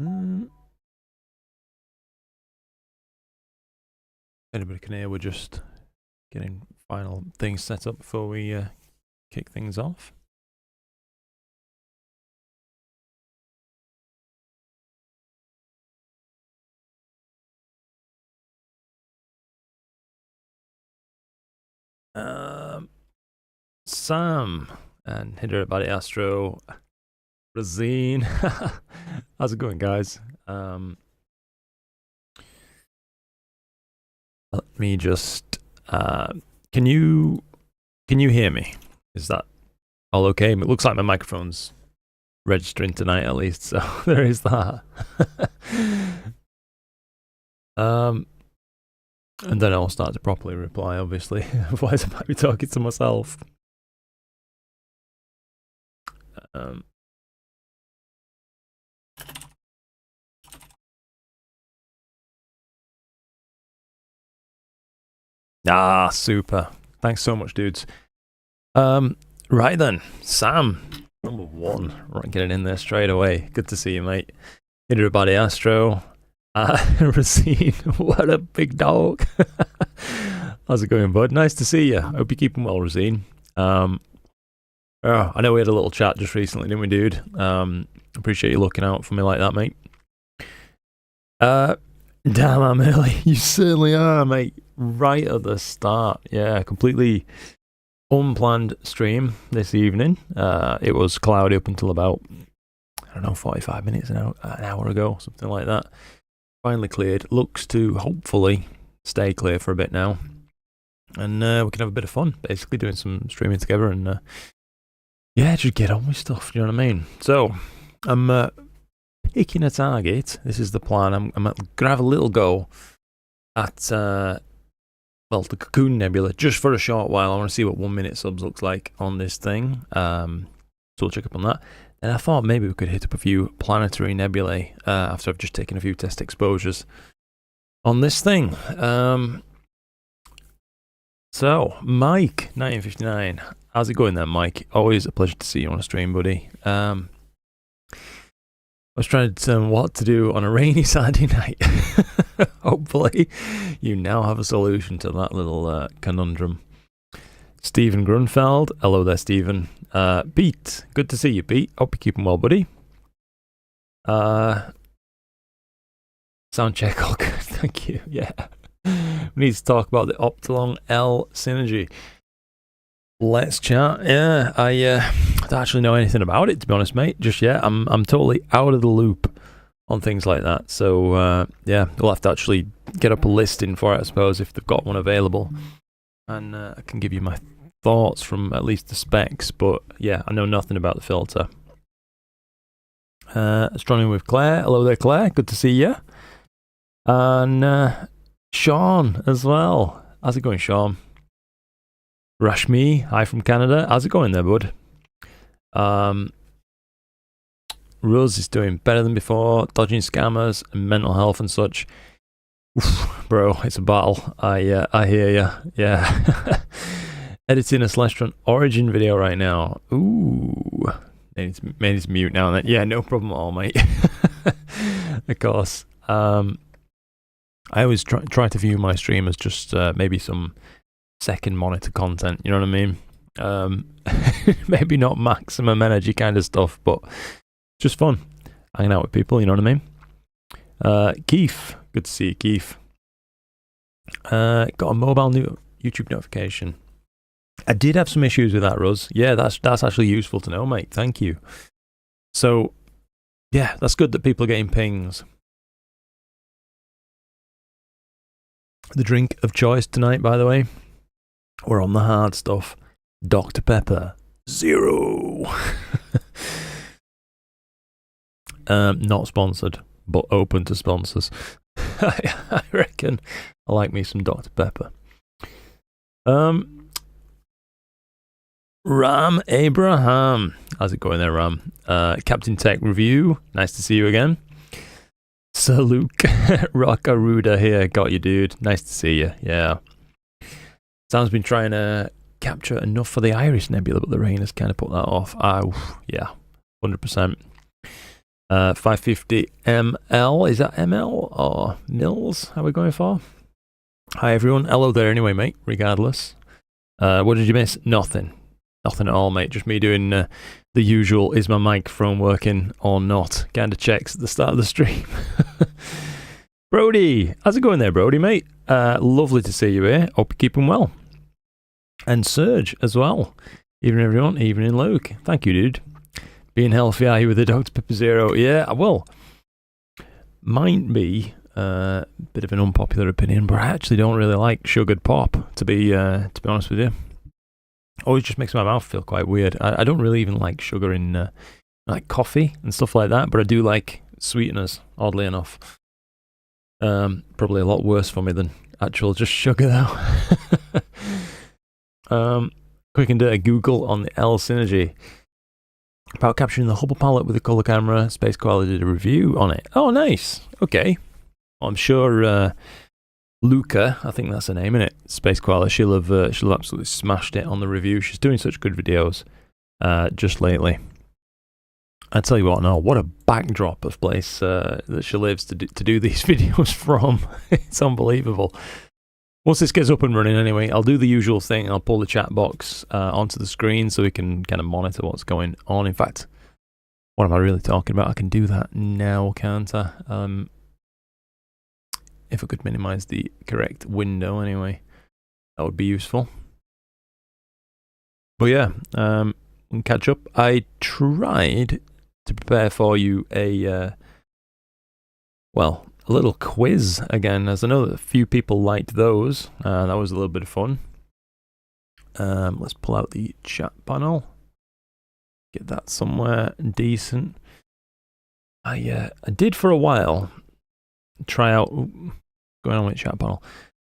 Anybody can hear, we're just getting final things set up before we kick things off. Sam and Hinder about it, Astro, Razine. How's it going, guys? Let me just. Can you hear me? Is that all okay? It looks like my microphone's registering tonight, at least. So there is that. And then I'll start to properly reply, obviously. Otherwise, I might be talking to myself. Super. Thanks so much, dudes. Right then, Sam, number 1. Right, getting in there straight away. Good to see you, mate. Everybody, Astro. Racine, what a big dog. How's it going, bud? Nice to see you. Hope you're keeping well, Racine. I know we had a little chat just recently, didn't we, dude? Appreciate you looking out for me like that, mate. Damn, I'm early. You certainly are, mate. Right at the start. Yeah, completely unplanned stream this evening. It was cloudy up until about, I don't know, 45 minutes, an hour ago, something like that. Finally cleared. Looks to hopefully stay clear for a bit now. And we can have a bit of fun, basically, doing some streaming together and, yeah, just get on with stuff, you know what I mean? So, I'm picking a target. This is the plan. I'm going to have a little go at, well, the Cocoon Nebula, just for a short while. I want to see what 1 minute subs looks like on this thing. So we'll check up on that. And I thought maybe we could hit up a few planetary nebulae after I've just taken a few test exposures on this thing. So, Mike, 1959. How's it going there, Mike? Always a pleasure to see you on a stream, buddy. I was trying to determine what to do on a rainy Saturday night. Hopefully, you now have a solution to that little conundrum. Stephen Grunfeld. Hello there, Stephen. Pete. Good to see you, Pete. Hope you're keeping well, buddy. Sound check. All good. Thank you. Yeah. We need to talk about the Optilon L synergy. Let's chat. Yeah, I don't actually know anything about it, to be honest, mate. Just yet. I'm totally out of the loop on things like that. So, yeah, we'll have to actually get up a listing for it, I suppose, if they've got one available. And I can give you my thoughts from at least the specs, but yeah, I know nothing about the filter. Astronomy with Claire. Hello there, Claire. Good to see you. And Sean as well. How's it going, Sean? Rashmi, hi from Canada. How's it going there, bud? Rose is doing better than before, dodging scammers and mental health and such. Oof, bro, it's a battle. I hear ya. Yeah. Editing a Celestron Origin video right now. Ooh. Made it mute now and then. Yeah, no problem at all, mate. Of course. I always try to view my stream as just maybe some second monitor content, you know what I mean? Maybe not maximum energy kind of stuff, but just fun. Hanging out with people, you know what I mean? Keith. Good to see you, Keith. Got a mobile new YouTube notification. I did have some issues with that, Ruz. Yeah, that's actually useful to know, mate. Thank you. So, yeah, that's good that people are getting pings. The drink of choice tonight, by the way, we're on the hard stuff. Dr. Pepper, 0. Not sponsored, but open to sponsors. I reckon I like me some Dr. Pepper. Ram Abraham. How's it going there, Ram? Captain Tech Review. Nice to see you again. Sir Luke Rockaruda here. Got you, dude. Nice to see you. Yeah. Sam's been trying to capture enough for the Iris Nebula, but the rain has kind of put that off. Oh, yeah. 100%. 550 ml. Is that ml or mils? How are we going for? Hi everyone. Hello there anyway, mate, regardless. What did you miss? Nothing. Nothing at all, mate. Just me doing the usual, is my microphone working or not? Kind of checks at the start of the stream. Brody, how's it going there, Brody, mate? Lovely to see you here. Hope you're keeping well. And Serge as well. Evening, everyone. Evening, Luke. Thank you, dude. Being healthy, are you with the Dr. Pepper Zero? Yeah, well, might be a bit of an unpopular opinion, but I actually don't really like sugared pop, to be honest with you. Always just makes my mouth feel quite weird. I don't really even like sugar in like coffee and stuff like that, but I do like sweeteners, oddly enough. Probably a lot worse for me than actual just sugar, though. Quick and dirty Google on the L Synergy. About capturing the Hubble palette with a color camera. Space Koala did a review on it. Oh, nice. Okay. I'm sure Luca, I think that's her name, innit? Space Koala. She'll have absolutely smashed it on the review. She's doing such good videos just lately. I tell you what, no, what a backdrop of place that she lives to do these videos from. It's unbelievable. Once this gets up and running anyway, I'll do the usual thing. I'll pull the chat box onto the screen so we can kind of monitor what's going on. In fact, what am I really talking about? I can do that now, can't I? If I could minimize the correct window anyway, that would be useful. But yeah, we can catch up. I tried to prepare for you a little quiz again, as I know that a few people liked those. That was a little bit of fun. Let's pull out the chat panel. Get that somewhere decent. I did for a while try out going on with chat panel.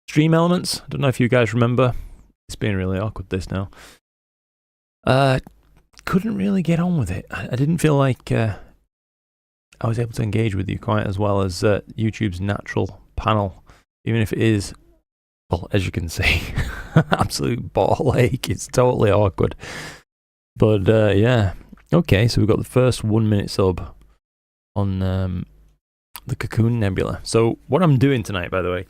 Stream Elements. I don't know if you guys remember. It's been really awkward this now. Couldn't really get on with it. I didn't feel like I was able to engage with you quite as well as YouTube's natural panel, even if it is, well, as you can see, absolute ball ache. It's totally awkward. But yeah, okay, so we've got the first 1 minute sub on the Cocoon Nebula. So what I'm doing tonight, by the way,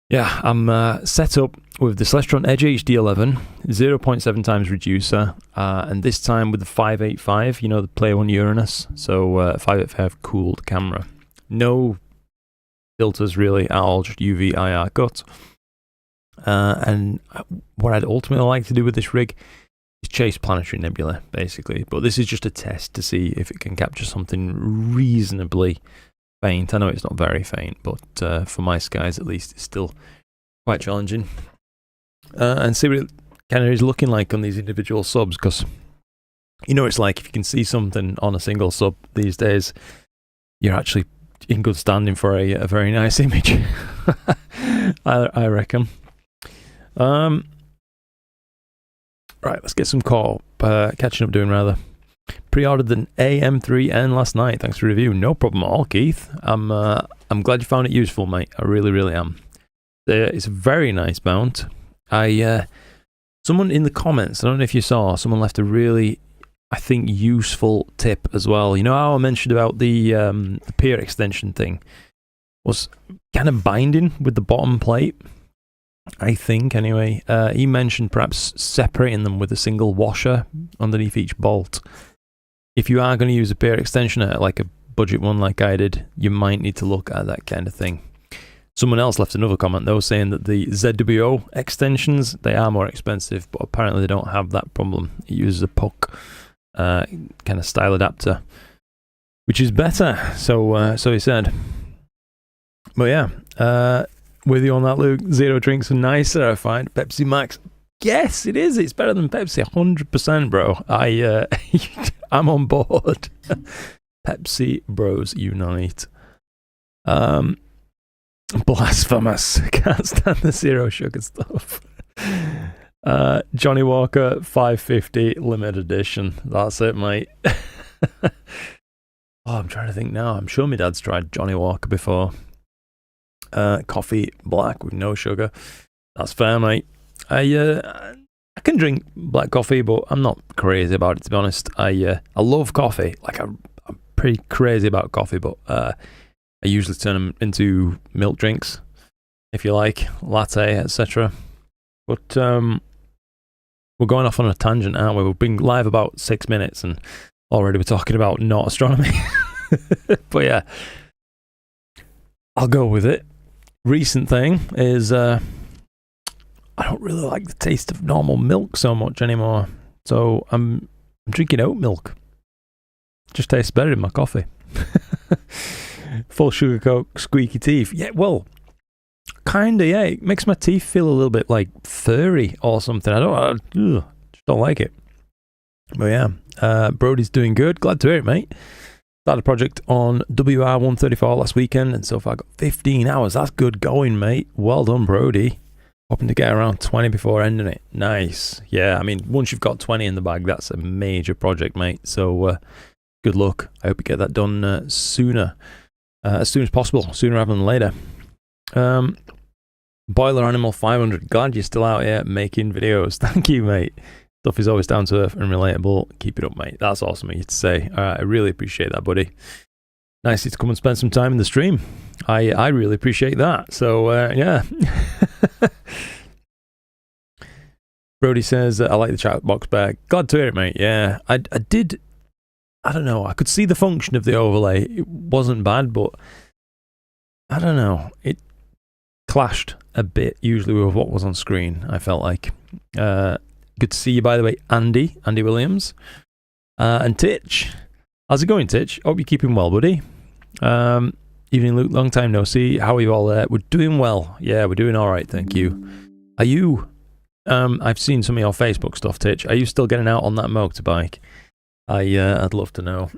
yeah, I'm set up with the Celestron Edge HD11, 0.7 times reducer, and this time with the 585, you know, the Player One Uranus, so 585 cooled camera. No filters really at all, just UV IR cut. And what I'd ultimately like to do with this rig is chase planetary nebula, basically. But this is just a test to see if it can capture something reasonably faint. I know it's not very faint, but for my skies at least, it's still quite challenging. And see what it kind of is looking like on these individual subs, because you know it's like if you can see something on a single sub these days, you're actually in good standing for a very nice image. I reckon. Right, let's get some catching up doing rather. Pre-ordered an AM3N last night. Thanks for the review. No problem at all, Keith. I'm glad you found it useful, mate. I really, really am. It's a very nice mount. Someone in the comments, I don't know if you saw, someone left a really, I think, useful tip as well. You know how I mentioned about the peer extension thing was kind of binding with the bottom plate, I think, anyway. He mentioned perhaps separating them with a single washer underneath each bolt. If you are going to use a peer extensioner, like a budget one like I did, you might need to look at that kind of thing. Someone else left another comment though, saying that the ZWO extensions, they are more expensive, but apparently they don't have that problem. It uses a puck kind of style adapter, which is better, so he said. But yeah, with you on that, Luke. Zero drinks are nicer, I find. Pepsi Max, yes, it is. It's better than Pepsi, 100%, bro. I'm on board. Pepsi Bros Unite. Blasphemous. Can't stand the zero sugar stuff. Johnny Walker 550 limited edition. That's it, mate. Oh, I'm trying to think now. I'm sure my dad's tried Johnny Walker before. Coffee black with no sugar. That's fair, mate. I can drink black coffee, but I'm not crazy about it, to be honest. I love coffee. Like, I pretty crazy about coffee, but I usually turn them into milk drinks, if you like, latte, etc. But we're going off on a tangent, aren't we? We've been live about 6 minutes and already we're talking about not astronomy. But yeah, I'll go with it. Recent thing is I don't really like the taste of normal milk so much anymore. So I'm drinking oat milk. Just tastes better in my coffee. Full sugar coke, squeaky teeth. Yeah, well, kinda, yeah. It makes my teeth feel a little bit like furry or something. I just don't like it. But yeah, Brody's doing good. Glad to hear it, mate. Started a project on WR134 last weekend, and so far I got 15 hours. That's good going, mate. Well done, Brody. Hoping to get around 20 before ending it. Nice. Yeah, I mean, once you've got 20 in the bag, that's a major project, mate. So good luck. I hope you get that done sooner. As soon as possible. Sooner rather than later. Boiler Animal 500. Glad you're still out here making videos. Thank you, mate. Stuff is always down to earth and relatable. Keep it up, mate. That's awesome of you to say. I really appreciate that, buddy. Nice to come and spend some time in the stream. I really appreciate that. So, yeah. Brody says, I like the chat box back. Glad to hear it, mate. Yeah, I did. I don't know. I could see the function of the overlay. It wasn't bad, but I don't know. It clashed a bit usually with what was on screen, I felt like. Good to see you, by the way, Andy Williams. And Titch. How's it going, Titch? Hope you're keeping well, buddy. Evening, Luke. Long time no see. How are you all there? We're doing well. Yeah, we're doing all right, thank you. Are you... I've seen some of your Facebook stuff, Titch. Are you still getting out on that motorbike? I'd love to know.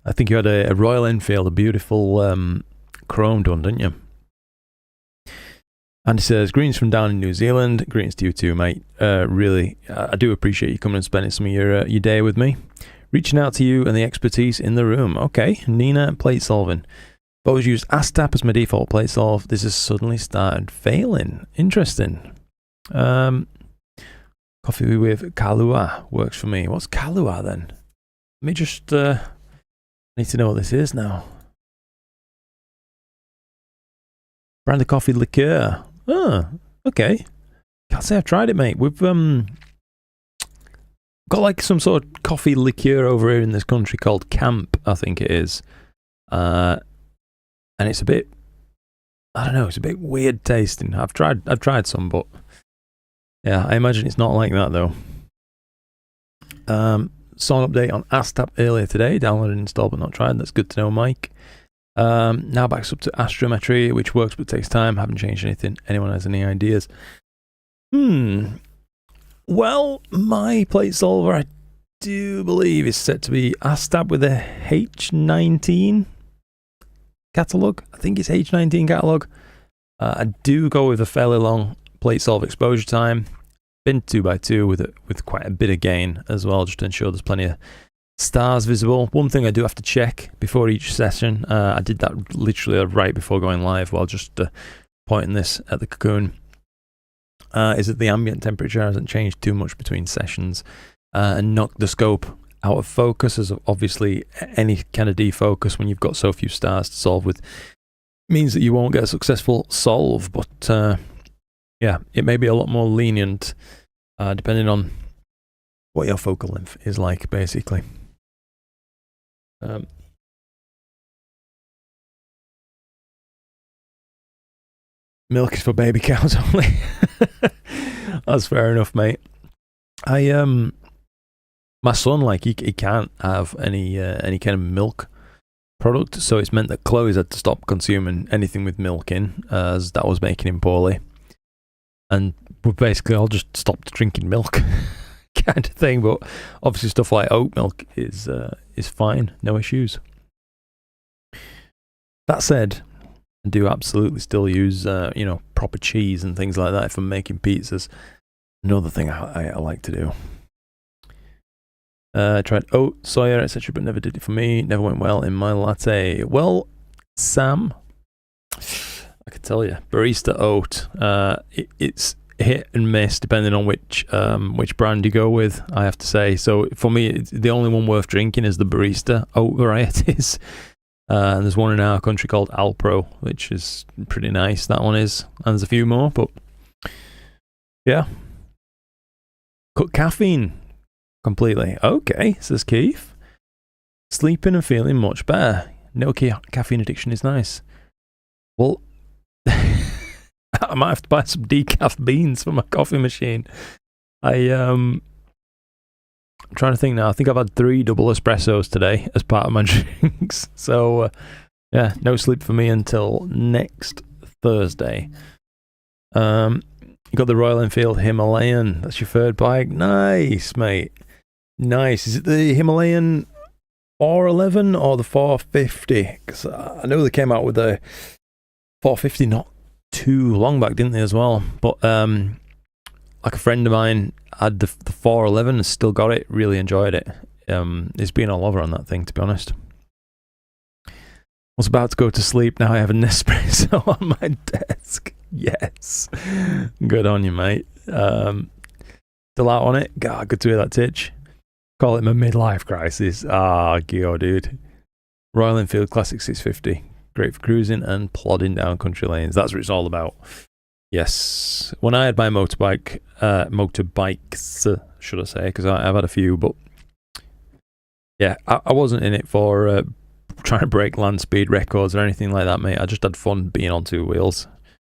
I think you had a Royal Enfield, a beautiful chrome done, didn't you? And he says, greetings from down in New Zealand. Greetings to you too, mate. Really, I do appreciate you coming and spending some of your day with me. Reaching out to you and the expertise in the room. Okay, Nina, plate solving. I've always used ASTAP as my default plate solve. This has suddenly started failing. Interesting. Coffee with Kahlua works for me. What's Kahlua then? Let me just need to know what this is now. Brand of coffee liqueur. Oh, okay. Can't say I've tried it, mate. We've got like some sort of coffee liqueur over here in this country called Camp, I think it is. And it's a bit, I don't know, it's a bit weird tasting. I've tried some, but yeah, I imagine it's not like that though. Saw an update on ASTAP earlier today. Downloaded and installed but not tried. That's good to know, Mike. Now backs up to astrometry, which works but takes time. Haven't changed anything. Anyone has any ideas? Well, my plate solver, I do believe, is set to be ASTAP with a H19 catalog. I think it's H19 catalog. I do go with a fairly long plate solve exposure time. Been 2x2 with quite a bit of gain as well, just to ensure there's plenty of stars visible. One thing I do have to check before each session, I did that literally right before going live while just pointing this at the cocoon, is that the ambient temperature hasn't changed too much between sessions and knocked the scope out of focus, as obviously any kind of defocus when you've got so few stars to solve with means that you won't get a successful solve. But yeah, it may be a lot more lenient depending on what your focal length is like, basically. Milk is for baby cows only. That's fair enough, mate. My son, like, he can't have any kind of milk product, so it's meant that Chloe's had to stop consuming anything with milk in, as that was making him poorly. And we basically all just stopped drinking milk, kind of thing. But obviously, stuff like oat milk is fine, no issues. That said, I do absolutely still use proper cheese and things like that if I'm making pizzas. Another thing I like to do. Tried oat, soya, etc., but never did it for me. Never went well in my latte. Well, Sam, I can tell you, barista oat. It's hit and miss depending on which brand you go with, I have to say. So for me, the only one worth drinking is the barista oat varieties. And there's one in our country called Alpro, which is pretty nice. That one is, and there's a few more, but yeah. Cut caffeine completely. Okay, says Keith. Sleeping and feeling much better. No caffeine addiction is nice. Well, I might have to buy some decaf beans for my coffee machine. I'm trying to think now. I think I've had 3 double espressos today as part of my drinks. So, yeah, no sleep for me until next Thursday. You got the Royal Enfield Himalayan. That's your third bike. Nice, mate. Nice. Is it the Himalayan 411 or the 450? Because I know they came out with the 450 not too long back, didn't they, as well? But like a friend of mine had the 411 and still got it. Really enjoyed it. It's been all over on that thing, to be honest. Was about to go to sleep. Now I have a Nespresso on my desk. Yes. Good on you, mate. Still out on it. God, good to hear that, Titch. Call it my midlife crisis. Gio, dude. Royal Enfield Classic 650. Great for cruising and plodding down country lanes. That's what it's all about. Yes. When I had my motorbikes, should I say, because I've had a few, but yeah, I wasn't in it for trying to break land speed records or anything like that, mate. I just had fun being on 2 wheels.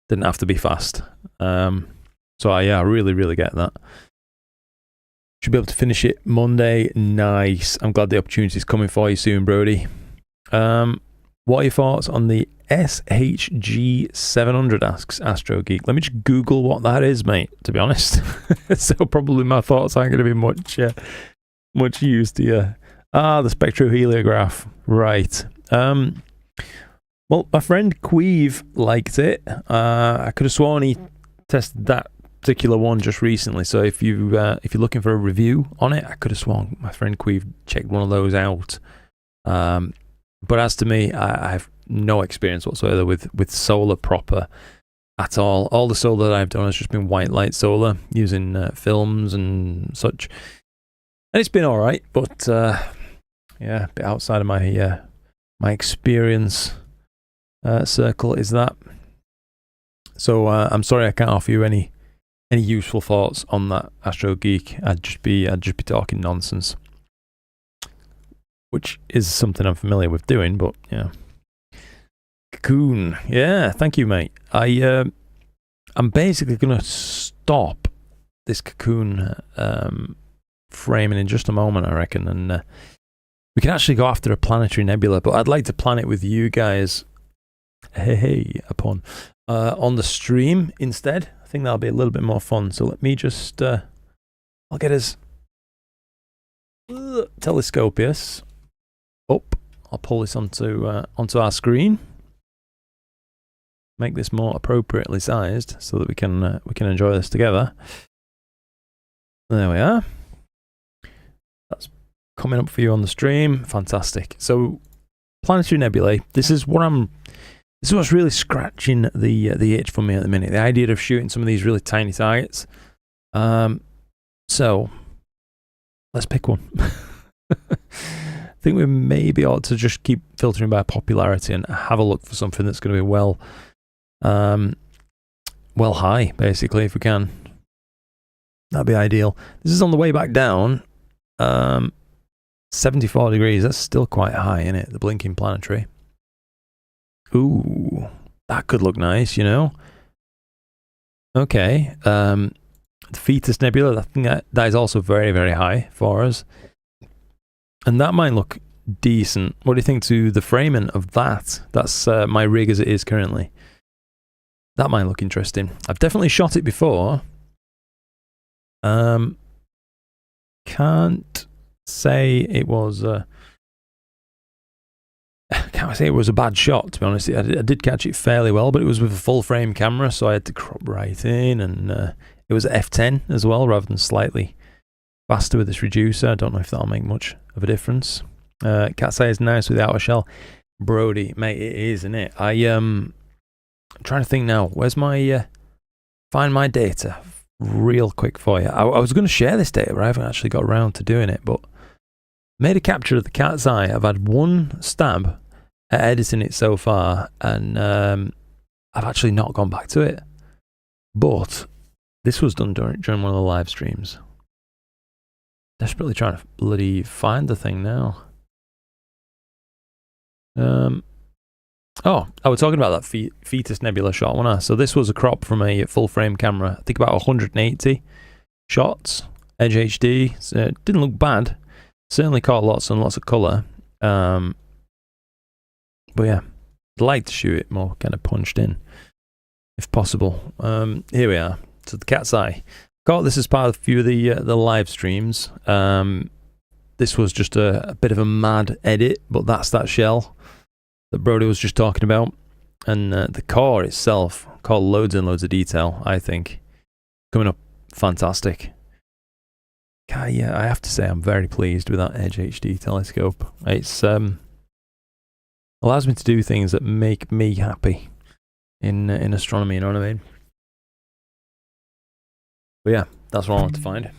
Didn't have to be fast. So I really, really get that. Should be able to finish it Monday. Nice. I'm glad the opportunity is coming for you soon, Brody. What are your thoughts on the SHG 700, asks Astro Geek. Let me just Google what that is, mate, to be honest. So probably my thoughts aren't going to be much use to you. The spectroheliograph. Right. Well, my friend Queeve liked it. I could have sworn he tested that particular one just recently. So if you're looking for a review on it, I could have sworn my friend Queeve checked one of those out. But as to me, I have no experience whatsoever with solar proper at all. All the solar that I've done has just been white light solar using films and such, and it's been all right. But yeah, a bit outside of my experience circle is that. So I'm sorry I can't offer you any useful thoughts on that, Astro Geek. I'd just be talking nonsense, which is something I'm familiar with doing, but yeah. Cocoon. Yeah, thank you, mate. I'm basically going to stop this cocoon framing in just a moment, I reckon, and we can actually go after a planetary nebula, but I'd like to plan it with you guys on the stream instead. I think that'll be a little bit more fun. So let me just I'll get us telescopius up. I'll pull this onto our screen, make this more appropriately sized so that we can enjoy this together. There we are. That's coming up for you on the stream. Fantastic. So planetary nebulae. This is what's really scratching the itch for me at the minute. The idea of shooting some of these really tiny targets. So let's pick one. I think we maybe ought to just keep filtering by popularity and have a look for something that's going to be well high, basically, if we can. That'd be ideal. This is on the way back down. 74 degrees. That's still quite high, isn't it? The blinking planetary. Ooh, that could look nice, you know. Okay. The Fetus Nebula, I think that is also very, very high for us. And that might look decent. What do you think to the framing of that? That's my rig as it is currently. That might look interesting. I've definitely shot it before. Can't say it was a bad shot, to be honest. I did catch it fairly well, but it was with a full frame camera, so I had to crop right in, and it was at f10 as well, rather than slightly faster with this reducer. I don't know if that'll make much of a difference. Cat's eye is nice with the outer shell. Brody, mate, it is, isn't it? I'm trying to think now. Where's my find my data? real quick for you. I was going to share this data, but I haven't actually got around to doing it, but made a capture of the cat's eye. I've had one stab at editing it so far, and I've actually not gone back to it. But this was done during one of the live streams. Desperately trying to bloody find the thing now. Oh, I was talking about that fetus nebula shot, wasn't I? So this was a crop from a full frame camera. I think about 180 shots, Edge HD. So it didn't look bad. Certainly caught lots and lots of colour. But yeah, I'd like to shoot it more kind of punched in, if possible. Here we are. So the cat's eye. Got this as part of a few of the live streams. This was just a bit of a mad edit, but that's that shell that Brody was just talking about. And the core itself, caught loads and loads of detail, I think. Coming up fantastic. Yeah, I have to say I'm very pleased with that Edge HD telescope. It's allows me to do things that make me happy in astronomy, you know what I mean? But yeah, that's what I want to find.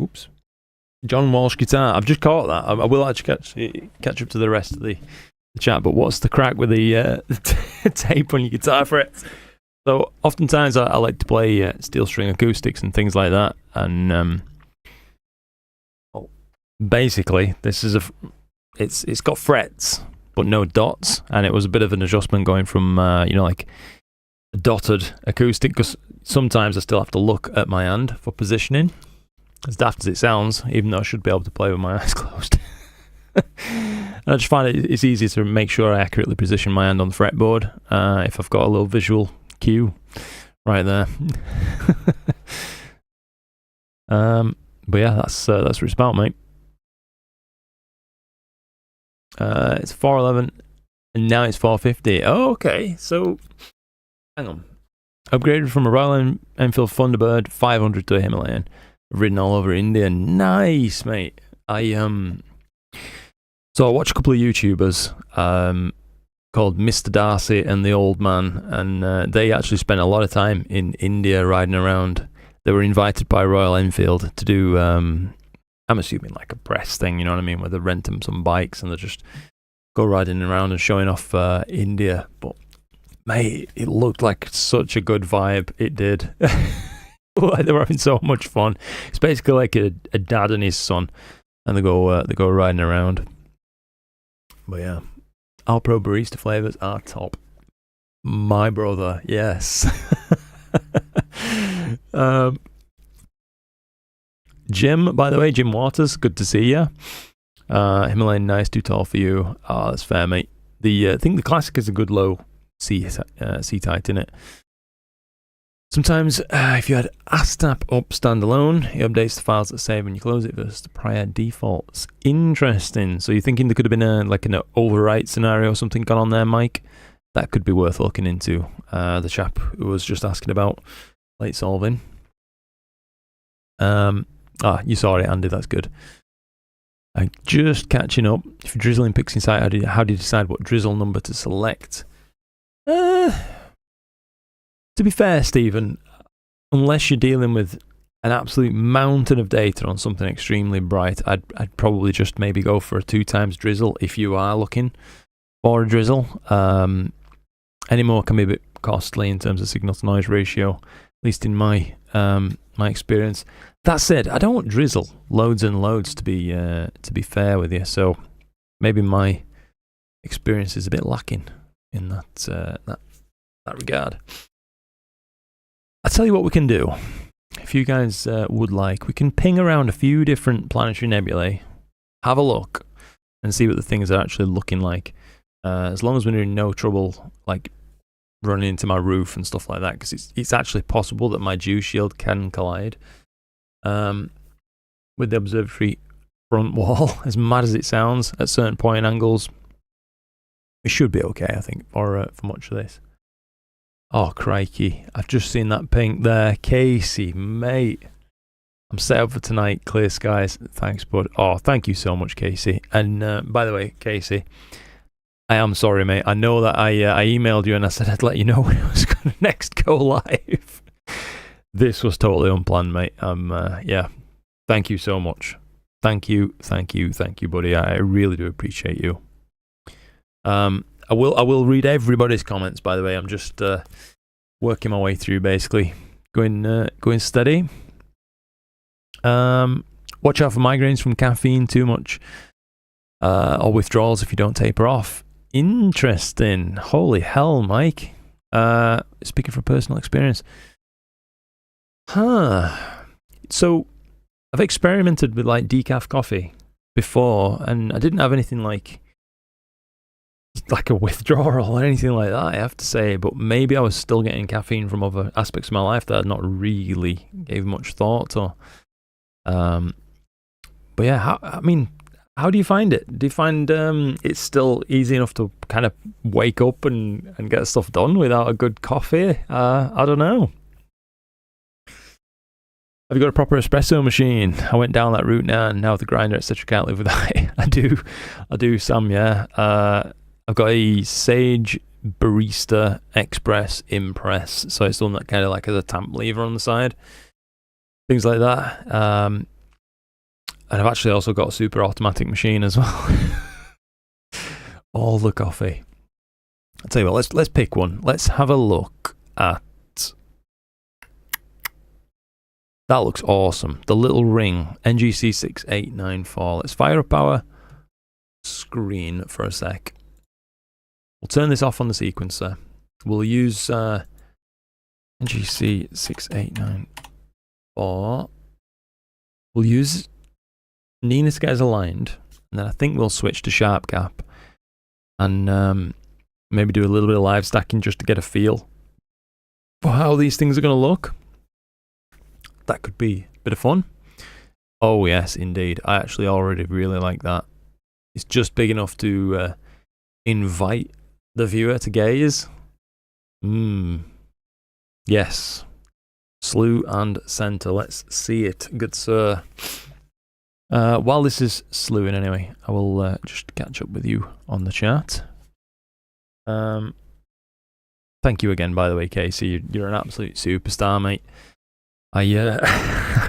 Oops. John Walsh guitar. I've just caught that. I will actually catch up to the rest of the chat, but what's the crack with the tape on your guitar frets? So oftentimes I like to play steel string acoustics and things like that, and basically this is it's got frets but no dots, and it was a bit of an adjustment going from like a dotted acoustic, because sometimes I still have to look at my hand for positioning, as daft as it sounds, even though I should be able to play with my eyes closed. And I just find it's easier to make sure I accurately position my hand on the fretboard if I've got a little visual cue right there. But yeah, that's what it's about, mate. It's 411 and now it's 450. Oh, okay, so hang on. Upgraded from a Royal Enfield Thunderbird 500 to a Himalayan. Ridden all over India. Nice, mate. So I watched a couple of YouTubers called Mr. Darcy and the Old Man, and they actually spent a lot of time in India riding around. They were invited by Royal Enfield to do, I'm assuming like a press thing, you know what I mean, where they rent them some bikes and they just go riding around and showing off India. But mate, it looked like such a good vibe. It did. Like they were having so much fun. It's basically like a dad and his son, and they go riding around. But yeah, Alpro barista flavors are top. My brother, yes. Jim, by the way, Jim Waters, good to see you. Himalayan nice, too tall for you. Oh, that's fair, mate. I think the Classic is a good low C tight in it. Sometimes, if you had Astap up standalone, it updates the files that save when you close it versus the prior defaults. Interesting. So you're thinking there could have been an overwrite scenario or something gone on there, Mike? That could be worth looking into. The chap who was just asking about late solving. You saw it, Andy. That's good. Just catching up. If you're drizzling Pixie Sight, how do you decide what drizzle number to select? To be fair, Stephen, unless you're dealing with an absolute mountain of data on something extremely bright, I'd probably just maybe go for a 2x drizzle if you are looking for a drizzle. Any more can be a bit costly in terms of signal to noise ratio, at least in my experience. That said, I don't want drizzle loads and loads to be fair with you, so maybe my experience is a bit lacking in that regard. I'll tell you what we can do. If you guys would like, we can ping around a few different planetary nebulae, have a look, and see what the things are actually looking like. As long as we're in no trouble, like running into my roof and stuff like that, because it's actually possible that my dew shield can collide with the observatory front wall. As mad as it sounds, at certain point angles, we should be okay, I think, for much of this. Oh, crikey. I've just seen that ping there. Casey, mate. I'm set up for tonight. Clear skies. Thanks, bud. Oh, thank you so much, Casey. And by the way, Casey, I am sorry, mate. I know that I emailed you and I said I'd let you know when it was going to next go live. This was totally unplanned, mate. Yeah. Thank you so much. Thank you, buddy. I really do appreciate you. I will read everybody's comments, by the way. I'm just working my way through, basically. Going steady. Watch out for migraines from caffeine too much. Or withdrawals if you don't taper off. Interesting. Holy hell, Mike. Speaking from personal experience. So, I've experimented with like decaf coffee before, and I didn't have anything like a withdrawal or anything like that, I have to say. But maybe I was still getting caffeine from other aspects of my life that I'd not really gave much thought to. But yeah, how do you find it? Do you find it's still easy enough to kind of wake up and get stuff done without a good coffee? I don't know. Have you got a proper espresso machine? I went down that route now, and now with the grinder, etc. Can't live without it. I do some, yeah. I've got a Sage Barista Express Impress, so it's done that kind of like as a tamp lever on the side, things like that. And I've actually also got a super automatic machine as well. All the coffee. I'll tell you what, let's pick one. Let's have a look at. That looks awesome. The little ring, NGC 6894. Let's fire up our screen for a sec. We'll turn this off on the sequencer. We'll use NGC 6894. We'll use Nina to get us aligned, and then I think we'll switch to Sharp Gap and maybe do a little bit of live stacking just to get a feel for how these things are going to look. That could be a bit of fun. Oh yes, indeed. I actually already really like that. It's just big enough to invite the viewer to gaze. Yes. Slew and center. Let's see it, good sir. While this is slewing anyway, I will just catch up with you on the chat. Thank you again, by the way, Casey. You're an absolute superstar, mate. I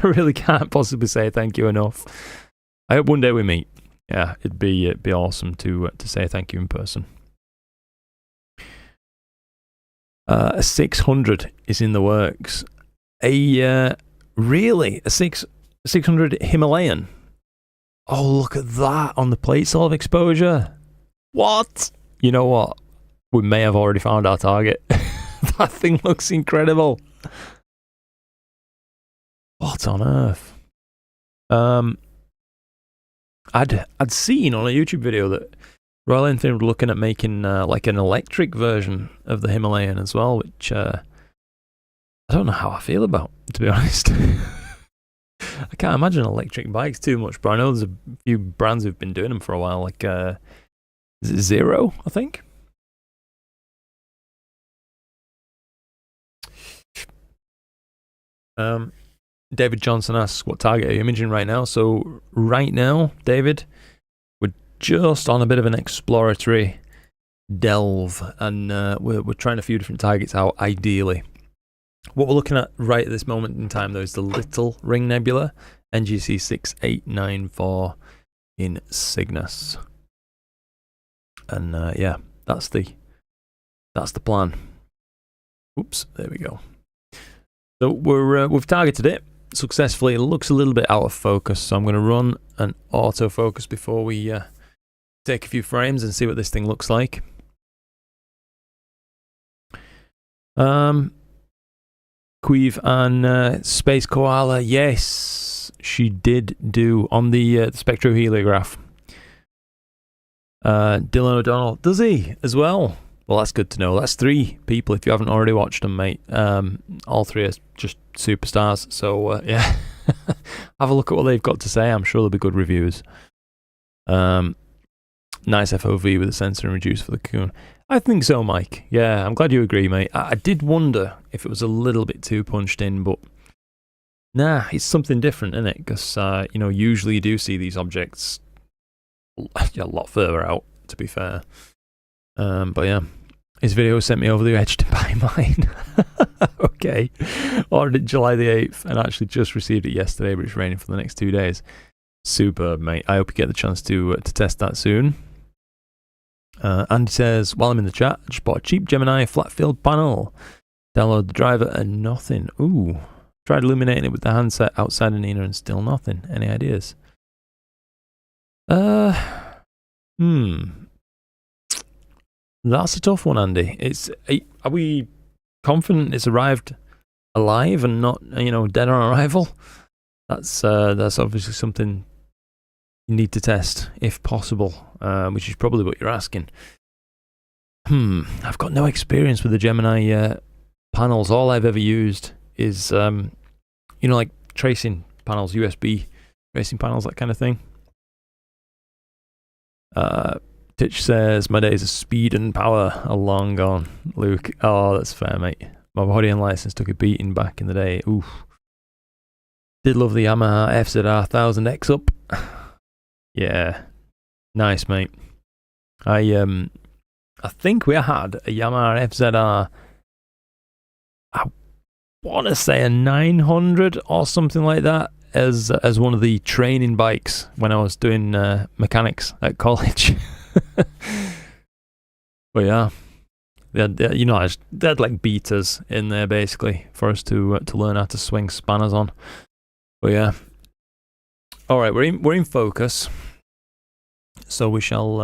really can't possibly say thank you enough. I hope one day we meet. Yeah, it'd be awesome to say thank you in person. A 600 is in the works. Really? A 600 Himalayan? Oh, look at that on the plate solve exposure. What? You know what? We may have already found our target. That thing looks incredible. What on earth? I'd seen on a YouTube video that Royal Enfield were looking at making like an electric version of the Himalayan as well, which I don't know how I feel about, to be honest. I can't imagine electric bikes too much, but I know there's a few brands who've been doing them for a while, like is it Zero, I think? David Johnson asks, what target are you imaging right now? So right now, David, we're just on a bit of an exploratory delve, and we're trying a few different targets out, ideally. What we're looking at right at this moment in time, though, is the Little Ring Nebula, NGC 6894 in Cygnus. And yeah, that's the plan. Oops, there we go. So we've targeted it successfully. It looks a little bit out of focus, so I'm going to run an autofocus before we take a few frames and see what this thing looks like. Queeve and Space Koala, yes, she did do on the spectroheliograph. Dylan O'Donnell, does he as well? Well, that's good to know. That's 3 people if you haven't already watched them, mate. All 3 are just superstars. So, yeah, have a look at what they've got to say. I'm sure there'll be good reviews. Nice FOV with the sensor and reduce for the cocoon. I think so, Mike. Yeah, I'm glad you agree, mate. I did wonder if it was a little bit too punched in, but nah, it's something different, isn't it? Because, you know, usually you do see these objects a lot further out, to be fair. But yeah, his video sent me over the edge to buy mine. Okay, ordered it July the 8th and actually just received it yesterday, but it's raining for the next 2 days. Superb, mate. I hope you get the chance to test that soon. Andy says, while I'm in the chat, I just bought a cheap Gemini flat field panel. Download the driver and nothing. Ooh. Tried illuminating it with the handset outside of Nina and still nothing. Any ideas? That's a tough one, Andy. Are we confident it's arrived alive and not, dead on arrival? That's obviously something you need to test if possible, which is probably what you're asking. I've got no experience with the Gemini panels. All I've ever used is, like tracing panels, USB tracing panels, that kind of thing. Titch says, my days of speed and power are long gone. Luke, oh, that's fair, mate. My body and license took a beating back in the day. Oof. Did love the Yamaha FZR 1000X up. Yeah, nice, mate. I think we had a Yamaha FZR, I want to say a 900 or something like that, as one of the training bikes when I was doing mechanics at college. But yeah, they had like beaters in there basically for us to learn how to swing spanners on. But yeah, all right, we're in focus, so we shall.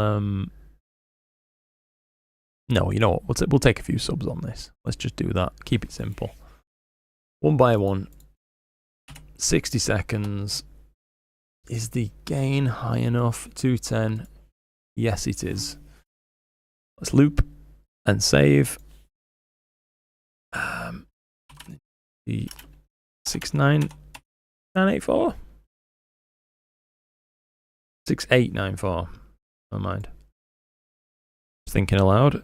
No, you know what? We'll take a few subs on this. Let's just do that. Keep it simple. One by one. 60 seconds. Is the gain high enough? 210. Yes, it is. Let's loop and save. The 69984. 6894. Never mind. Thinking aloud.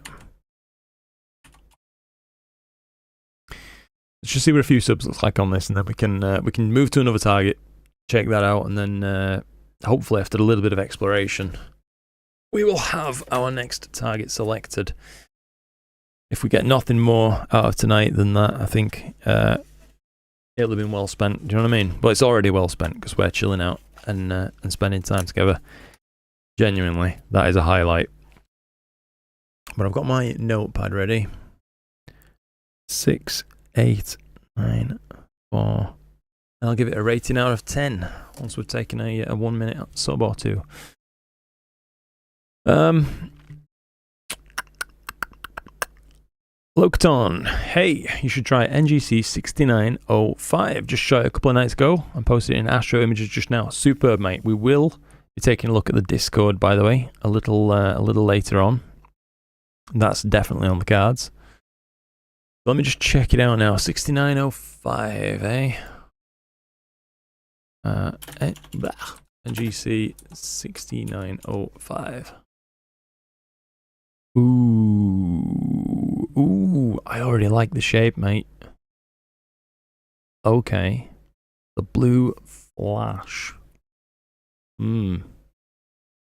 Let's just see what a few subs looks like on this, and then we can move to another target, check that out, and then hopefully after a little bit of exploration, we will have our next target selected. If we get nothing more out of tonight than that, I think it'll have been well spent. Do you know what I mean? But it's already well spent because we're chilling out and spending time together. Genuinely, that is a highlight. But I've got my notepad ready. 6, 8, 9, 4. And I'll give it a rating out of 10 once we've taken a 1 minute sub or two. Lookton, hey, you should try NGC 6905. Just shot it a couple of nights ago and posted it in Astro Images just now. Superb, mate. We will be taking a look at the Discord, by the way, a little later on. That's definitely on the cards. Let me just check it out now. 6905, eh? NGC 6905. Ooh, I already like the shape, mate. Okay. The blue flash. Not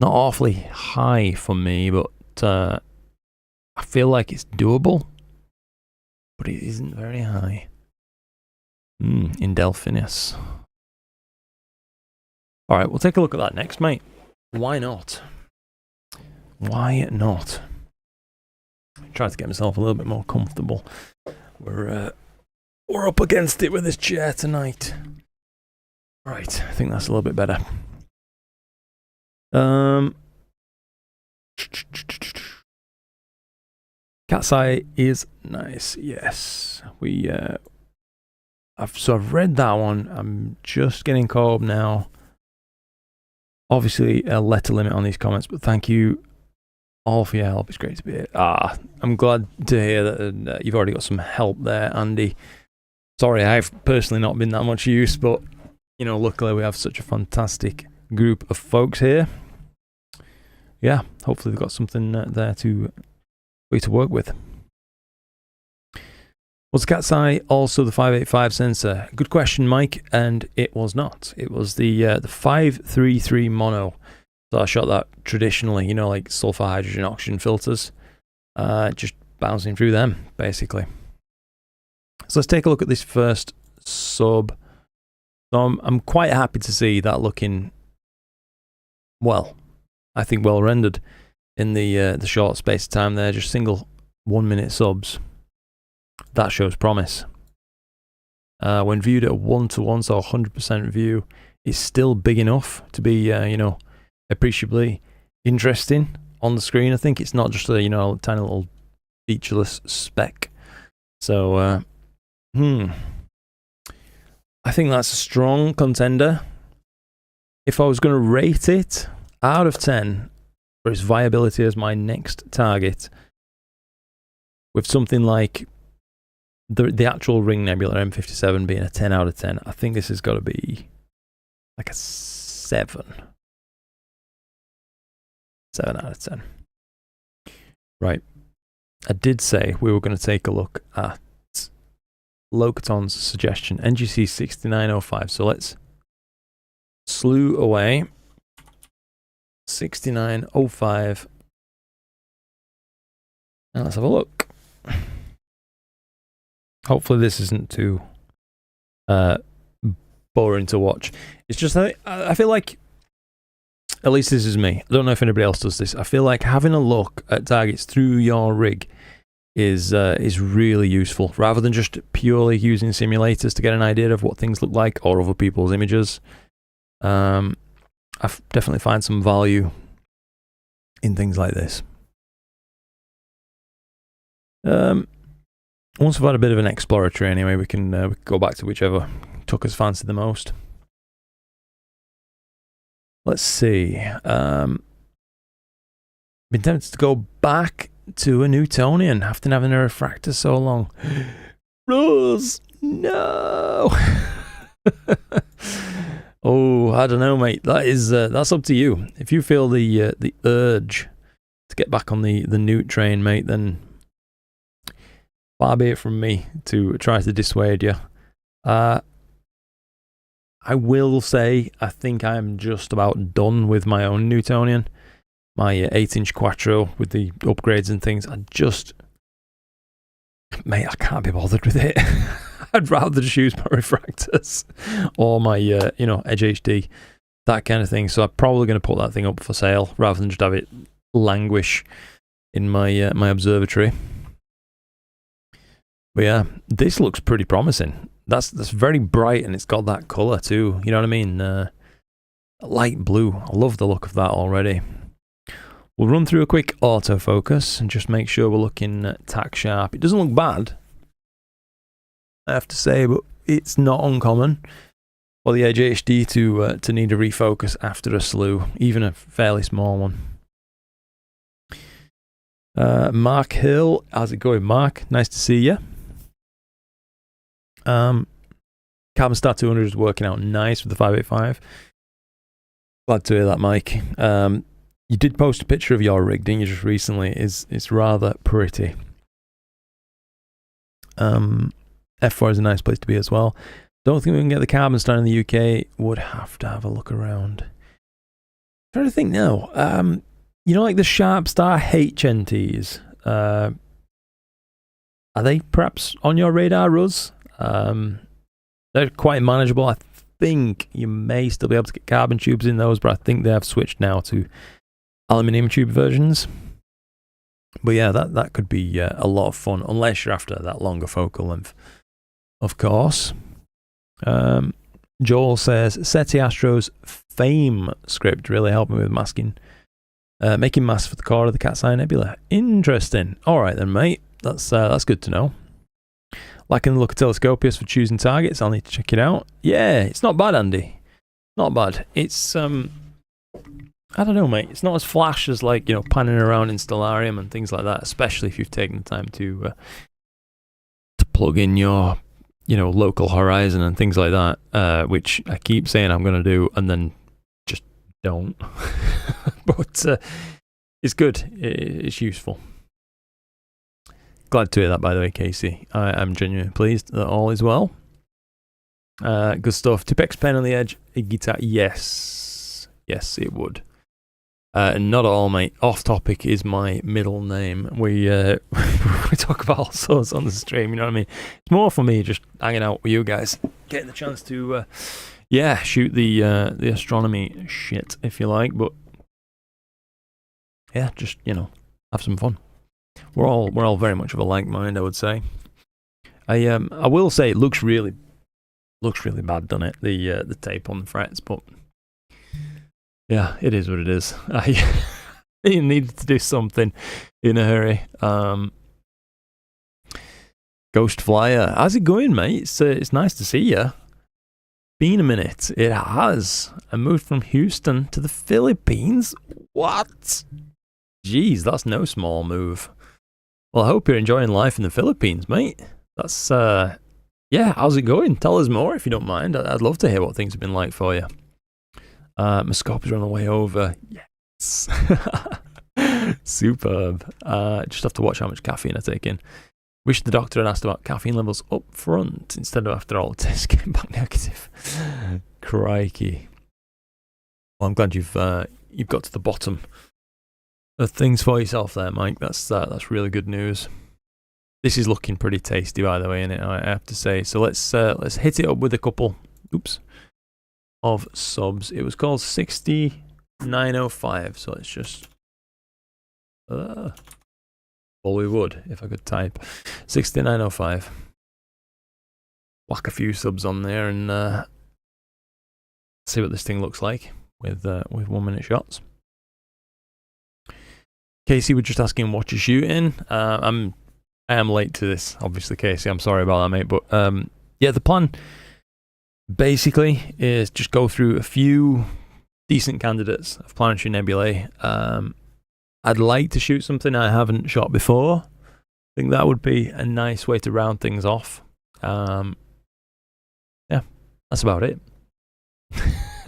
awfully high for me, but I feel like it's doable, but it isn't very high. In Delphinus. All right, we'll take a look at that next, mate. Why not? Why not? Try to get myself a little bit more comfortable. We're up against it with this chair tonight. Right, I think that's a little bit better. Cat's Eye is nice. Yes, I've read that one. I'm just getting caught up now. Obviously, a letter limit on these comments, but thank you all for your help. It's great to be here. I'm glad to hear that you've already got some help there, Andy. Sorry, I've personally not been that much use, but luckily we have such a fantastic group of folks here. Yeah, hopefully they've got something there for you to work with. Was the Cat's Eye also the 585 sensor? Good question, Mike, and it was not. It was the 533 mono. So I shot that traditionally, like sulfur, hydrogen, oxygen filters. just bouncing through them, basically. So let's take a look at this first sub. So I'm quite happy to see that looking, well, I think well rendered in the short space of time there, just single 1 minute subs. That shows promise. When viewed at 1:1, so 100% view, it's still big enough to be, you know, appreciably interesting on the screen. I think it's not just a, you know, tiny little featureless speck. So, I think that's a strong contender. If I was going to rate it out of 10 for its viability as my next target, with something like the actual Ring Nebula M57 being a 10 out of 10, I think this has got to be like a 7. 7 out of 10. Right. I did say we were going to take a look at Locaton's suggestion, NGC 6905. So let's slew away 6905. And let's have a look. Hopefully this isn't too boring to watch. It's just I feel like, at least this is me, I don't know if anybody else does this, I feel like having a look at targets through your rig is really useful, rather than just purely using simulators to get an idea of what things look like or other people's images. I definitely find some value in things like this. Once we've had a bit of an exploratory anyway, we can go back to whichever took us fancy the most. Let's see. Been tempted to go back to a Newtonian after having a refractor so long. Rose, no. Oh, I don't know, mate. That is that's up to you. If you feel the urge to get back on the Newt train, mate, then far be it from me to try to dissuade you. I will say I think I'm just about done with my own Newtonian. My 8-inch Quattro with the upgrades and things. Mate, I can't be bothered with it. I'd rather just use my refractors or my, you know, Edge HD, that kind of thing. So I'm probably going to put that thing up for sale rather than just have it languish in my my observatory. But yeah, this looks pretty promising. That's very bright and it's got that colour too. You know what I mean? Light blue. I love the look of that already. We'll run through a quick autofocus and just make sure we're looking tack sharp. It doesn't look bad, I have to say, but it's not uncommon for the Edge HD to need a refocus after a slew, even a fairly small one. Mark Hill, how's it going, Mark? Nice to see you. Carbon Star 200 is working out nice with the 585. Glad to hear that, Mike. You did post a picture of your rig, didn't you, just recently? It's rather pretty. F4 is a nice place to be as well. Don't think we can get the Carbon Star in the UK. Would have to have a look around. I'm trying to think now. You know, like the Sharp Star HNTs. Are they perhaps on your radar, Ruz? They're quite manageable. I think you may still be able to get carbon tubes in those, but I think they have switched now to aluminium tube versions. But yeah, that could be a lot of fun, unless you're after that longer focal length, of course. Joel says, SETI Astro's Fame script really helped me with masking, making masks for the core of the Cat's Eye Nebula. Interesting. All right then, mate. That's good to know. Liking the look of Telescopius for choosing targets. I'll need to check it out. Yeah, it's not bad, Andy. Not bad. It's I don't know, mate. It's not as flash as, like, you know, panning around in Stellarium and things like that, especially if you've taken the time to plug in your, you know, local horizon and things like that, which I keep saying I'm going to do and then just don't. But it's good. It's useful. Glad to hear that, by the way, Casey. I am genuinely pleased that all is well. Good stuff. Tipex pen on the edge, a guitar. Yes. Yes, it would. And not at all, mate. Off topic is my middle name. We we talk about all sorts on the stream. You know what I mean? It's more for me just hanging out with you guys, getting the chance to shoot the astronomy shit, if you like. But yeah, just have some fun. We're all very much of a like mind, I would say. I will say it looks really bad, doesn't it? The tape on the frets, but yeah, it is what it is. I needed to do something in a hurry. Ghost Flyer, how's it going, mate? It's nice to see you. Been a minute. It has. I moved from Houston to the Philippines. What? Jeez, that's no small move. Well, I hope you're enjoying life in the Philippines, mate. That's how's it going? Tell us more if you don't mind. I'd love to hear what things have been like for you. My scopes are on the way over. Yes. Superb. Just have to watch how much caffeine I take in. Wish the doctor had asked about caffeine levels up front instead of after all the tests came back negative. Crikey. Well, I'm glad you've got to the bottom of things for yourself there, Mike. That's really good news. This is looking pretty tasty, by the way, innit? I have to say. So let's hit it up with a couple. Of subs. It was called 6905, so it's just well, we would if I could type 6905. Whack a few subs on there and see what this thing looks like with 1 minute shots. Casey was just asking what you're shooting. I am late to this, obviously, Casey. I'm sorry about that, mate. But yeah, the plan basically is just go through a few decent candidates of planetary nebulae. I'd like to shoot something I haven't shot before. I think that would be a nice way to round things off. Yeah, that's about it.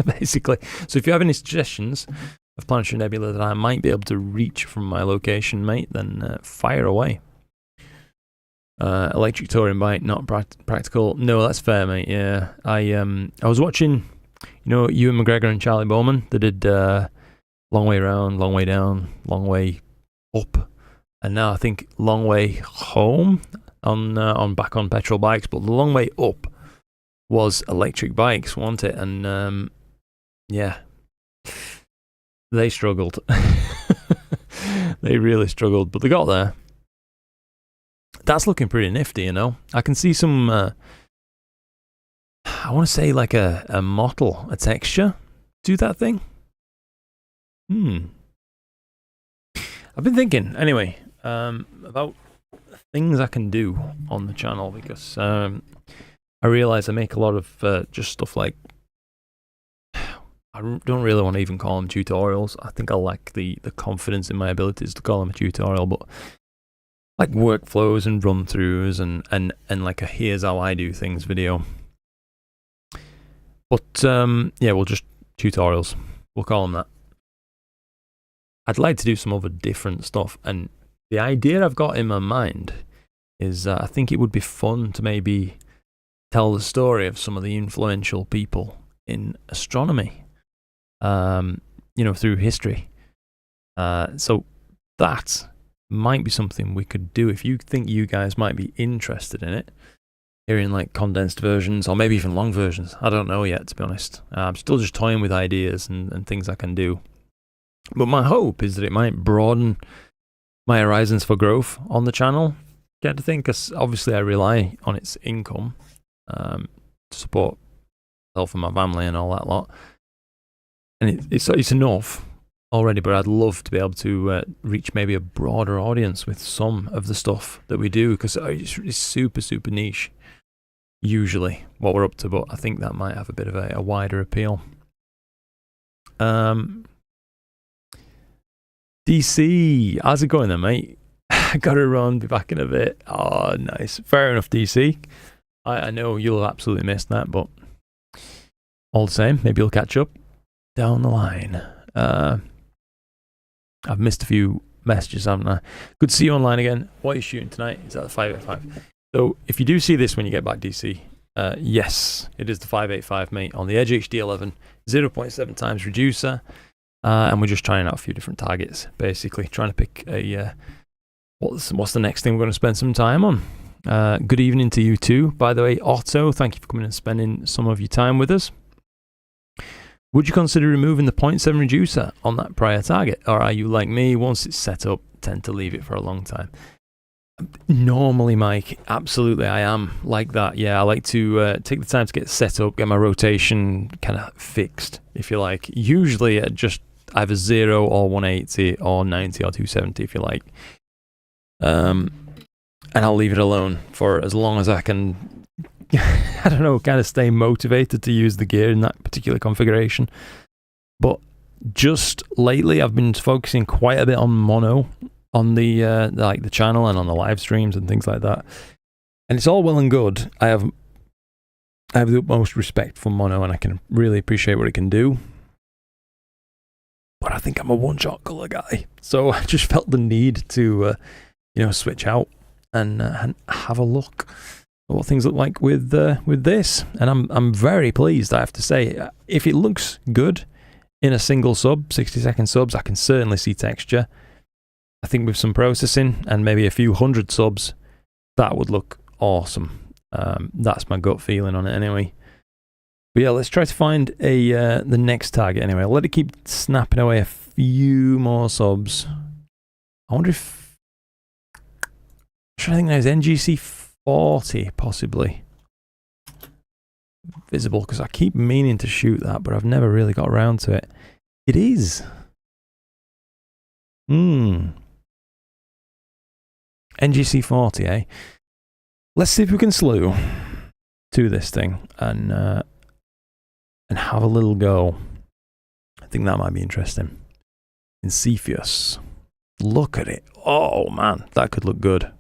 Basically. So if you have any suggestions of planetary nebula that I might be able to reach from my location, mate, then fire away. Electric touring bike, not practical. No, that's fair, mate. Yeah, I was watching, Ewan McGregor and Charlie Bowman. They did long way around, long way down, long way up, and now I think long way home on back on petrol bikes. But the long way up was electric bikes, wasn't it? And yeah, they struggled. They really struggled, but they got there. That's looking pretty nifty, I can see some, I want to say like a mottle, a texture to that thing. I've been thinking, anyway, about things I can do on the channel because I realise I make a lot of just stuff like, I don't really want to even call them tutorials. I think I lack the confidence in my abilities to call them a tutorial, but like workflows and run-throughs and like a here's how I do things video. But yeah, we'll just tutorials. We'll call them that. I'd like to do some other different stuff, and the idea I've got in my mind is I think it would be fun to maybe tell the story of some of the influential people in astronomy, through history. So that might be something we could do if you think you guys might be interested in it. Hearing like condensed versions or maybe even long versions. I don't know yet, to be honest. I'm still just toying with ideas and things I can do. But my hope is that it might broaden my horizons for growth on the channel. Get to think, because obviously I rely on its income to support myself and my family and all that lot. And it's enough already, but I'd love to be able to reach maybe a broader audience with some of the stuff that we do, because it's super, super niche, usually, what we're up to, but I think that might have a bit of a wider appeal. DC, how's it going then, mate? I gotta run, be back in a bit. Oh, nice. Fair enough, DC. I know you'll absolutely miss that, but all the same, maybe you'll catch up down the line. I've missed a few messages, haven't I? Good to see you online again. What are you shooting tonight? Is that the 585? So if you do see this when you get back, DC, yes, it is the 585, mate, on the Edge HD11 0.7 times reducer. and we're just trying out a few different targets, basically trying to pick a what's the next thing we're going to spend some time on. Good evening to you too, by the way, Otto. Thank you for coming and spending some of your time with us. Would you consider removing the 0.7 reducer on that prior target, or are you like me, once it's set up, tend to leave it for a long time? Normally, Mike, absolutely I am like that. Yeah, I like to take the time to get set up, get my rotation kind of fixed, if you like. Usually at just either 0 or 180 or 90 or 270, if you like. And I'll leave it alone for as long as I can, I don't know, kind of stay motivated to use the gear in that particular configuration. But just lately, I've been focusing quite a bit on mono on the like the channel and on the live streams and things like that. And it's all well and good. I have the utmost respect for mono, and I can really appreciate what it can do. But I think I'm a one-shot color guy, so I just felt the need to, switch out and have a look at what things look like with this. And I'm very pleased, I have to say. If it looks good in a single sub, 60-second subs, I can certainly see texture. I think with some processing and maybe a few hundred subs, that would look awesome. That's my gut feeling on it anyway. But yeah, let's try to find the next target anyway. I'll let it keep snapping away a few more subs. I wonder if... I think there's NGC 40 possibly visible, because I keep meaning to shoot that, but I've never really got around to it. It is. NGC 40, eh? Let's see if we can slew to this thing and have a little go. I think that might be interesting. In Cepheus. Look at it. Oh man, that could look good.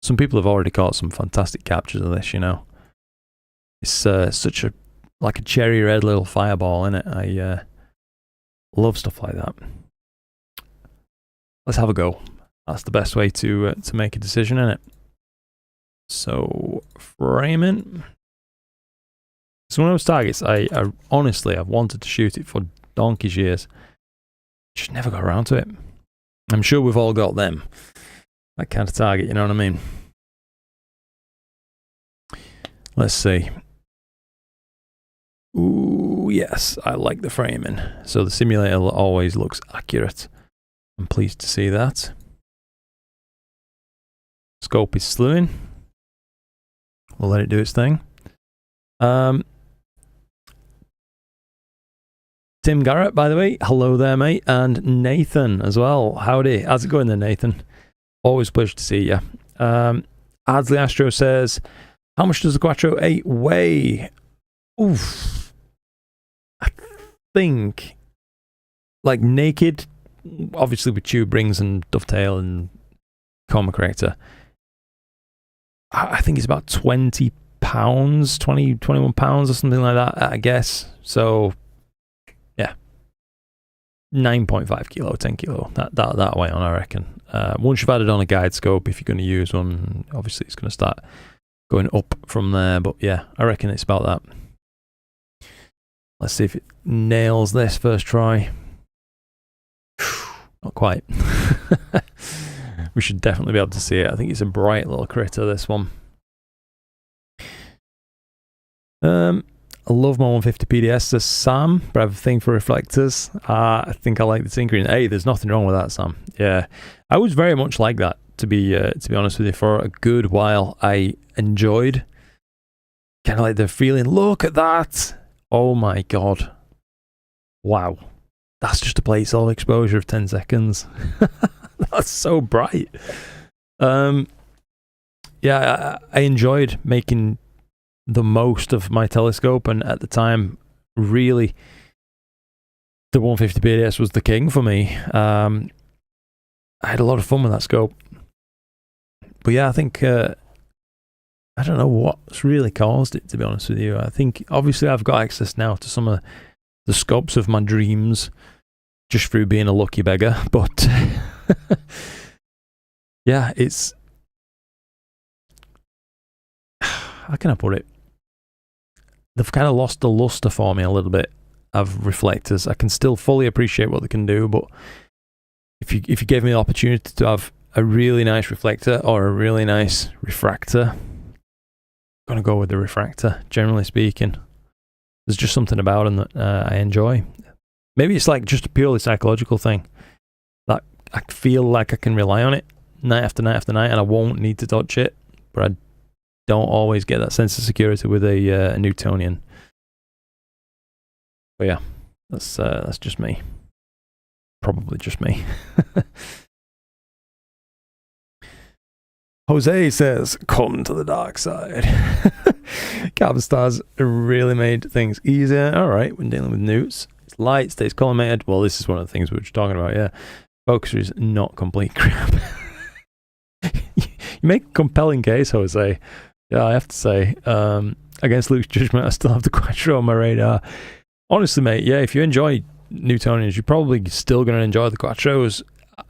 Some people have already caught some fantastic captures of this, you know. It's such a cherry red little fireball, isn't it? I love stuff like that. Let's have a go. That's the best way to make a decision, isn't it? So, framing. It's one of those targets I honestly, I've wanted to shoot it for donkey's years. Just never got around to it. I'm sure we've all got them. That kind of target, you know what I mean? Let's see. Ooh, yes, I like the framing. So the simulator always looks accurate. I'm pleased to see that. Scope is slewing. We'll let it do its thing. Tim Garrett, by the way, hello there, mate. And Nathan as well. Howdy. How's it going there, Nathan? Always a pleasure to see you. Ardsley Astro says, how much does the Quattro 8 weigh? Oof. I think, like naked, obviously with tube rings and dovetail and coma corrector, I think it's about 20 pounds, 21 pounds or something like that, I guess. So, yeah. 9.5 kilo, 10 kilo, that way on, I reckon. Once you've added on a guide scope, if you're going to use one, obviously it's going to start going up from there. But yeah, I reckon it's about that. Let's see if it nails this first try. Not quite. We should definitely be able to see it. I think it's a bright little critter, this one. I love my 150 PDS, says Sam, but I have a thing for reflectors. I think I like the tinkering. Hey, there's nothing wrong with that, Sam. Yeah, I was very much like that, to be honest with you. For a good while, I enjoyed kind of like the feeling, look at that. Oh my God. Wow. That's just a plate solid exposure of 10 seconds. That's so bright. Yeah, I enjoyed making the most of my telescope, and at the time, really, the 150 PDS was the king for me. I had a lot of fun with that scope. But yeah, I think, I don't know what's really caused it, to be honest with you. I think, obviously, I've got access now to some of the scopes of my dreams just through being a lucky beggar, but yeah, it's, how can I put it? They've kind of lost the luster for me a little bit. have reflectors. I can still fully appreciate what they can do, but if you gave me the opportunity to have a really nice reflector or a really nice refractor, I'm gonna go with the refractor, generally speaking. There's just something about them that I enjoy. Maybe it's like just a purely psychological thing. That I feel like I can rely on it night after night after night, and I won't need to touch it. But I don't always get that sense of security with a Newtonian. But yeah, that's just me. Probably just me. Jose says, "Come to the dark side." Carbon stars really made things easier. All right, when dealing with newts, it's light, stays collimated. Well, this is one of the things we were just talking about. Yeah, focuser is not complete crap. You make a compelling case, Jose. Yeah, I have to say, against Luke's judgment, I still have the Quattro on my radar. Honestly, mate, yeah, if you enjoy Newtonians, you're probably still going to enjoy the Quattros.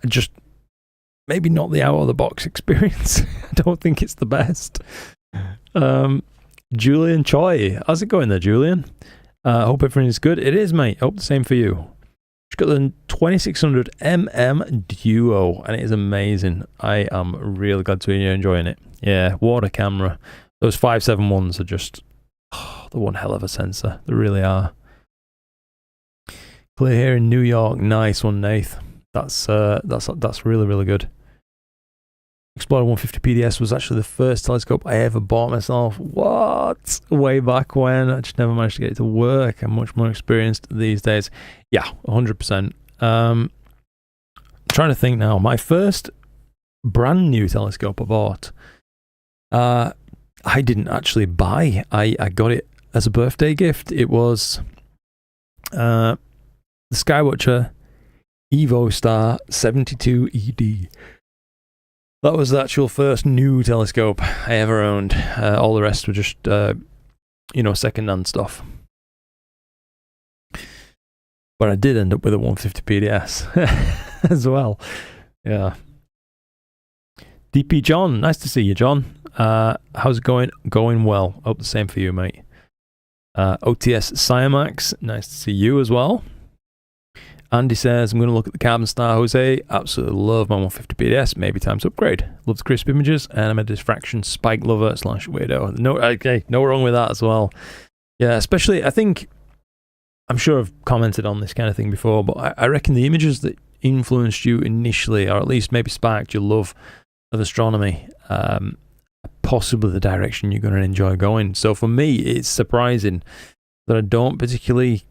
Just maybe not the out-of-the-box experience. I don't think it's the best. Julian Choi. How's it going there, Julian? Hope everything is good. It is, mate. Hope the same for you. Got the 2600mm Duo, and it is amazing. I am really glad to hear you're enjoying it. Yeah, water camera. Those 571s are just the one hell of a sensor. They really are. Clear here in New York. Nice one, Nath. That's really, really good. Explorer 150 PDS was actually the first telescope I ever bought myself. What? Way back when. I just never managed to get it to work. I'm much more experienced these days. Yeah, 100%. Trying to think now. My first brand new telescope I bought, I didn't actually buy. I got it as a birthday gift. It was the Skywatcher Evo Star 72 ED. That was the actual first new telescope I ever owned. All the rest were just, second-hand stuff. But I did end up with a 150 PDS as well. Yeah. DP John, nice to see you, John. How's it going? Going well. Hope the same for you, mate. OTS Cymax, nice to see you as well. Andy says, I'm going to look at the Carbon Star, Jose. Absolutely love my 150 PDS. Maybe time to upgrade. Love the crisp images, and I'm a diffraction spike lover / weirdo. No wrong with that as well. Yeah, especially, I'm sure I've commented on this kind of thing before, but I reckon the images that influenced you initially, or at least maybe sparked your love of astronomy, possibly the direction you're going to enjoy going. So for me, it's surprising that I don't particularly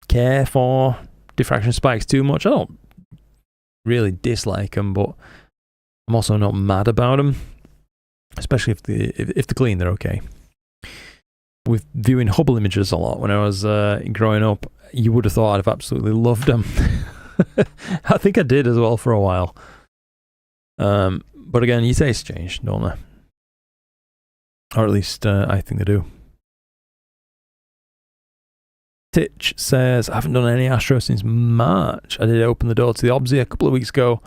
care for diffraction spikes too much. I don't really dislike them, but I'm also not mad about them, especially if they're clean, they're okay. With viewing Hubble images a lot when I was growing up, you would have thought I'd have absolutely loved them. I think I did as well for a while. But again, your tastes change, don't they? Or at least I think they do. Titch says, I haven't done any Astro since March. I did open the door to the Obsy a couple of weeks ago.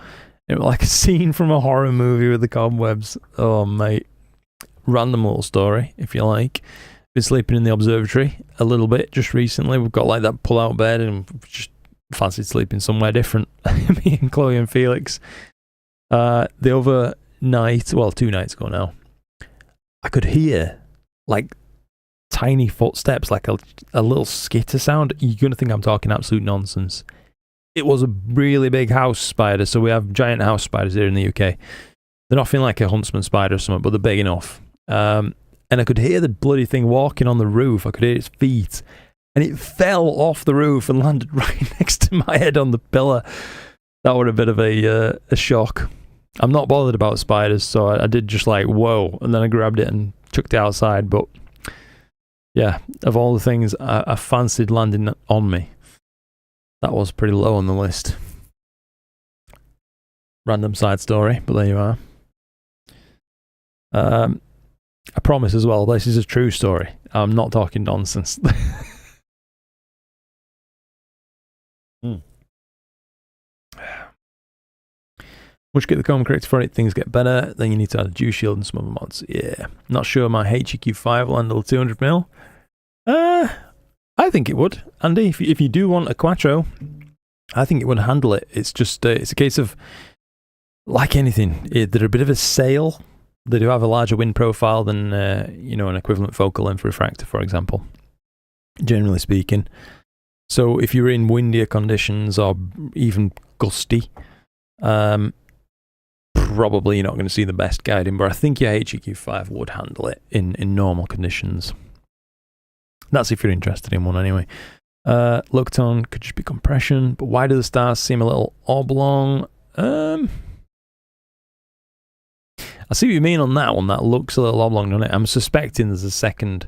It was like a scene from a horror movie with the cobwebs. Oh, mate. Random little story, if you like. Been sleeping in the observatory a little bit just recently. We've got like that pull-out bed and just fancied sleeping somewhere different. Me and Chloe and Felix. The other night, well, 2 nights ago now, I could hear like tiny footsteps, like a little skitter sound. You're going to think I'm talking absolute nonsense. It was a really big house spider. So we have giant house spiders here in the UK. They're nothing like a huntsman spider or something, but they're big enough. And I could hear the bloody thing walking on the roof. I could hear its feet. And it fell off the roof and landed right next to my head on the pillar. That was a bit of a shock. I'm not bothered about spiders, so I did just like, whoa. And then I grabbed it and chucked it outside. But yeah, of all the things I fancied landing on me, that was pretty low on the list. Random side story, but there you are. I promise as well, this is a true story. I'm not talking nonsense. Once you get the coma corrected for it, things get better. Then you need to add a dew shield and some other mods. Yeah. Not sure my HEQ5 will handle 200mm. I think it would, Andy. If you do want a Quattro, I think it would handle it. It's just it's a case of, like anything, they're a bit of a sail. They do have a larger wind profile than you know, an equivalent focal length refractor, for example, generally speaking. So if you're in windier conditions or even gusty, probably you're not going to see the best guiding, but I think your HEQ5 would handle it in normal conditions. That's if you're interested in one anyway. Low tone could just be compression, but why do the stars seem a little oblong? I see what you mean on that one. That looks a little oblong, doesn't it? I'm suspecting there's a second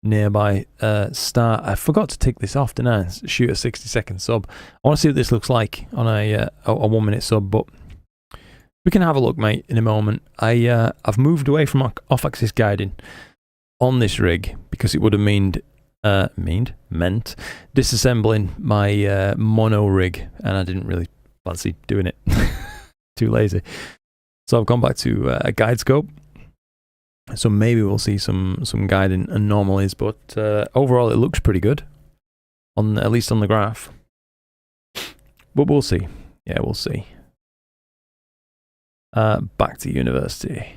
nearby star. I forgot to tick this off, didn't I? Shoot a 60-second sub. I want to see what this looks like on a 1 minute sub, but we can have a look, mate, in a moment. I've moved away from off-axis guiding on this rig because it would have meant disassembling my mono rig, and I didn't really fancy doing it. Too lazy. So I've gone back to a guide scope. So maybe we'll see some guiding anomalies, but overall it looks pretty good, at least on the graph. But we'll see. Yeah, we'll see. Back to university.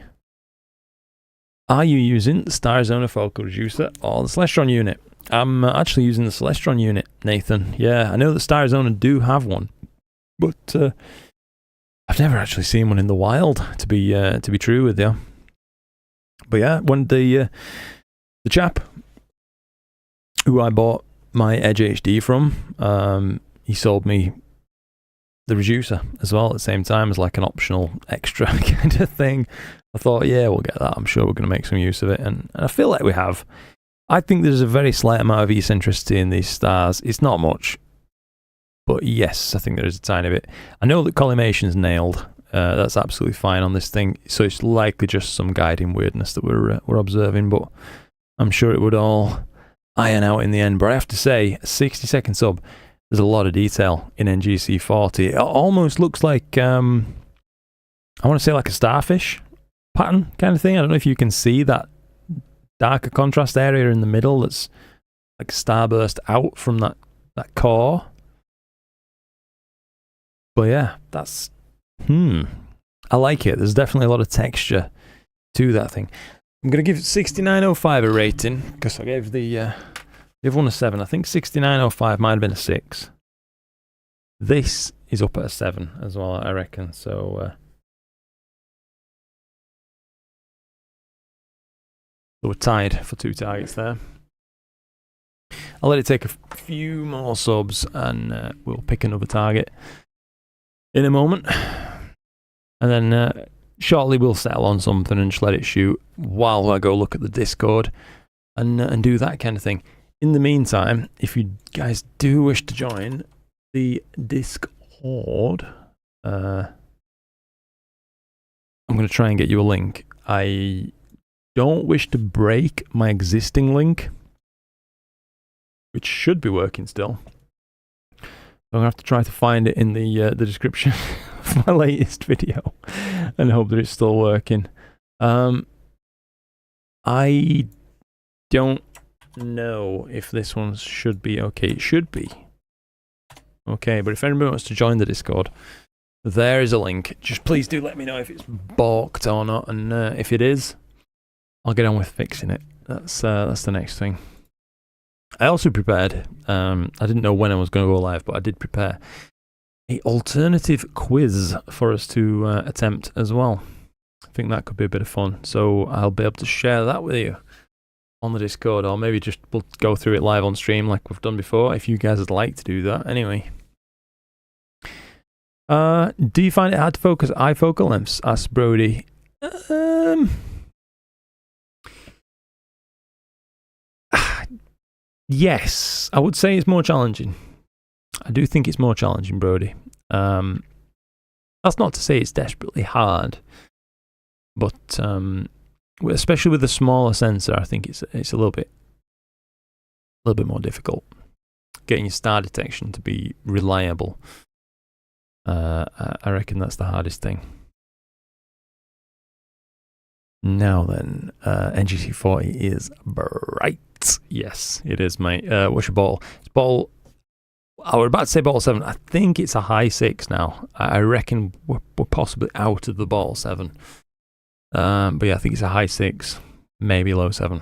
Are you using the StarZona focal reducer or the Celestron unit? I'm actually using the Celestron unit, Nathan. Yeah, I know that StarZona do have one, but I've never actually seen one in the wild, to be true with you. But yeah, when the chap who I bought my Edge HD from, he sold me the reducer as well at the same time as like an optional extra kind of thing. I thought, yeah, we'll get that. I'm sure we're going to make some use of it, and I feel like we have. I think there's a very slight amount of eccentricity in these stars. It's not much, but yes, I think there is a tiny bit. I know that collimation's nailed. That's absolutely fine on this thing. So it's likely just some guiding weirdness that we're observing, but I'm sure it would all iron out in the end. But I have to say, a 60-second sub, there's a lot of detail in NGC40. It almost looks like, I want to say like a starfish pattern kind of thing. I don't know if you can see that darker contrast area in the middle that's like starburst out from that core. But yeah, that's I like it. There's definitely a lot of texture to that thing. I'm going to give 6905 a rating because I gave the one a 7. I think 6905 might have been a 6. This is up at a 7 as well, I reckon. So we're tied for 2 targets there. I'll let it take a few more subs and we'll pick another target in a moment. And then shortly we'll settle on something and just let it shoot while I go look at the Discord and do that kind of thing. In the meantime, if you guys do wish to join the Discord, I'm going to try and get you a link. I don't wish to break my existing link, which should be working still. I'm going to have to try to find it in the description of my latest video and hope that it's still working. I don't know if this one should be okay. It should be okay, but if anybody wants to join the Discord, there is a link. Just please do let me know if it's balked or not, and if it is, I'll get on with fixing it. That's the next thing. I also prepared, I didn't know when I was going to go live, but I did prepare an alternative quiz for us to attempt as well. I think that could be a bit of fun. So I'll be able to share that with you on the Discord, or maybe just we'll go through it live on stream like we've done before, if you guys would like to do that. Anyway. Do you find it hard to focus eye focal lengths? Asked Brody. Yes, I would say it's more challenging. I do think it's more challenging, Brody. That's not to say it's desperately hard, but especially with a smaller sensor, I think it's a little bit more difficult getting your star detection to be reliable. I reckon that's the hardest thing. Now then, NGC40 is bright. cat. Yes, it is, mate. What's your bottle? It's bottle. I was about to say bottle 7. I think it's a high 6 now. I reckon we're possibly out of the bottle 7. But yeah, I think it's a high 6, maybe low 7.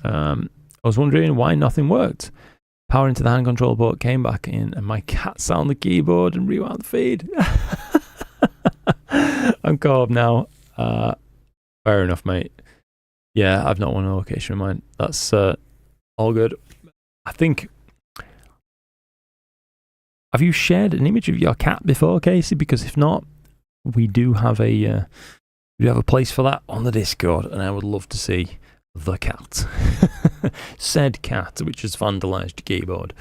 I was wondering why nothing worked. Power into the hand control port came back in, and my cat sat on the keyboard and rewound the feed. I'm caught up now. Fair enough, mate. Yeah, I've not won a location in mind. That's all good. I think. Have you shared an image of your cat before, Casey? Because if not, we do have a place for that on the Discord, and I would love to see the cat. Said cat, which has vandalized your keyboard.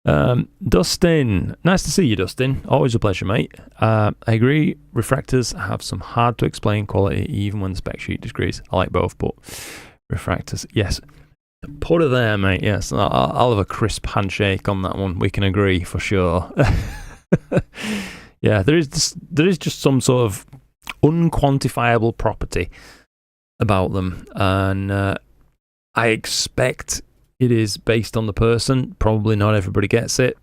Dustin, nice to see you, Dustin. Always a pleasure, mate. I agree, refractors have some hard to explain quality even when the spec sheet disagrees. I like both, but refractors, yes. Put it there, mate. Yes, I'll have a crisp handshake on that one. We can agree for sure. Yeah, there is just some sort of unquantifiable property about them, and I expect it is based on the person. Probably not everybody gets it,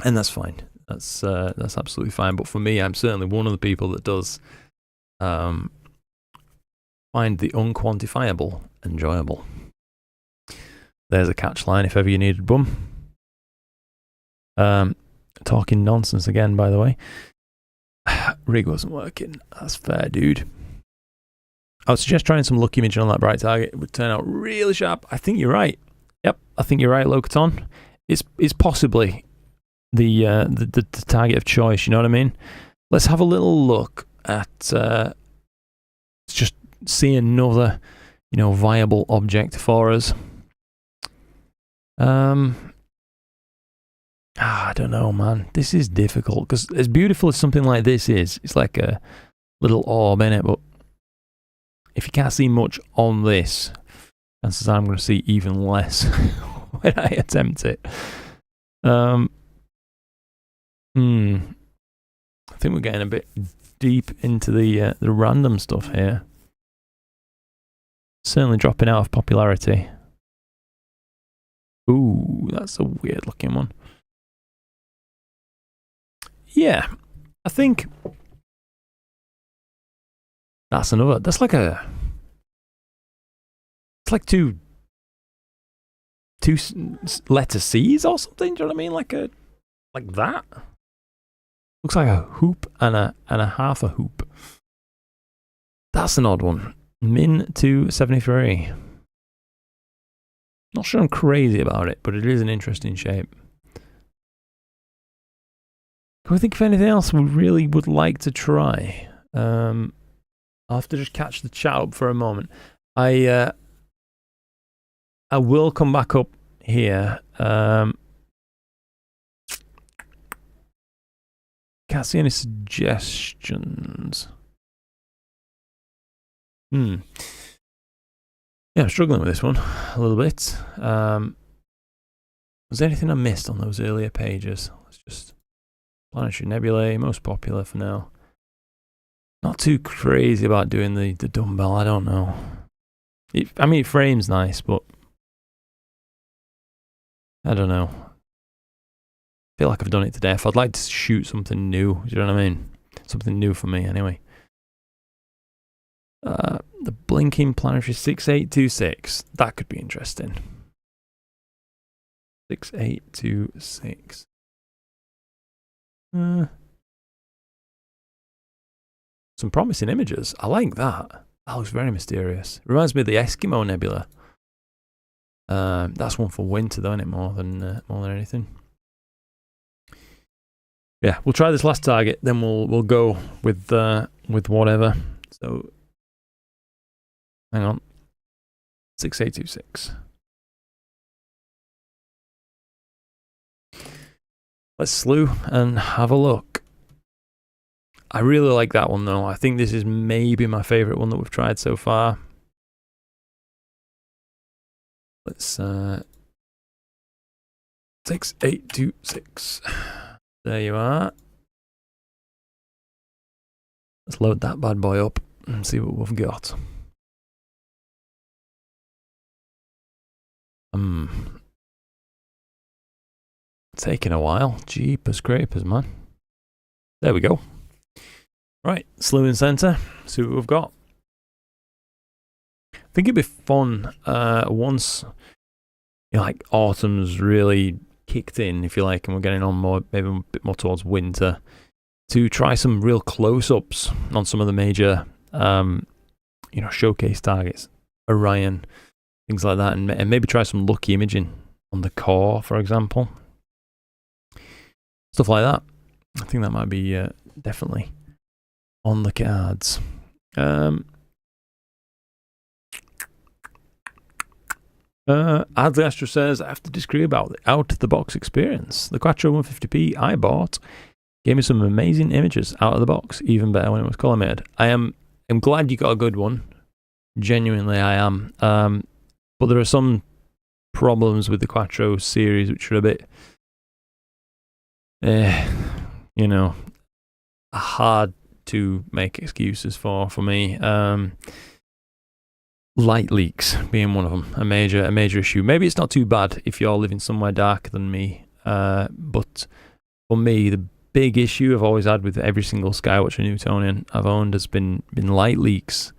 and that's fine. That's absolutely fine. But for me, I'm certainly one of the people that does find the unquantifiable enjoyable. There's a catch line if ever you needed one. Talking nonsense again, by the way. Rig wasn't working. That's fair, dude. I would suggest trying some lucky imaging on that bright target. It would turn out really sharp. I think you're right. Yep, I think you're right, Locaton. It's possibly the target of choice. You know what I mean? Let's have a little look at just see another, viable object for us. I don't know, man. This is difficult because as beautiful as something like this is, it's like a little orb in it. But if you can't see much on this, chances are I'm going to see even less when I attempt it. I think we're getting a bit deep into the random stuff here. Certainly dropping out of popularity. Ooh, that's a weird looking one. Yeah, I think that's another. That's like it's like two letter C's or something. Do you know what I mean? Like that. Looks like a hoop and a half a hoop. That's an odd one. Min 273. Not sure I'm crazy about it, but it is an interesting shape. Can we think of anything else we really would like to try? I'll have to just catch the chat up for a moment. I will come back up here. Can't see any suggestions. Yeah, I'm struggling with this one a little bit. Was there anything I missed on those earlier pages? Let's just... Planetary nebulae, most popular for now. Not too crazy about doing the dumbbell, I don't know. It frames nice, but... I don't know. I feel like I've done it to death. I'd like to shoot something new, do you know what I mean? Something new for me, anyway. The blinking planetary 6826. That could be interesting. 6826. Some promising images. I like that. That looks very mysterious. Reminds me of the Eskimo Nebula. That's one for winter, though, isn't it? More than anything. Yeah, we'll try this last target, then we'll go with whatever. So, hang on. 6826. Let's slew and have a look. I really like that one though. I think this is maybe my favourite one that we've tried so far. Let's 6826. There you are. Let's load that bad boy up and see what we've got. Taking a while. Jeepers creepers, man. There we go. Right, slew in center. See what we've got. I think it'd be fun once, you know, like autumn's really kicked in, if you like, and we're getting on more, maybe a bit more towards winter, to try some real close-ups on some of the major, you know, showcase targets, Orion, things like that, and maybe try some lucky imaging on the core, for example. Stuff like that. I think that might be definitely on the cards. Adley Astro says, I have to disagree about the out-of-the-box experience. The Quattro 150p I bought gave me some amazing images out of the box, even better when it was color-made. I'm glad you got a good one. Genuinely, I am. But there are some problems with the Quattro series which are a bit, you know, hard to make excuses for me. Light leaks being one of them, a major issue. Maybe it's not too bad if you're living somewhere darker than me, but for me, the big issue I've always had with every single Skywatcher Newtonian I've owned has been light leaks.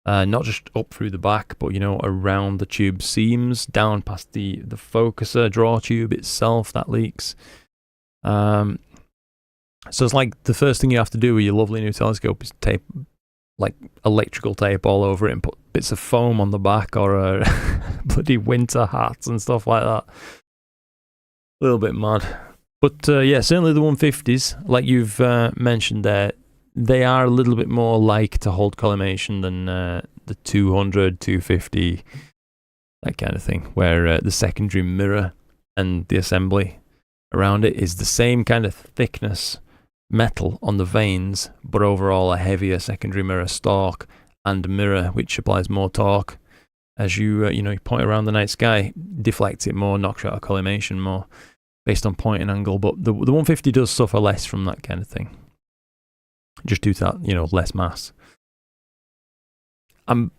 Not just up through the back, but, you know, around the tube seams, down past the focuser draw tube itself, that leaks. So it's like the first thing you have to do with your lovely new telescope is tape, like electrical tape all over it and put bits of foam on the back, or bloody winter hats and stuff like that. A little bit mad. But yeah, certainly the 150s, like you've mentioned there, they are a little bit more like to hold collimation than the 200, 250, that kind of thing, where the secondary mirror and the assembly around it is the same kind of thickness metal on the vanes, but overall a heavier secondary mirror stalk and mirror, which applies more torque as you you point around the night sky, deflects it more, knocks out a collimation more based on point and angle. But the 150 does suffer less from that kind of thing, just due to that, less mass. I'm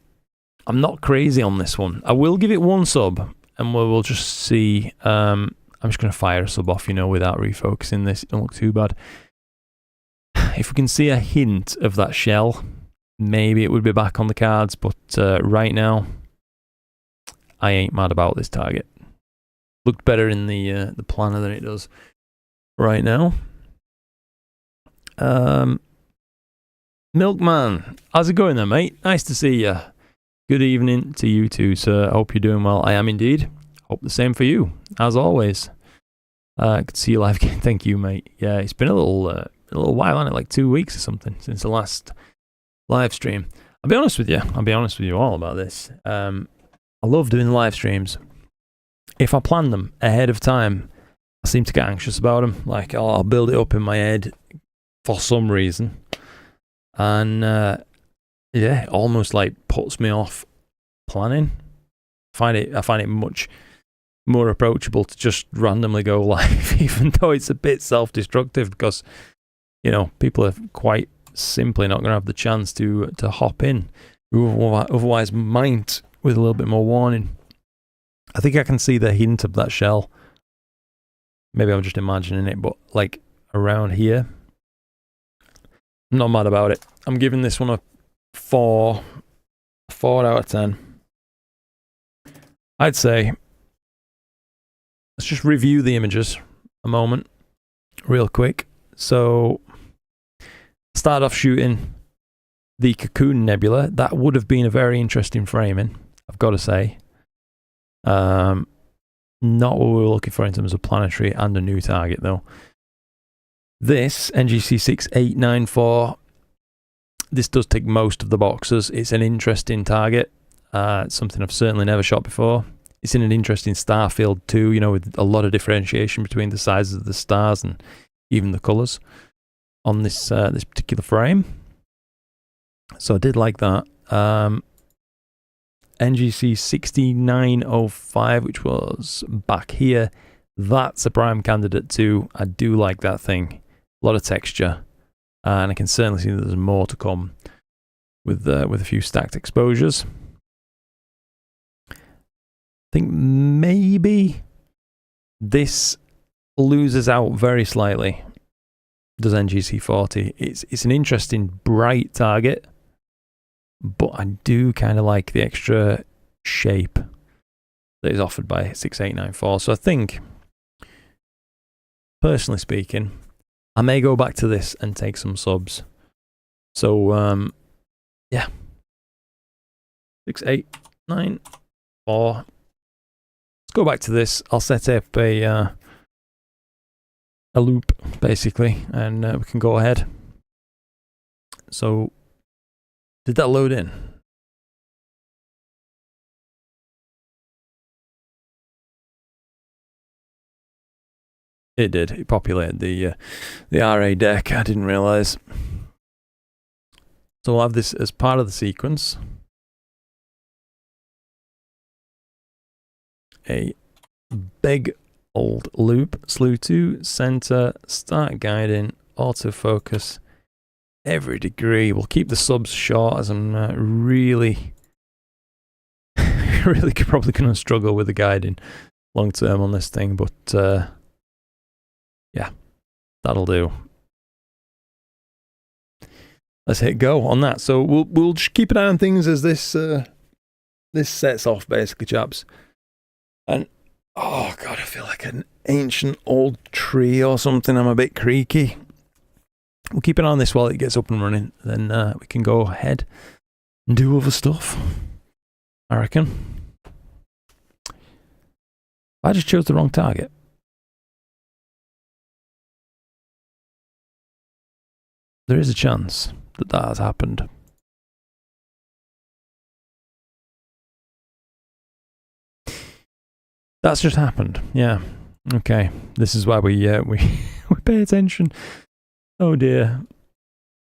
not crazy on this one. I will give it one sub, and we'll just see. I'm just going to fire a sub off, without refocusing this. It don't look too bad. If we can see a hint of that shell, maybe it would be back on the cards, but right now, I ain't mad about this target. Looked better in the planner than it does right now. Milkman, how's it going there, mate? Nice to see you. Good evening to you too, sir. I hope you're doing well. I am indeed. Hope the same for you, as always. Good to see you live again. Thank you, mate. Yeah, it's been a little while, hasn't it? Like 2 weeks or something since the last live stream. I'll be honest with you all about this. I love doing live streams. If I plan them ahead of time, I seem to get anxious about them. Like, I'll build it up in my head for some reason. And yeah, it almost like puts me off planning. I find it much more approachable to just randomly go live, even though it's a bit self-destructive, because people are quite simply not going to have the chance to hop in, who otherwise might with a little bit more warning. I think I can see the hint of that shell. Maybe I'm just imagining it, but like around here, I'm not mad about it. I'm giving this one a 4 out of 10. I'd say, let's just review the images a moment, real quick. So, start off shooting the Cocoon Nebula. That would have been a very interesting framing, I've got to say. Not what we were looking for in terms of planetary and a new target, though. This NGC 6894, this does tick most of the boxes. It's an interesting target. It's something I've certainly never shot before. It's in an interesting star field too, with a lot of differentiation between the sizes of the stars and even the colours on this this particular frame. So I did like that. NGC 6905, which was back here, that's a prime candidate too. I do like that thing. A lot of texture, and I can certainly see that there's more to come with a few stacked exposures. think maybe this loses out very slightly. Does NGC40. It's an interesting bright target, but I do kind of like the extra shape that is offered by 6894. So I think, personally speaking, I may go back to this and take some subs. So yeah, 6894. Let's go back to this. I'll set up a loop basically, and we can go ahead. So did that load in? It did. It populated the RA deck. I didn't realize. So we'll have this as part of the sequence. A big old loop, slew to, center, start guiding, autofocus, every degree. We'll keep the subs short as I'm really probably going to struggle with the guiding long term on this thing, but yeah, that'll do. Let's hit go on that. So we'll just keep an eye on things as this this sets off, basically, chaps. And oh god, I feel like an ancient old tree or something. I'm a bit creaky. We'll keep an eye on this while it gets up and running. Then we can go ahead and do other stuff, I reckon. I just chose the wrong target. There is a chance that that has happened. That's just happened. Yeah. Okay. This is why we pay attention. Oh dear.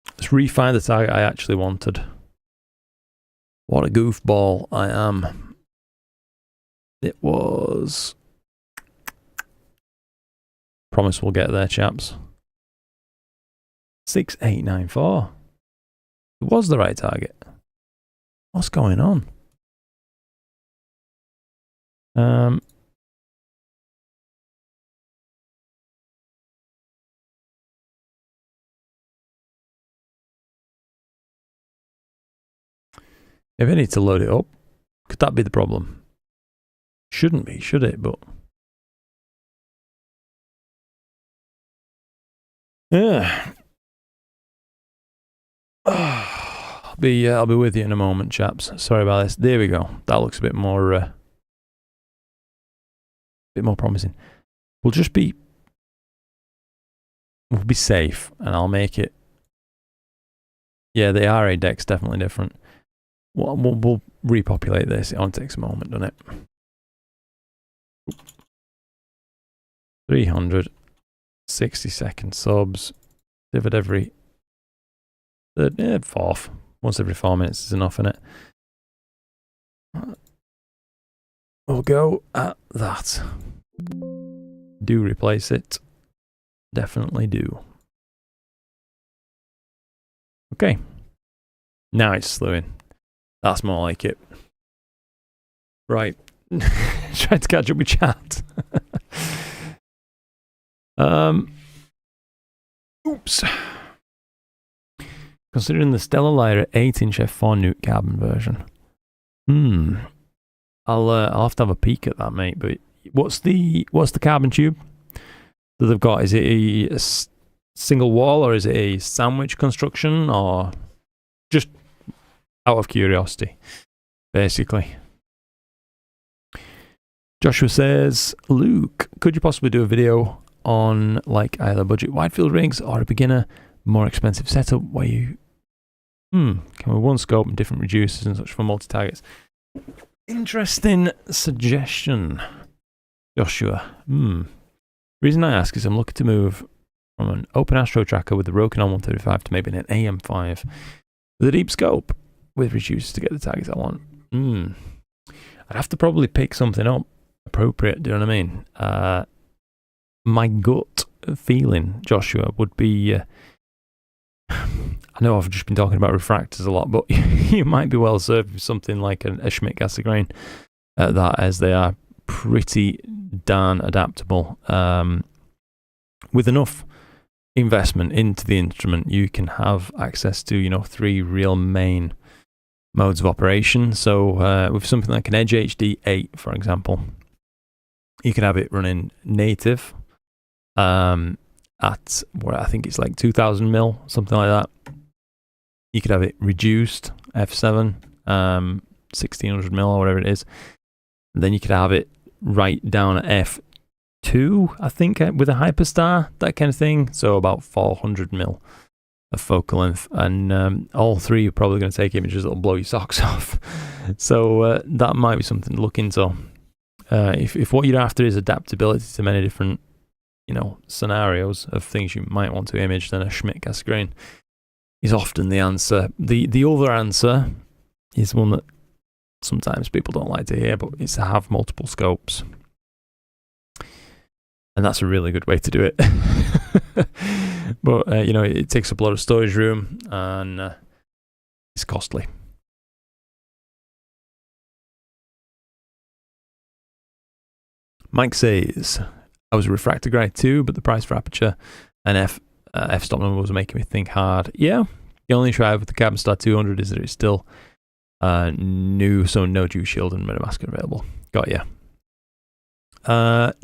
Let's refine the target I actually wanted. What a goofball I am. It was... Promise we'll get there, chaps. 6894. It was the right target. What's going on? If I need to load it up, could that be the problem? Shouldn't be, should it? But yeah. I'll be with you in a moment, chaps. Sorry about this. There we go. That looks a bit more promising. We'll be safe, and I'll make it. Yeah, the RA deck's definitely different. We'll repopulate this. It only takes a moment, doesn't it? 360-second subs. Delivered every fourth. Once every 4 minutes is enough, innit? We'll go at that. Do replace it. Definitely do. Okay. Now it's slowing. That's more like it. Right. Try to catch up with chat. Oops. Considering the Stellar Lyra 8-inch f4 nuke carbon version. I'll have to have a peek at that, mate. But what's the carbon tube that they've got? Is it a single wall, or is it a sandwich construction, or just out of curiosity, basically? Joshua says, Luke, could you possibly do a video on like either budget wide field rigs or a beginner, more expensive setup where you can we one scope and different reducers and such for multi-targets? Interesting suggestion, Joshua. Reason I ask is I'm looking to move from an open Astro tracker with the Rokinon 135 to maybe an AM5 with a deep scope with reducers to get the targets I want. I'd have to probably pick something up appropriate, do you know what I mean? My gut feeling, Joshua, would be... I know I've just been talking about refractors a lot, but you might be well served with something like a Schmidt gas grain. at that, as they are pretty darn adaptable. With enough investment into the instrument, you can have access to, you know, 3 real main modes of operation. So with something like an Edge HD 8, for example, you can have it running native at what I think it's like 2000 mil, something like that. You could have it reduced f7, 1600 mil or whatever it is. And then you could have it right down at f2, I think, with a hyperstar, that kind of thing. So about 400 mil of focal length, and all 3 are probably going to take images that'll blow your socks off. So that might be something to look into. If what you're after is adaptability to many different, you know, scenarios of things you might want to image, then a Schmidt cassegrain is often the answer. The other answer is one that sometimes people don't like to hear, but it's to have multiple scopes. And that's a really good way to do it. But, you know, it takes up a lot of storage room, and it's costly. Mike says, I was a refractor guy too, but the price for aperture and f-stop number was making me think hard. Yeah, the only issue I have with the Carbon Star 200 is that it's still new, so no dew shield and metamask available. Got ya.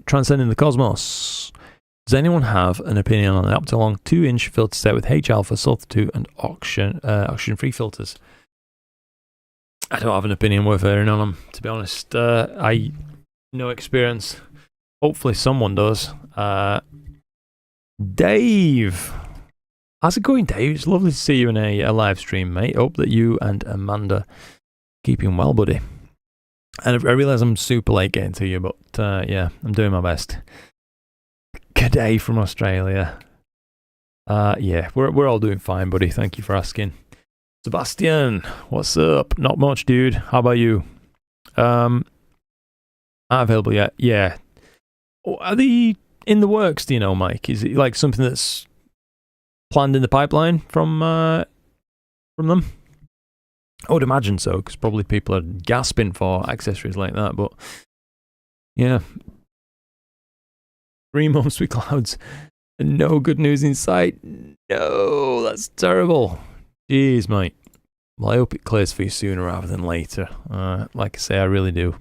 Transcending the Cosmos. Does anyone have an opinion on an up-to-long 2-inch filter set with H-alpha, sulfur 2 and oxygen-free filters? I don't have an opinion worth airing on them, to be honest. I no experience. Hopefully someone does. Dave. How's it going, Dave? It's lovely to see you in a live stream, mate. Hope that you and Amanda keeping well, buddy. And I realise I'm super late getting to you, but yeah, I'm doing my best. G'day from Australia. Yeah, we're all doing fine, buddy. Thank you for asking. Sebastian, what's up? Not much, dude. How about you? Available yet? Yeah. Are they in the works, do you know, Mike? Is it like something that's planned in the pipeline from them? I would imagine so, because probably people are gasping for accessories like that, but yeah. 3 months with clouds and no good news in sight. No, that's terrible. Jeez, mate. Well, I hope it clears for you sooner rather than later. Like I say, I really do.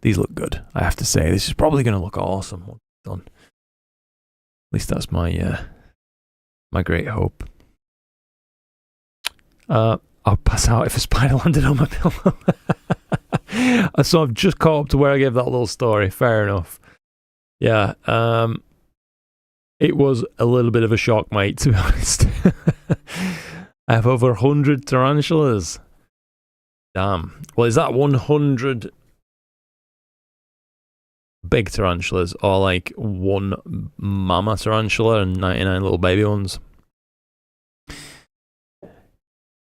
These look good, I have to say. This is probably going to look awesome once it's done. At least that's my my great hope. I'll pass out if a spider landed on my pillow. So I've just caught up to where I gave that little story. Fair enough. Yeah, it was a little bit of a shock, mate, to be honest. I have over 100 tarantulas. Damn. Well, is that 100 big tarantulas, or like one mama tarantula and 99 little baby ones?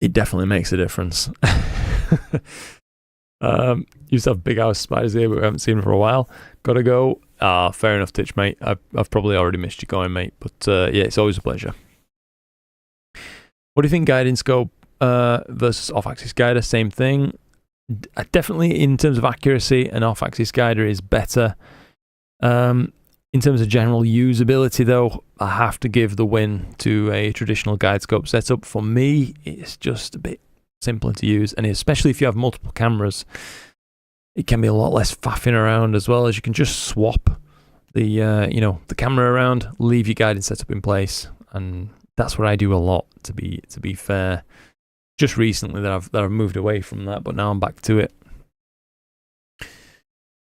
It definitely makes a difference. Used to have big house spiders here, but we haven't seen them for a while. Gotta go. Fair enough, Titch, mate. I've probably already missed you going, mate. But yeah, it's always a pleasure. What do you think, guiding scope versus off-axis guider? Same thing. Definitely, in terms of accuracy, an off-axis guider is better. In terms of general usability, though, I have to give the win to a traditional guide scope setup. For me, it's just a bit simpler to use, and especially if you have multiple cameras, it can be a lot less faffing around, as well as you can just swap the the camera around, leave your guiding setup in place, and that's what I do a lot. To be fair, just recently that I've moved away from that, but now I'm back to it.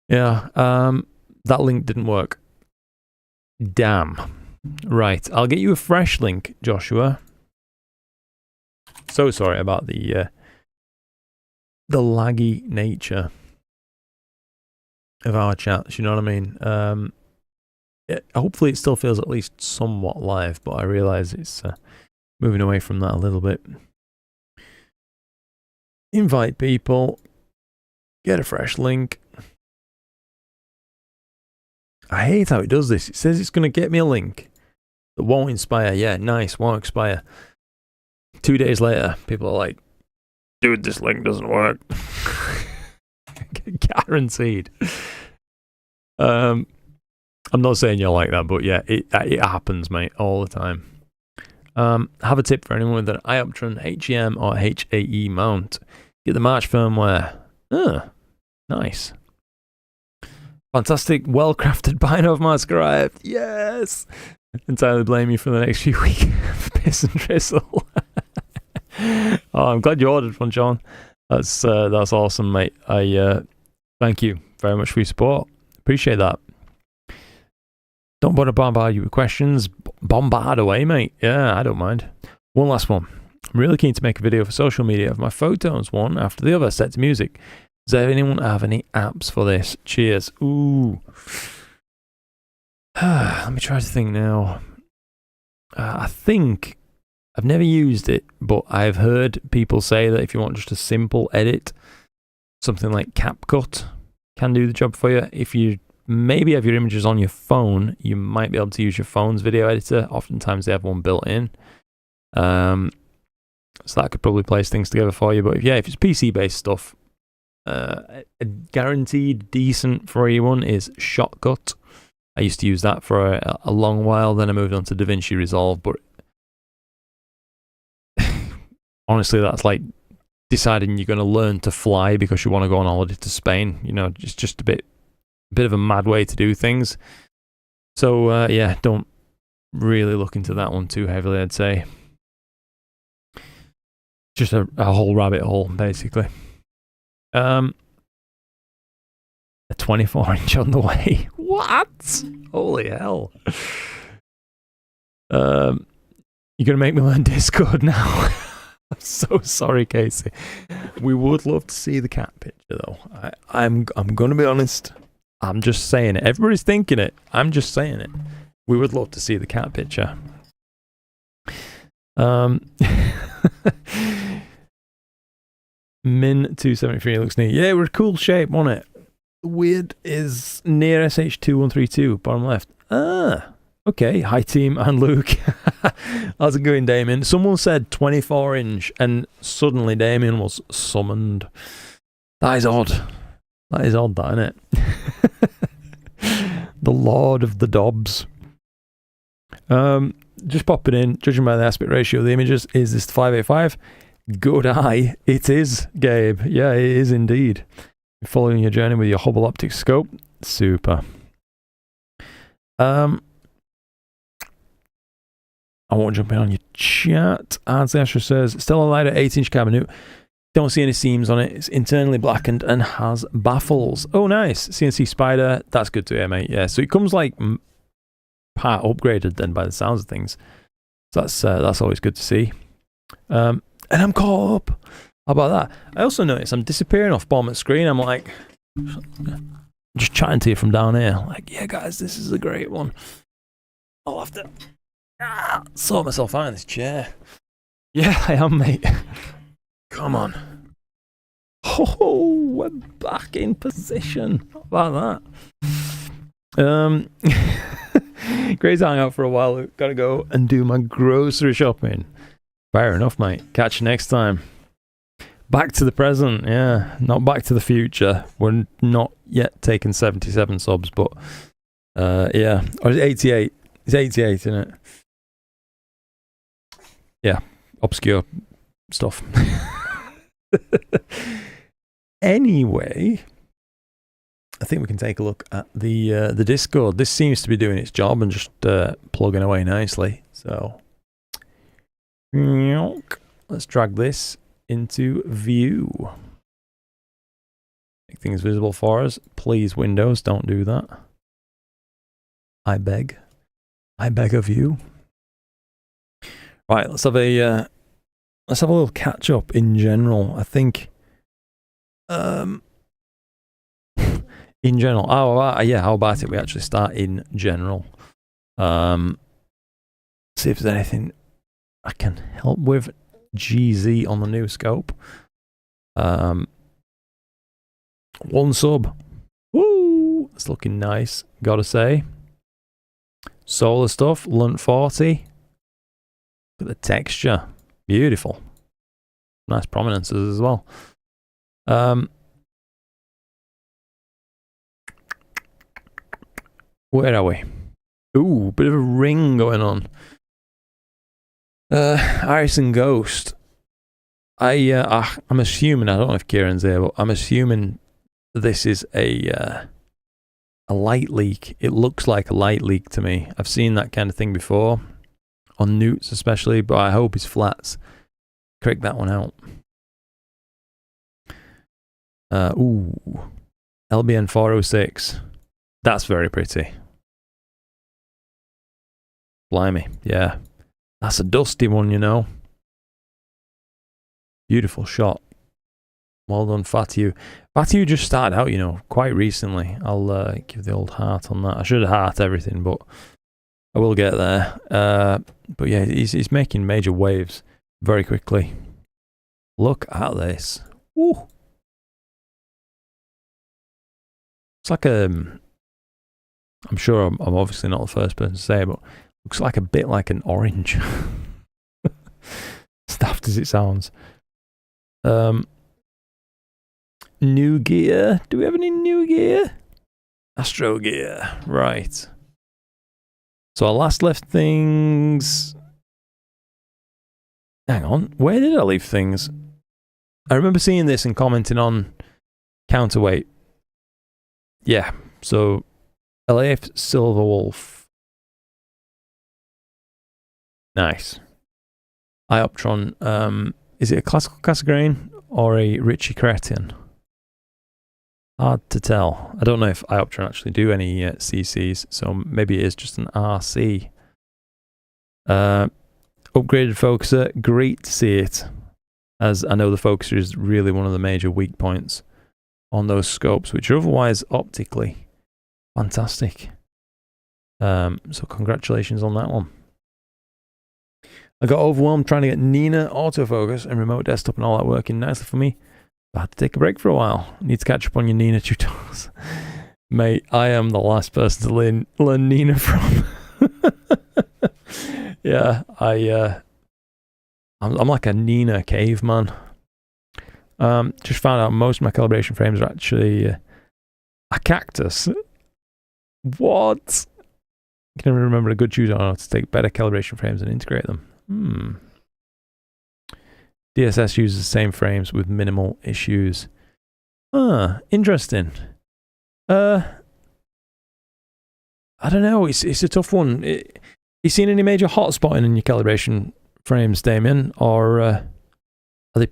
Yeah, that link didn't work. Damn. Right, I'll get you a fresh link, Joshua. So sorry about the laggy nature of our chats, you know what I mean? Hopefully it still feels at least somewhat live, but I realise it's moving away from that a little bit. Invite people. Get a fresh link. I hate how it does this. It says it's going to get me a link that won't inspire. Yeah, nice, won't expire. 2 days later, people are like, dude, this link doesn't work. Guaranteed. I'm not saying you're like that, but yeah, it happens, mate, all the time. Have a tip for anyone with an iOptron HEM or HAE mount. Get the March firmware. Nice. Fantastic, well-crafted Bino of Masquerade. Yes! Entirely blame you for the next few weeks. Piss and drizzle. Oh, I'm glad you ordered one, John. That's awesome, mate. I thank you very much for your support. Appreciate that. Don't want to bombard you with questions. Bombard away, mate. Yeah, I don't mind. One last one. I'm really keen to make a video for social media of my photos, one after the other, set to music. Does anyone have any apps for this? Cheers. Ooh. Let me try to think now. I think I've never used it, but I've heard people say that if you want just a simple edit, something like CapCut can do the job for you. If you maybe have your images on your phone, you might be able to use your phone's video editor. Oftentimes they have one built in. So that could probably place things together for you. But if it's PC-based stuff, a guaranteed decent free one is Shotcut. I used to use that for a long while, then I moved on to DaVinci Resolve, but honestly, that's like deciding you're going to learn to fly because you want to go on holiday to Spain. You know, it's just a bit of a mad way to do things. So, yeah, don't really look into that one too heavily, I'd say. Just a whole rabbit hole, basically. A 24-inch on the way. What? Holy hell. You're going to make me learn Discord now. I'm so sorry, Casey. We would love to see the cat picture, though. I'm going to be honest. I'm just saying it. Everybody's thinking it. I'm just saying it. We would love to see the cat picture. Min273 looks neat. Yeah, we're a cool shape, wasn't it? Weird is near SH2132, bottom left. Okay. Hi, team, and Luke. How's it going, Damien? Someone said 24-inch, and suddenly Damien was summoned. That is odd. That is odd, that, isn't it? The Lord of the Dobbs. Just popping in, judging by the aspect ratio of the images, is this the 585? Good eye. It is, Gabe. Yeah, it is indeed. You're following your journey with your Hubble optic scope. Super. I won't jump in on your chat. Ardsley Asher says, still a lighter 8-inch cabinet. Don't see any seams on it. It's internally blackened and has baffles. Oh, nice. CNC Spider. That's good to hear, mate. Yeah, so it comes like part upgraded then by the sounds of things. So that's always good to see. And I'm caught up. How about that? I also noticed I'm disappearing off bottom of the screen. I'm like, just chatting to you from down here. Like, yeah, guys, this is a great one. I'll have to sort myself out in this chair. Yeah, I am, mate. Come on. Oh, we're back in position. How about that? Great hang out for a while. Gotta go and do my grocery shopping. Fair enough, mate. Catch you next time. Back to the present, yeah. Not back to the future. We're not yet taking 77 subs, but yeah. Or is it 88? It's 88, isn't it? Yeah. Obscure stuff. Anyway, I think we can take a look at the Discord. This seems to be doing its job and just plugging away nicely. So let's drag this into view. Make things visible for us. Please, Windows, don't do that. I beg of you. Right, let's have a little catch up in general. I think in general. Oh, yeah, how about it? We actually start in general. See if there's anything I can help with. GZ on the new scope. 1 sub. Woo! It's looking nice, gotta say. Solar stuff, Lunt 40. Look at the texture. Beautiful. Nice prominences as well. Where are we? Ooh, bit of a ring going on. Iris and Ghost. I'm assuming, I don't know if Kieran's there, but I'm assuming this is a light leak. It looks like a light leak to me. I've seen that kind of thing before, on newts especially, but I hope his flats correct that one out. Ooh, LBN 406. That's very pretty. Blimey, yeah. That's a dusty one, you know. Beautiful shot. Well done, Fatu. Fatu just started out, you know, quite recently. I'll give the old heart on that. I should have heart everything, but I will get there. But yeah, he's making major waves very quickly. Look at this. Woo. It's like I'm sure I'm obviously not the first person to say it, but looks like a bit like an orange. Daft as it sounds. New gear. Do we have any new gear? Astro gear. Right. So our last left things. Hang on. Where did I leave things? I remember seeing this and commenting on counterweight. Yeah. So LAF Silver Wolf. Nice. Ioptron. Is it a classical Cassegrain or a Ritchie Cretin? Hard to tell. I don't know if Ioptron actually do any CCs, so maybe it is just an RC. Upgraded focuser, great to see it, as I know the focuser is really one of the major weak points on those scopes, which are otherwise optically fantastic. So congratulations on that one. I got overwhelmed trying to get Nina autofocus and remote desktop and all that working nicely for me. I had to take a break for a while. Need to catch up on your Nina tutorials. Mate, I am the last person to learn Nina from. Yeah, I'm like a Nina caveman. Just found out most of my calibration frames are actually a cactus. What? I can never remember a good tutorial on how to take better calibration frames and integrate them. DSS uses the same frames with minimal issues. Interesting. I don't know. It's a tough one. You seen any major hotspotting in your calibration frames, Damien, or are they,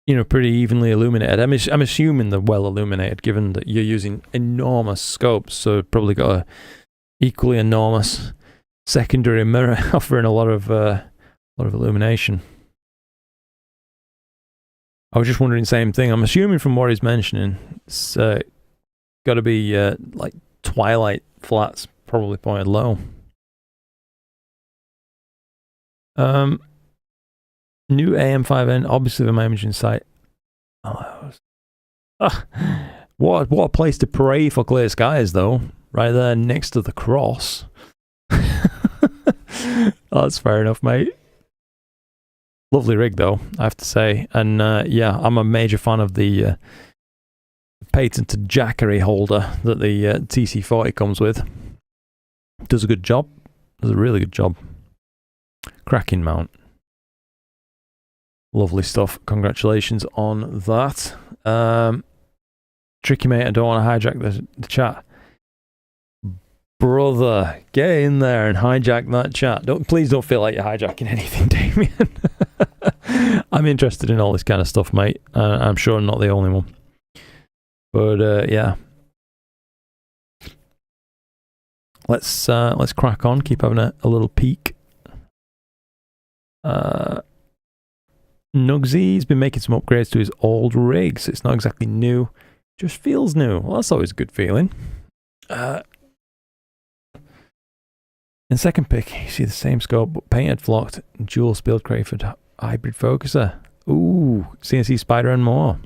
you know, pretty evenly illuminated? I'm assuming they're well illuminated, given that you're using enormous scopes. So probably got a equally enormous secondary mirror offering a lot of illumination. I was just wondering the same thing. I'm assuming from what he's mentioning, it's got to be like twilight flats, probably pointed low. New AM5N, obviously the my imaging site. What a place to pray for clear skies, though. Right there next to the cross. That's fair enough, mate. Lovely rig, though, I have to say. And yeah, I'm a major fan of the patented jackery holder that the TC40 comes with. Does a good job. Does a really good job. Cracking mount. Lovely stuff. Congratulations on that. Tricky mate, I don't want to hijack the chat. Brother, get in there and hijack that chat. Please don't feel like you're hijacking anything, Damien. I'm interested in all this kind of stuff, mate. I'm sure I'm not the only one. But yeah. Let's crack on. Keep having a little peek. Nugsy's been making some upgrades to his old rigs. It's not exactly new, just feels new. Well, that's always a good feeling. In second pick, you see the same scope, but painted, flocked, dual spilled Crayford hybrid focuser. Ooh, CNC Spider and more.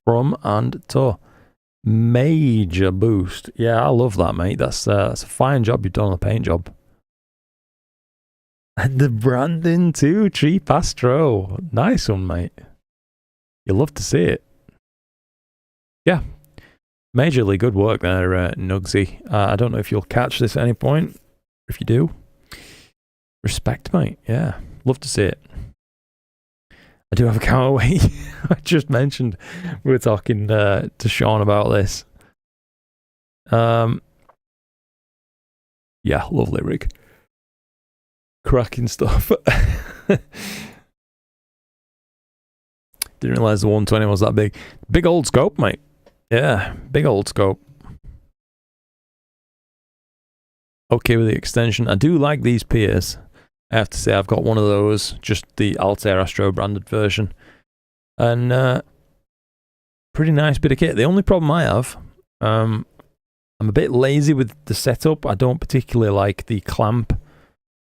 From and to. Major boost. Yeah, I love that, mate. That's a fine job you've done on the paint job. And the branding too, Cheap Astro. Nice one, mate. You'll love to see it. Yeah. Majorly good work there, Nugsy. I don't know if you'll catch this at any point. If you do, respect, mate. Yeah, love to see it. I do have a counterweight. I just mentioned we were talking to Sean about this. Yeah, lovely rig. Cracking stuff. Didn't realise the 120 was that big. Big old scope, mate. Yeah, big old scope. Okay with the extension. I do like these piers. I have to say I've got one of those, just the Altair Astro branded version. And pretty nice bit of kit. The only problem I have, I'm a bit lazy with the setup. I don't particularly like the clamp,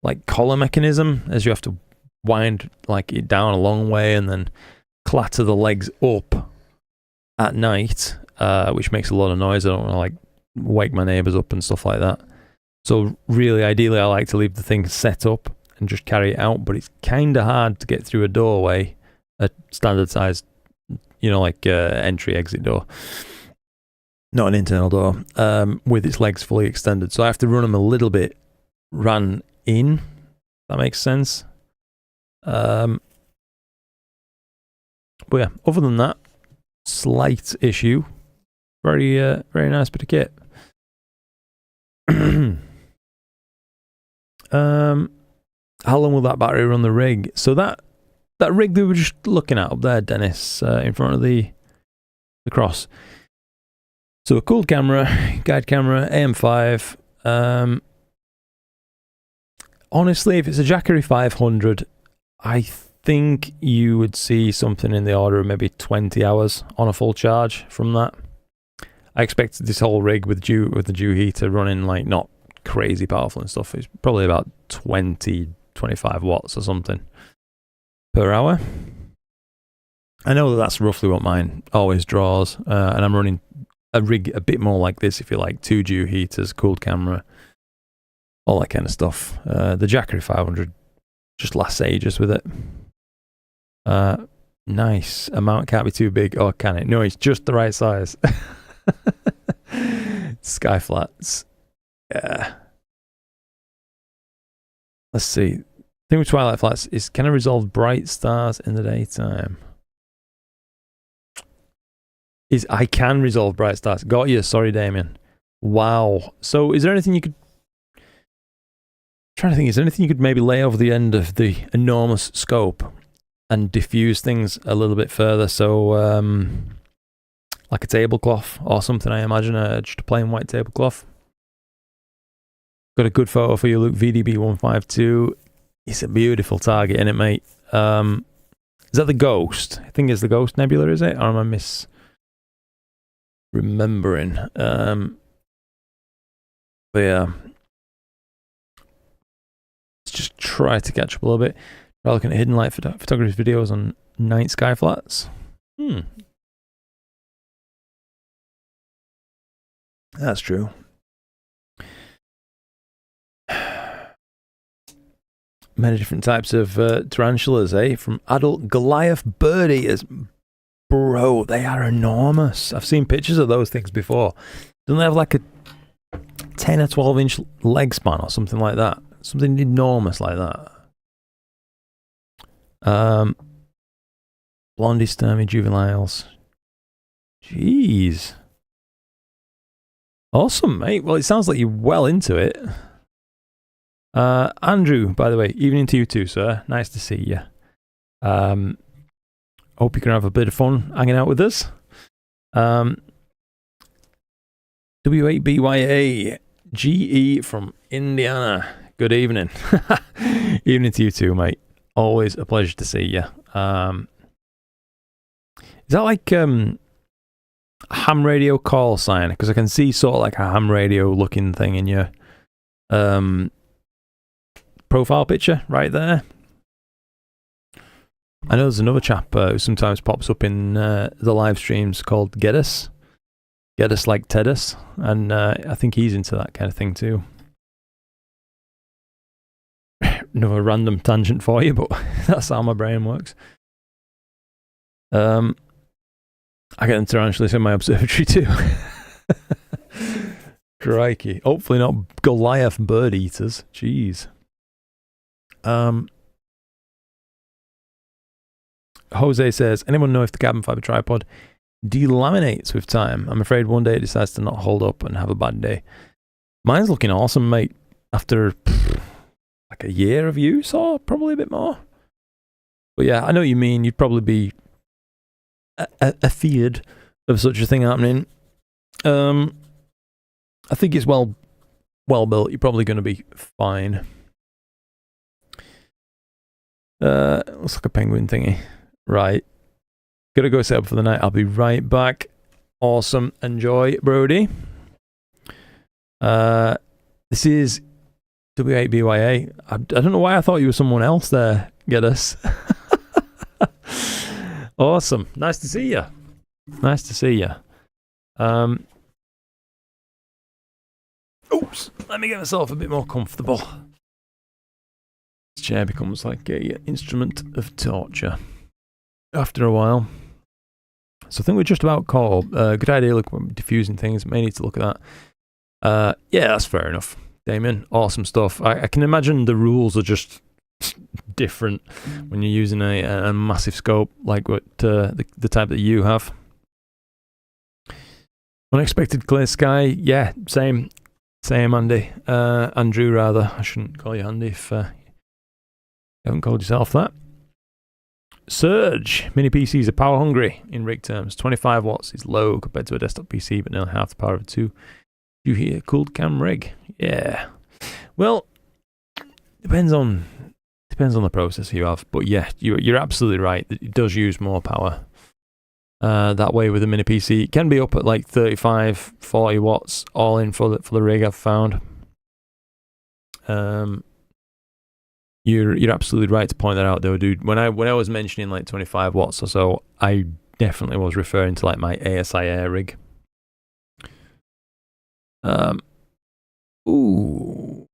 like collar mechanism, as you have to wind like it down a long way and then clatter the legs up at night, which makes a lot of noise. I don't want to like wake my neighbours up and stuff like that. So really, ideally, I like to leave the thing set up and just carry it out, but it's kind of hard to get through a doorway, a standard size, you know, like entry exit door, not an internal door, with its legs fully extended. So I have to run them a little bit ran in. That makes sense. But yeah, other than that, slight issue. Very nice bit of kit. How long will that battery run the rig? So that rig that we were just looking at up there, Dennis, in front of the cross. So a cooled camera, guide camera, AM5. Honestly, if it's a Jackery 500, I think you would see something in the order of maybe 20 hours on a full charge from that. I expected this whole rig with the dew heater running like not crazy powerful and stuff. It's probably about 20-25 watts or something per hour. I know that's roughly what mine always draws, and I'm running a rig a bit more like this, if you like, 2 dew heaters, cooled camera, all that kind of stuff. The Jackery 500 just lasts ages with it. Nice. Amount can't be too big, or can it? No, it's just the right size. Sky flats. Yeah. Let's see. The thing with Twilight Flats is, can I resolve bright stars in the daytime? I can resolve bright stars. Got you. Sorry, Damien. Wow. So is there anything you could... I'm trying to think, is there anything you could maybe lay over the end of the enormous scope and diffuse things a little bit further? So, like a tablecloth or something, I imagine, just a plain white tablecloth. Got a good photo for you, Luke, VDB152. It's a beautiful target, isn't it, mate? Is that the Ghost? I think it's the Ghost Nebula, is it? Or am I misremembering? But yeah. Let's just try to catch up a little bit. We're looking at hidden light photography videos on night sky flats. That's true. Many different types of tarantulas, eh? From adult Goliath bird eaters. Bro, they are enormous. I've seen pictures of those things before. Don't they have like a 10 or 12 inch leg span or something like that? Something enormous like that. Blondie Sturmy juveniles. Jeez. Awesome, mate. Well, it sounds like you're well into it. Andrew, by the way, evening to you too, sir. Nice to see you. Hope you can have a bit of fun hanging out with us. W8BYA GE from Indiana. Good evening. Evening to you too, mate. Always a pleasure to see you. Is that like ham radio call sign? Because I can see sort of like a ham radio looking thing in your profile picture right there. I know there's another chap who sometimes pops up in the live streams called Get Us like Tedus, and I think he's into that kind of thing too. Another random tangent for you, but that's how my brain works. I get them tarantulas in my observatory too. Crikey. Hopefully not Goliath bird eaters. Jeez. Jose says, anyone know if the carbon fiber tripod delaminates with time? I'm afraid one day it decides to not hold up and have a bad day. Mine's looking awesome, mate. After like a year of use, or probably a bit more. But yeah, I know what you mean. You'd probably be afeared of such a thing happening. I think it's well built. You're probably going to be fine. Looks like a penguin thingy. Right. Gotta go set up for the night. I'll be right back. Awesome. Enjoy, Brody. This is W8BYA. I don't know why I thought you were someone else there. Get us. Awesome. Nice to see you. Nice to see you. Oops. Let me get myself a bit more comfortable. This chair becomes like a instrument of torture after a while. So I think we're just about caught up. Good idea, look, we're diffusing things. May need to look at that. Yeah, that's fair enough. Damien, awesome stuff. I can imagine the rules are just different when you're using a massive scope like what the type that you have. Unexpected clear sky. Yeah, same, Andy. Andrew, rather. I shouldn't call you Andy if you haven't called yourself that. Surge. Mini PCs are power hungry in rig terms. 25 watts is low compared to a desktop PC, but nearly half the power of a 2. You hear cooled cam rig? Yeah. Well, depends on the processor you have, but yeah, you're absolutely right. It does use more power. That way with a mini PC, it can be up at like 35, 40 watts all in for the rig. I've found. You're absolutely right to point that out, though, dude. When I was mentioning like 25 watts or so, I definitely was referring to like my ASI Air rig. Ooh,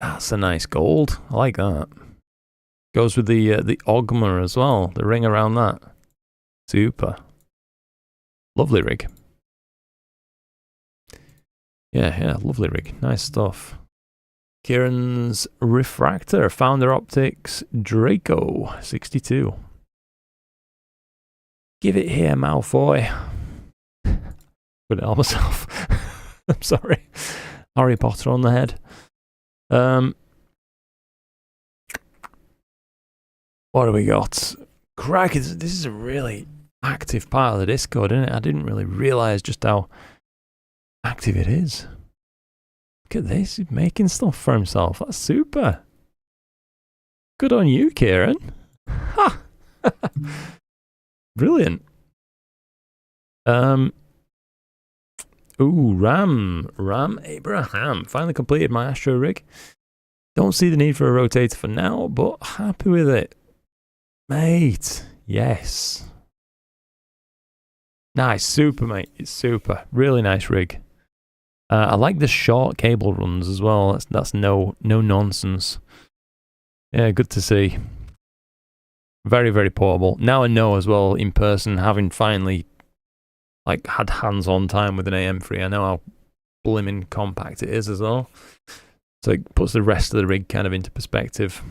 that's a nice gold. I like that. Goes with the Ogma as well. The ring around that. Super. Lovely rig. Yeah, lovely rig. Nice stuff. Kieran's refractor, Founder Optics Draco 62. Give it here, Malfoy. Couldn't help myself. I'm sorry. Harry Potter on the head. What do we got? Crack, this is a really active part of the Discord, isn't it? I didn't really realise just how active it is. Look at this, he's making stuff for himself. That's super. Good on you, Kieran. Ha! Brilliant. Ooh, Ram Abraham. Finally completed my Astro rig. Don't see the need for a rotator for now, but happy with it. Mate, yes. Nice, super, mate. It's super. Really nice rig. I like the short cable runs as well. That's no nonsense. Yeah, good to see. Very, very portable. Now I know as well in person, having finally like had hands-on time with an AM3. I know how blimmin' compact it is as well. So it puts the rest of the rig kind of into perspective.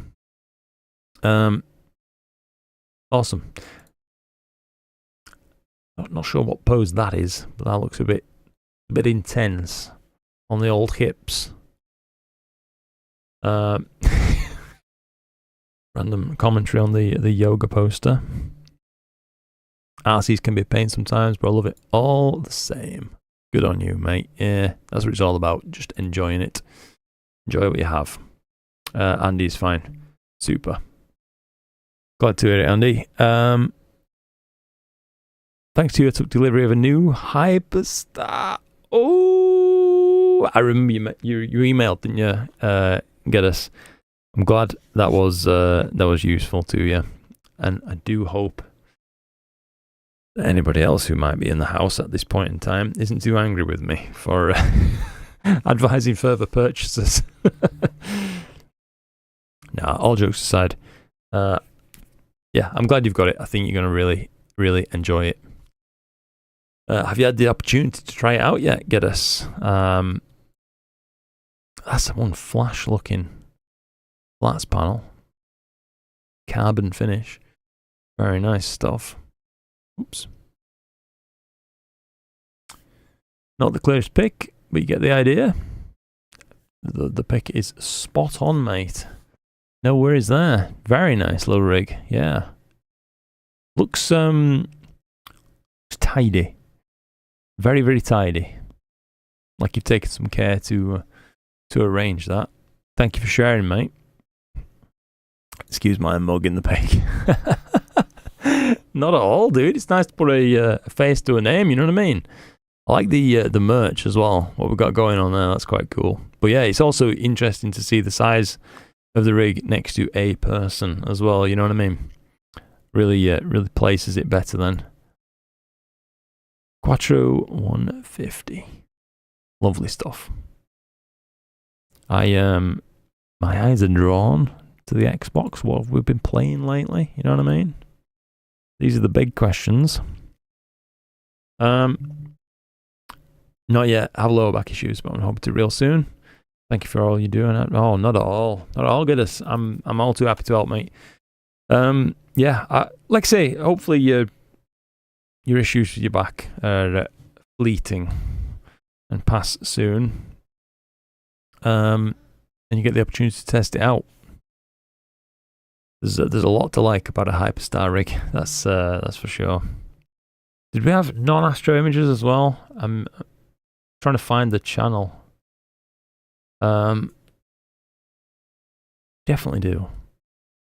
Awesome. Not sure what pose that is, but that looks a bit intense on the old hips. Random commentary on the yoga poster. RCs can be a pain sometimes, but I love it all the same. Good on you, mate. Yeah, that's what it's all about. Just enjoying it. Enjoy what you have. Andy's fine. Super. Glad to hear it, Andy. Thanks to you, I took delivery of a new Hyperstar. Oh, I remember you emailed, didn't you? Get us. I'm glad that was useful to you, and I do hope that anybody else who might be in the house at this point in time isn't too angry with me for advising further purchases. Nah, all jokes aside, yeah, I'm glad you've got it. I think you're going to really, really enjoy it. Have you had the opportunity to try it out yet, Geddes? That's one flash looking flats panel. Carbon finish. Very nice stuff. Oops. Not the clearest pick, but you get the idea. The pick is spot on, mate. No worries there. Very nice little rig. Yeah. Looks tidy. Very, very tidy. Like you've taken some care to arrange that. Thank you for sharing, mate. Excuse my mug in the pic. Not at all, dude. It's nice to put a face to a name, you know what I mean? I like the merch as well, what we've got going on there. That's quite cool. But yeah, it's also interesting to see the size of the rig next to a person as well, you know what I mean? Really places it better then. Quattro 150. Lovely stuff. My eyes are drawn to the Xbox. What have we been playing lately? You know what I mean? These are the big questions. Not yet. I have lower back issues, but I'm hoping to real soon. Thank you for all you're doing. Oh, not at all. Not at all, Goodness. I'm all too happy to help, mate. Yeah, like I say, hopefully your issues with your back are fleeting and pass soon. And you get the opportunity to test it out. There's a lot to like about a Hyperstar rig. That's for sure. Did we have non-astro images as well? I'm trying to find the channel. Definitely do.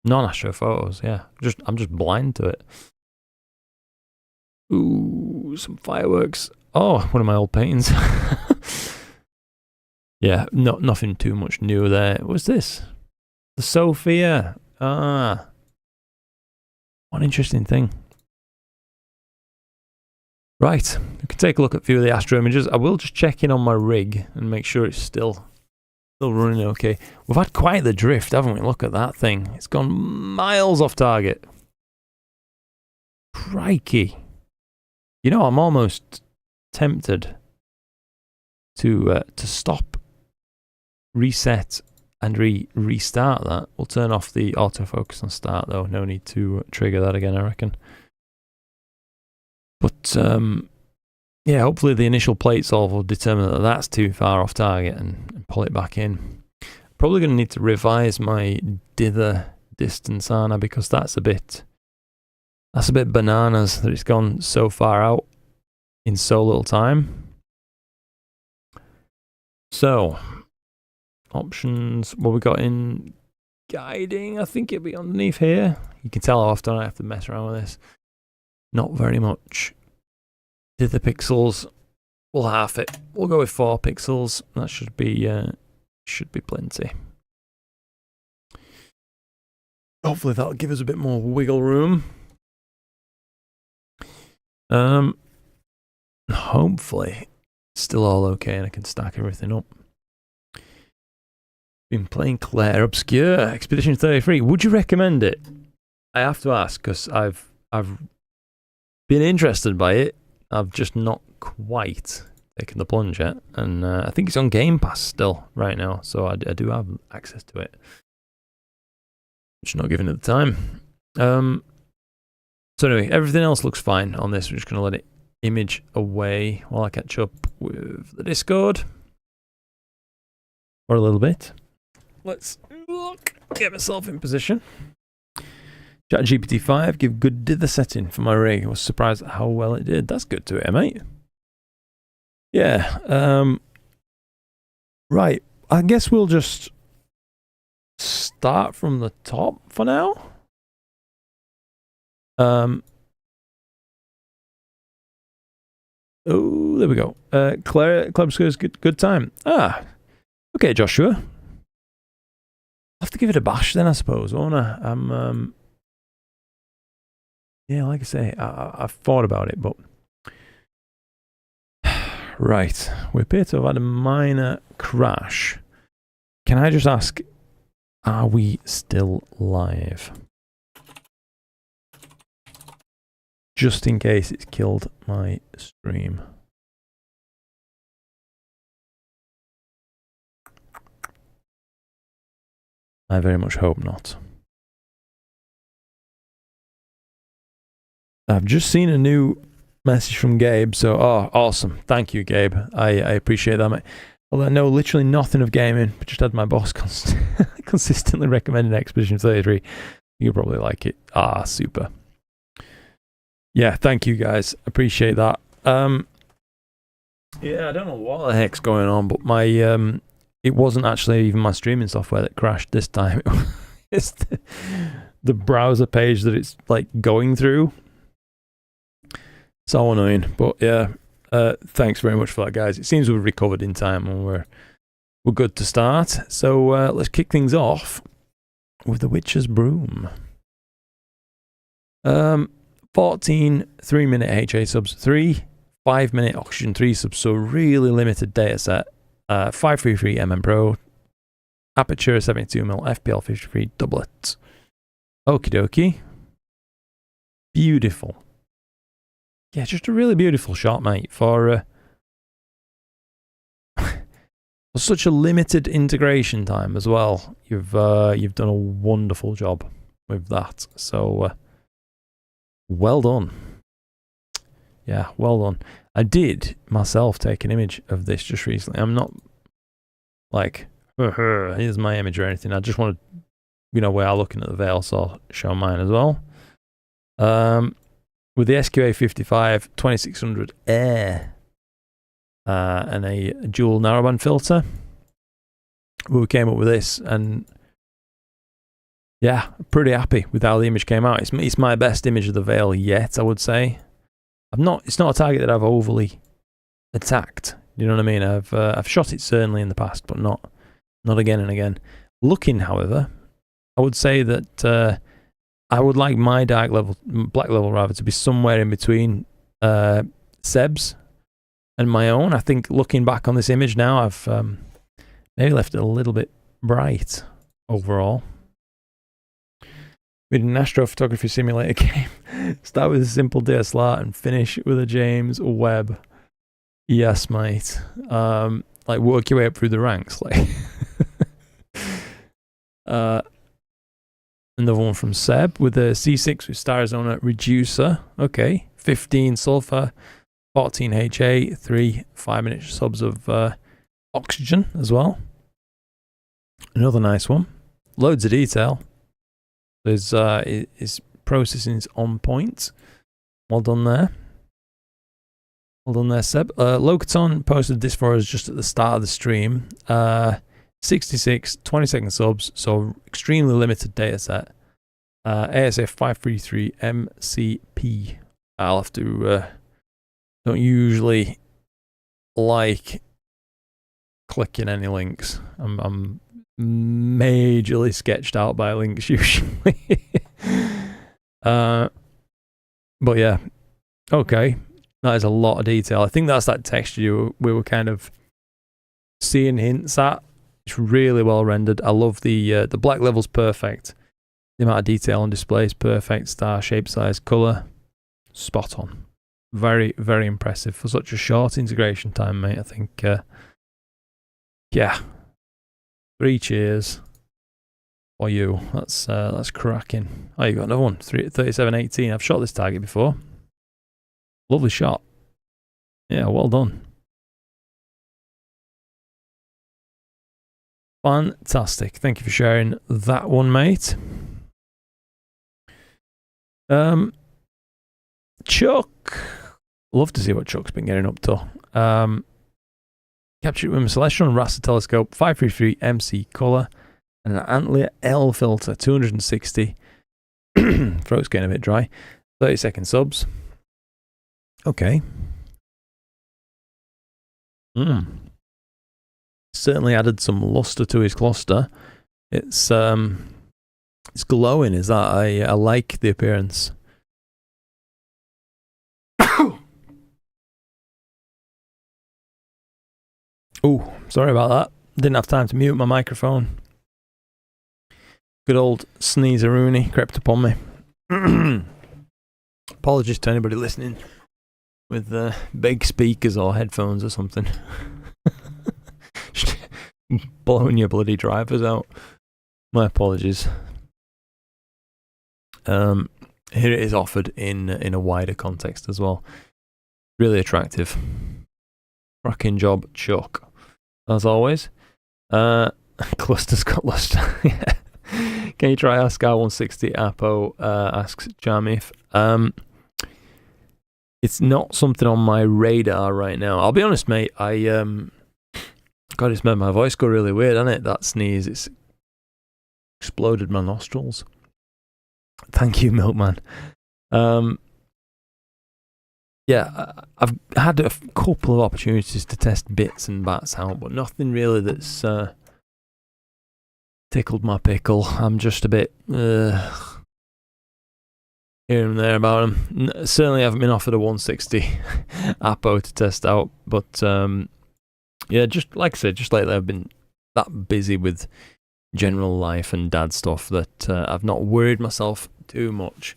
Non-astro photos, yeah. I'm just blind to it. Ooh, some fireworks. Oh, one of my old paintings. Yeah, nothing too much new there. What's this? The Sophia. Ah. One interesting thing. Right, we can take a look at a few of the astro images. I will just check in on my rig and make sure it's still running okay. We've had quite the drift, haven't we? Look at that thing. It's gone miles off target. Crikey. You know, I'm almost tempted to stop, reset, and restart that. We'll turn off the autofocus and start though. No need to trigger that again, I reckon. But yeah, hopefully the initial plate solve will determine that that's too far off target and pull it back in. Probably going to need to revise my dither distance, aren't I? Because that's a bit bananas that it's gone so far out in so little time. So, options, what we got in guiding, I think it'll be underneath here. You can tell how often I have to mess around with this. Not very much. Dither pixels, we'll half it. We'll go with 4 pixels. That should be plenty. Hopefully that'll give us a bit more wiggle room. Hopefully it's still all okay and I can stack everything up. Been playing Claire Obscure Expedition 33. Would you recommend it? I have to ask because I've been interested by it. I've just not quite taken the plunge yet, and I think it's on Game Pass still right now, so I do have access to it. Just not giving it the time. So anyway, everything else looks fine on this. We're just going to let it image away while I catch up with the Discord. For a little bit. Let's get myself in position. ChatGPT 5 give good dither setting for my rig. I was surprised at how well it did. That's good to it, mate. Yeah. Right. I guess we'll just start from the top for now. Oh, there we go. Claire Obscure's good time. Ah. Okay, Joshua. I'll have to give it a bash then, I suppose, won't I? Yeah, like I say, I've thought about it, but... Right, we appear to have had a minor crash. Can I just ask, are we still live? just in case it's killed my stream. I very much hope not. I've just seen a new message from Gabe, so awesome. Thank you, Gabe. I appreciate that, mate. Although I know literally nothing of gaming, but just had my boss consistently recommending Expedition 33. You'll probably like it. Super. Yeah, thank you guys. Appreciate that. Yeah, I don't know what the heck's going on, but my it wasn't actually even my streaming software that crashed this time. It's the browser page that it's like going through. So annoying, but yeah. Thanks very much for that, guys. It seems we've recovered in time and we're good to start. So let's kick things off with the Witcher's Broom. 14 3-minute HA subs, 3 5-minute Oxygen 3 subs, so really limited data set. 533 mm Pro, aperture 72mm, FPL 53 doublet. Okie dokie. Beautiful. Yeah, just a really beautiful shot, mate, for such a limited integration time as well. You've done a wonderful job with that. So well done. Yeah, well done. I did myself take an image of this just recently. I'm not like here's my image or anything. I just wanted, we are looking at the veil, so I'll show mine as well. With the SQA 55 2600 Air and a dual narrowband filter, we came up with this, and yeah, pretty happy with how the image came out. It's my best image of the veil yet, I would say. It's not a target that I've overly attacked. You know what I mean? I've shot it certainly in the past, but not again and again. Looking, however, I would say that I would like my black level rather, to be somewhere in between Seb's and my own. I think looking back on this image now, I've maybe left it a little bit bright overall. We did an astrophotography simulator game. Start with a simple DSLR and finish with a James Webb. Yes, mate. Like work your way up through the ranks, like. Another one from Seb with a C6 with StarZona reducer. Okay. 15 sulfur, 14 HA, 3 5-minute subs of oxygen as well. Another nice one. Loads of detail. His processing is on point. Well done there. Well done there, Seb. Locaton posted this for us just at the start of the stream. 66 20-second subs, so extremely limited data set. ASF 533 MCP. I'll have to don't usually like clicking any links. I'm majorly sketched out by links usually. But yeah, okay, that is a lot of detail. I think that's that texture we were kind of seeing hints at. It's really well rendered. I love the black level's perfect. The amount of detail on display is perfect. Star shape, size, color, spot on. Very, very impressive for such a short integration time, mate. I think, yeah, 3 cheers for you. That's cracking. Oh, you got another one. 3718. I've shot this target before. Lovely shot. Yeah, well done. Fantastic. Thank you for sharing that one, mate. Chuck. Love to see what Chuck's been getting up to. Captured it with my Celestial Raster telescope, 533 MC color, and an Antler L filter, 260. Throat's getting a bit dry. 30-second subs. Okay. Certainly added some luster to his cluster. It's glowing, is that? I like the appearance. Oh, sorry about that. Didn't have time to mute my microphone. Good old sneezeroonie crept upon me. Apologies to anybody listening with big speakers or headphones or something. Blowing your bloody drivers out. My apologies. Here it is offered in a wider context as well. Really attractive. Cracking job, Chuck. As always. Cluster's got luster. Yeah. Can you try Ascar 160 Apo? Asks Jamif. It's not something on my radar right now. I'll be honest, mate. God, it's made my voice go really weird, hasn't it? That sneeze, it's exploded my nostrils. Thank you, Milkman. Yeah, I've had a couple of opportunities to test bits and bats out, but nothing really that's tickled my pickle. I'm just a bit here and there about them. Certainly haven't been offered a 160 Apo to test out, but yeah, just like I said, just lately I've been that busy with general life and dad stuff that I've not worried myself too much.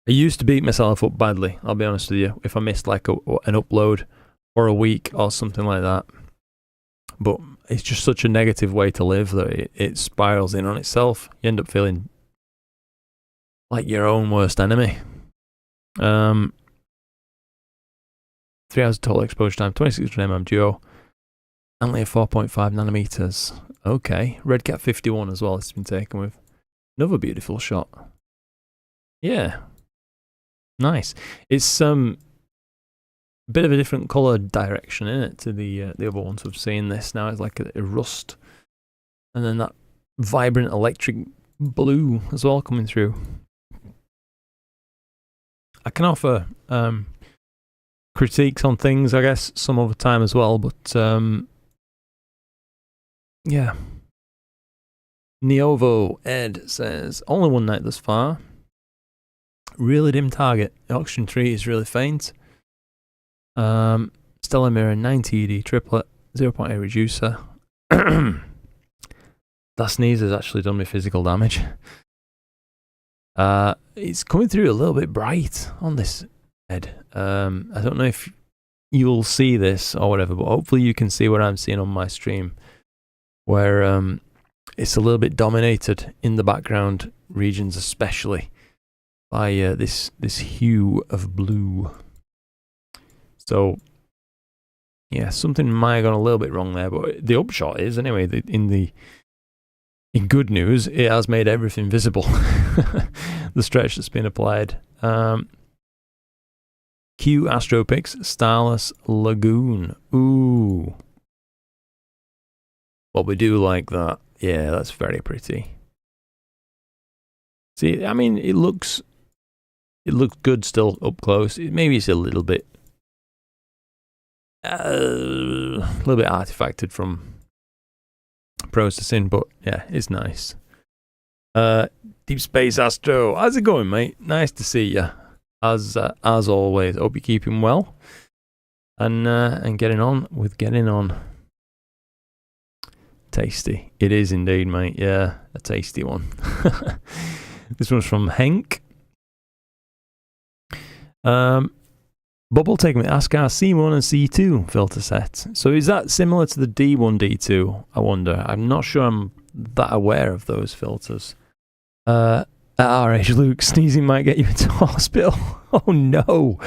I used to beat myself up badly, I'll be honest with you, if I missed like an upload or a week or something like that. But it's just such a negative way to live that it spirals in on itself. You end up feeling like your own worst enemy. 3 hours total exposure time, 26mm duo, only at 4.5 nanometers. Okay, Redcat 51 as well. It's been taken with. Another beautiful shot. Yeah, nice. It's a bit of a different color direction in it to the other ones we've seen. This now is like a rust, and then that vibrant electric blue as well coming through. I can offer critiques on things, I guess, some other time as well, but yeah. Neovo Ed says, only one night thus far. Really dim target. Oxygen 3 is really faint. Stellar Mirror 9TD triplet, 0.8 reducer. That sneeze has actually done me physical damage. It's coming through a little bit bright on this Ed. I don't know if you'll see this or whatever, but hopefully you can see what I'm seeing on my stream, where it's a little bit dominated in the background regions, especially by this hue of blue. So yeah, something might have gone a little bit wrong there, but the upshot is anyway. In good news, it has made everything visible. The stretch that's been applied. Q Astropix Starless Lagoon. Ooh. Well, we do like that. Yeah, that's very pretty. See, I mean, it looks good still up close. Maybe it's a little bit artifacted from processing, but yeah, it's nice. Deep Space Astro, how's it going, mate? Nice to see you. As always, hope you're keeping well and getting on with getting on. Tasty. It is indeed, mate. Yeah, a tasty one. This one's from Henk. Bubble taking with ASCAR C1 and C2 filter set. So is that similar to the D1, D2? I wonder. I'm not sure I'm that aware of those filters. At our age, Luke, sneezing might get you into hospital. Oh no.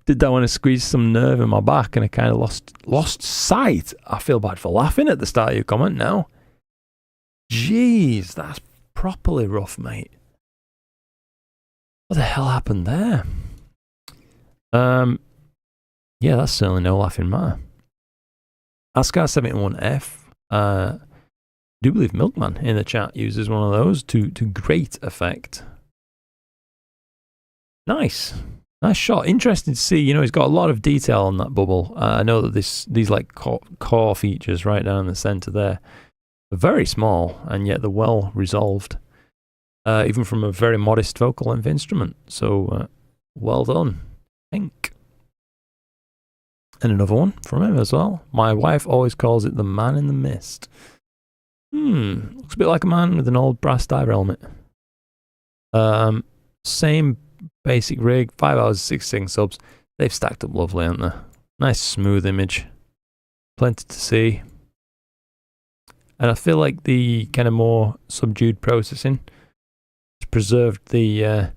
Did that want to squeeze some nerve in my back and I kind of lost sight. I feel bad for laughing at the start of your comment now. Jeez, that's properly rough, mate. What the hell happened there? Yeah, that's certainly no laughing matter. Ascar 71F, do believe Milkman in the chat uses one of those to great effect. Nice shot. Interesting to see. You know, he's got a lot of detail on that bubble. I know that these like core features right down in the center there are very small, and yet they're well resolved, even from a very modest focal length instrument. So well done, Hank. And another one from him as well. My wife always calls it the man in the mist. Looks a bit like a man with an old brass diver helmet. Same basic rig, 5 hours, 16 subs. They've stacked up lovely, haven't they? Nice smooth image. Plenty to see. And I feel like the kind of more subdued processing has preserved the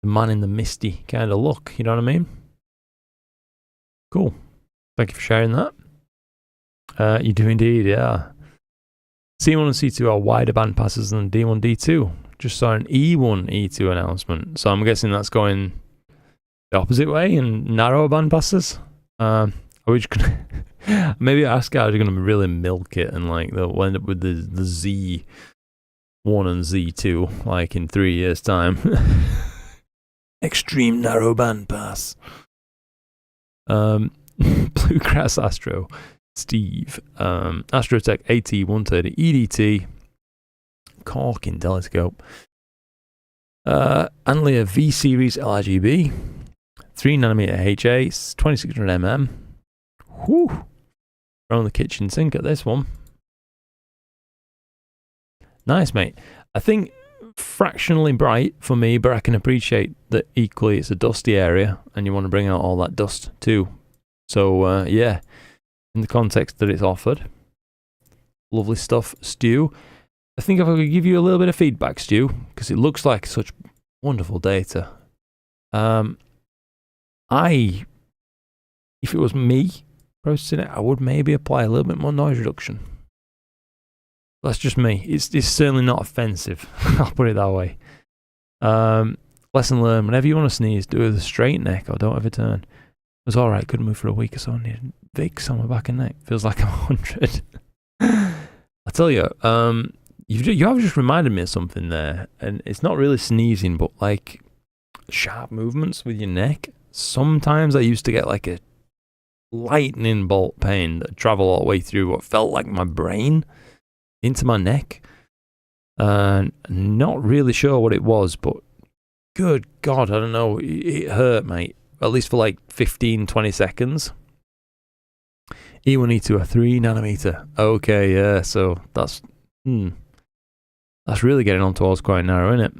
man in the misty kind of look, you know what I mean? Cool. Thank you for sharing that. You do indeed, yeah. C1 and C2 are wider band passes than D1, D2. Just saw an E1, E2 announcement. So I'm guessing that's going the opposite way and narrower band passes. Are we just gonna maybe ASCII are going to really milk it and like they'll end up with the Z1 and Z2 like in 3 years' time. Extreme narrow band pass. Bluegrass Astro. Steve. Astrotech AT130 EDT. Corking telescope. Anlia V series LRGB. 3nm HA. 2600mm. Whew. Around the kitchen sink at this one. Nice, mate. I think fractionally bright for me, but I can appreciate that equally it's a dusty area and you want to bring out all that dust too. So yeah, in the context that it's offered. Lovely stuff, Stu. I think if I could give you a little bit of feedback, Stu, because it looks like such wonderful data. If it was me processing it, I would maybe apply a little bit more noise reduction. That's just me. It's certainly not offensive. I'll put it that way. Lesson learned, whenever you want to sneeze, do it with a straight neck or don't ever turn. It was alright, couldn't move for a week or so. I needed Vicks on my back and neck. Feels like I'm 100. I tell you, you have just reminded me of something there. And it's not really sneezing, but like sharp movements with your neck. Sometimes I used to get like a lightning bolt pain that travel all the way through what felt like my brain into my neck. Not really sure what it was, but good God, I don't know. It hurt, mate. At least for like 15-20 seconds. E1, E2 are 3nm. Okay, yeah, so that's really getting on towards quite narrow, isn't it?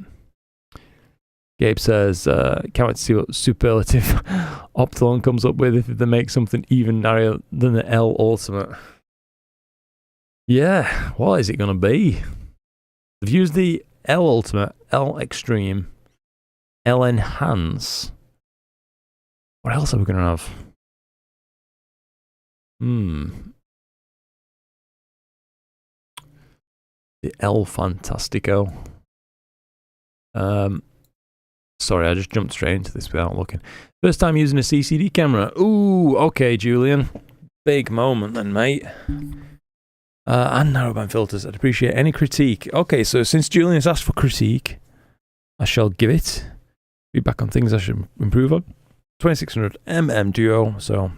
Gabe says, can't wait to see what superlative Optilon comes up with if they make something even narrower than the L Ultimate. Yeah, what is it going to be? They've used the L Ultimate, L Extreme, L Enhance. What else are we going to have? The L Fantastico. Sorry, I just jumped straight into this without looking. First time using a CCD camera. Ooh, okay, Julian. Big moment then, mate. And narrowband filters. I'd appreciate any critique. Okay, so since Julian has asked for critique, I shall give it. Feedback on things I should improve on. 2600mm Duo, so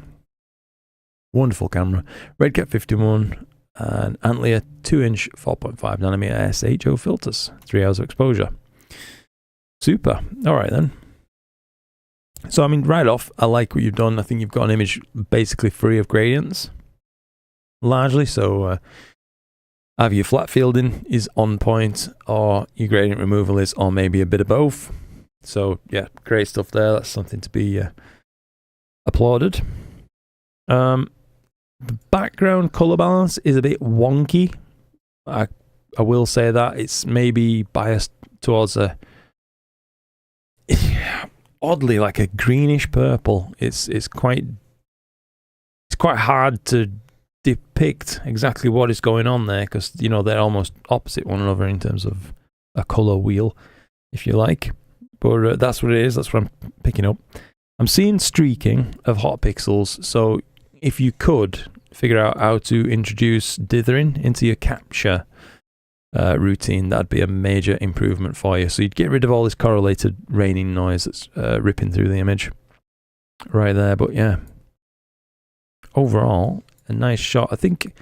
wonderful camera. Redcat 51 and Antlia 2-inch 4.5nm SHO filters. 3 hours of exposure. Super. All right then. So I mean, right off, I like what you've done. I think you've got an image basically free of gradients, largely. So either your flat fielding is on point, or your gradient removal is, or maybe a bit of both. So yeah, great stuff there. That's something to be applauded. The background color balance is a bit wonky. I will say that it's maybe biased towards a oddly like a greenish purple. It's quite hard to depict exactly what is going on there, because you know they're almost opposite one another in terms of a color wheel, if you like. But that's what it is. That's what I'm picking up. I'm seeing streaking of hot pixels. So if you could figure out how to introduce dithering into your capture routine, that'd be a major improvement for you. So you'd get rid of all this correlated raining noise that's ripping through the image right there. But yeah, overall, a nice shot. I think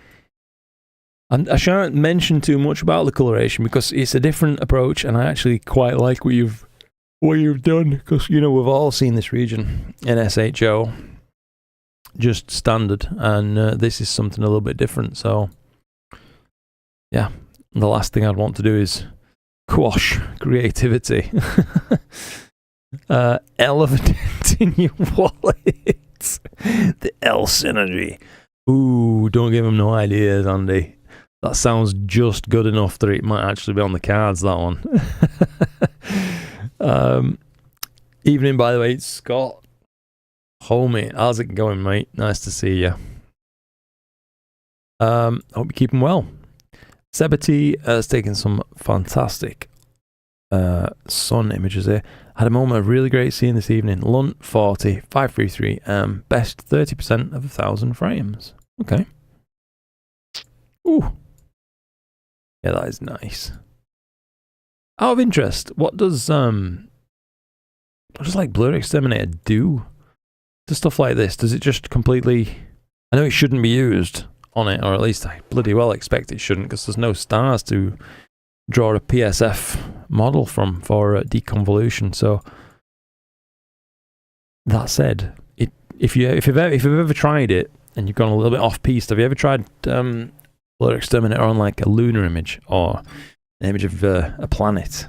I shan't mention too much about the coloration because it's a different approach, and I actually quite like what you've done, because you know we've all seen this region in SHO just standard, and this is something a little bit different. So yeah, the last thing I'd want to do is quash creativity. Elephant in your wallet. The L synergy. Ooh, don't give him no ideas, Andy. That sounds just good enough that it might actually be on the cards, that one. Evening, by the way, it's Scott. Homie, how's it going, mate? Nice to see you. Hope you're keeping well. Sebati has taken some fantastic sun images here. Had a moment of really great seeing this evening. Lunt 40, 533, best 30% of 1,000 frames. Okay. Ooh. Yeah, that is nice. Out of interest, what does like BlurXTerminator do to stuff like this? Does it just completely... I know it shouldn't be used on it, or at least I bloody well expect it shouldn't, because there's no stars to draw a PSF model from for deconvolution. So that said, if you've ever tried it and you've gone a little bit off piste, have you ever tried BlurXTerminator on like a lunar image or an image of a planet?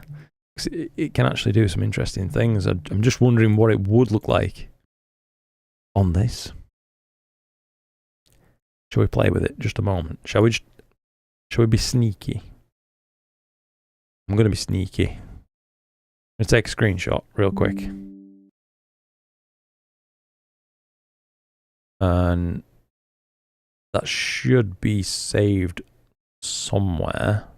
It can actually do some interesting things. I'm just wondering what it would look like on this. Shall we play with it just a moment? Shall we be sneaky? I'm going to be sneaky. I'm going to take a screenshot real quick. And that should be saved somewhere.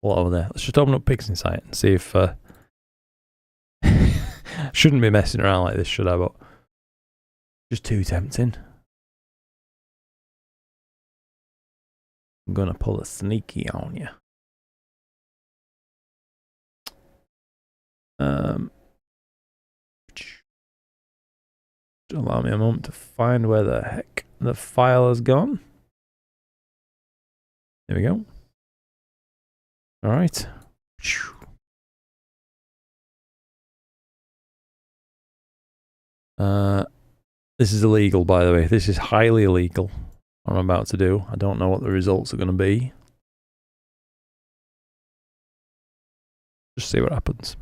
All over there. Let's just open up PixInsight and see if... shouldn't be messing around like this, should I? But just too tempting. I'm going to pull a sneaky on you. Allow me a moment to find where the heck the file has gone. There we go. All right. This is illegal, by the way. This is highly illegal, what I'm about to do. I don't know what the results are going to be. Just see what happens.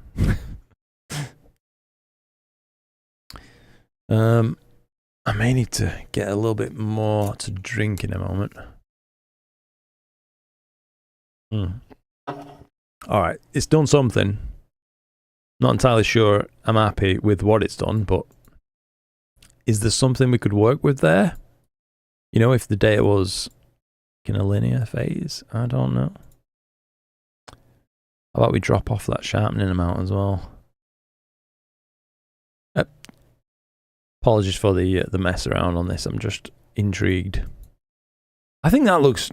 I may need to get a little bit more to drink in a moment. Alright, it's done something. Not entirely sure I'm happy with what it's done, but is there something we could work with there? You know, if the data was in a linear phase? I don't know. How about we drop off that sharpening amount as well? Apologies for the mess around on this. I'm just intrigued. I think that looks...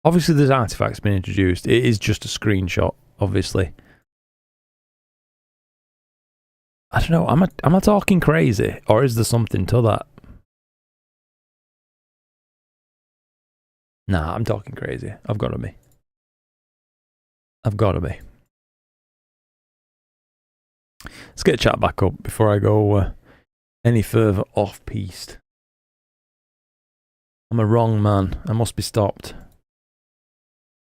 Obviously, there's artifacts being introduced. It is just a screenshot, obviously. I don't know. Am I talking crazy? Or is there something to that? Nah, I'm talking crazy. I've got to be. I've got to be. Let's get a chat back up before I go any further off-piste. I'm a wrong man. I must be stopped.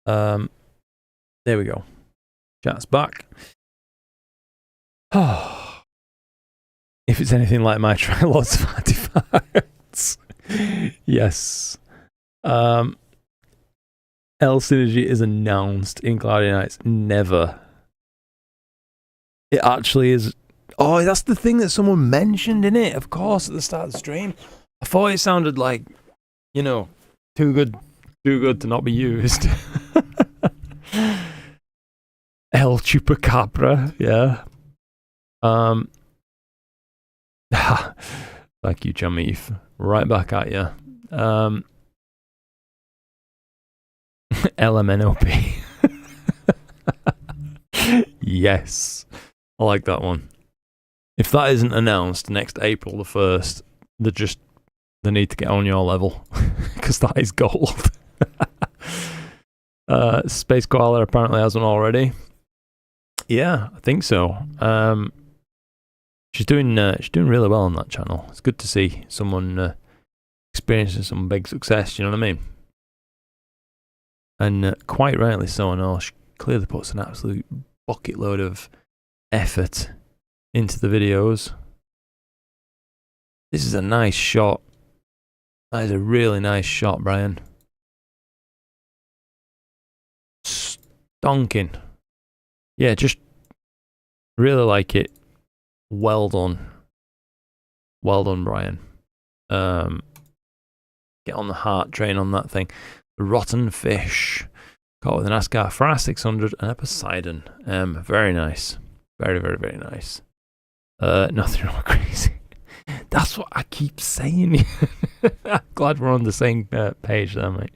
There we go. Chat's back. If it's anything like my try lots of artifacts. Yes. L synergy is announced in Cloudy Nights. Never. It actually is. Oh, that's the thing that someone mentioned in it, of course, at the start of the stream. I thought it sounded like, you know, too good to not be used. El Chupacabra, yeah. Thank you, Jamif. Right back at you. LMNOP. Yes. I like that one. If that isn't announced next April the 1st, they need to get on your level. Because that is gold. Space Koala apparently has one already. Yeah, I think so. She's doing really well on that channel. It's good to see someone experiencing some big success, you know what I mean? And quite rightly so, I know. She clearly puts an absolute bucket load of effort into the videos. This is a nice shot. That is a really nice shot, Brian. Stonking. Yeah, just really like it. Well done. Well done, Brian. Get on the heart train on that thing. The rotten fish. Caught with an Ascar Fra 600 and a Poseidon. Very nice. Very, very, very nice. Nothing wrong with crazy. That's what I keep saying. I'm glad we're on the same page there, mate.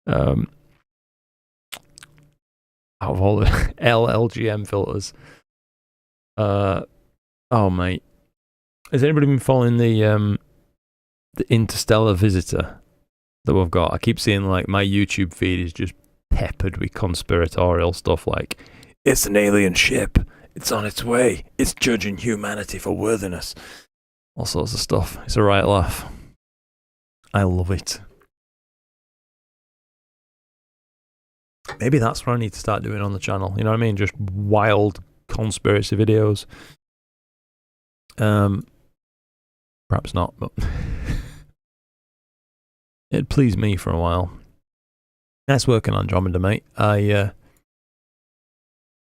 Out of all the LLGM filters. Oh, mate. Has anybody been following the Interstellar Visitor that we've got? I keep seeing, like, my YouTube feed is just peppered with conspiratorial stuff like, it's an alien ship, it's on its way, it's judging humanity for worthiness. All sorts of stuff. It's a right laugh. I love it. Maybe that's what I need to start doing on the channel. You know what I mean? Just wild conspiracy videos. Perhaps not, but it'd please me for a while. Nice working on Andromeda, mate.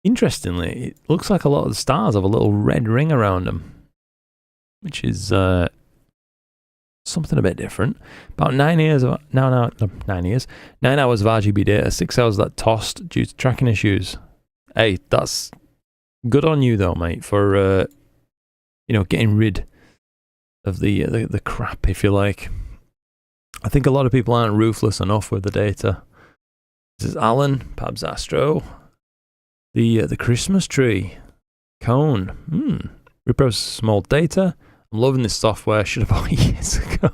Interestingly, it looks like a lot of the stars have a little red ring around them, which is something a bit different. About 9 hours of RGB data, 6 hours that tossed due to tracking issues. Hey, that's good on you though, mate, for you know, getting rid of the crap, if you like. I think a lot of people aren't ruthless enough with the data. This is Alan, Pabs Astro. The Christmas tree. Cone. Reprocess small data. I'm loving this software. Should have bought it years ago.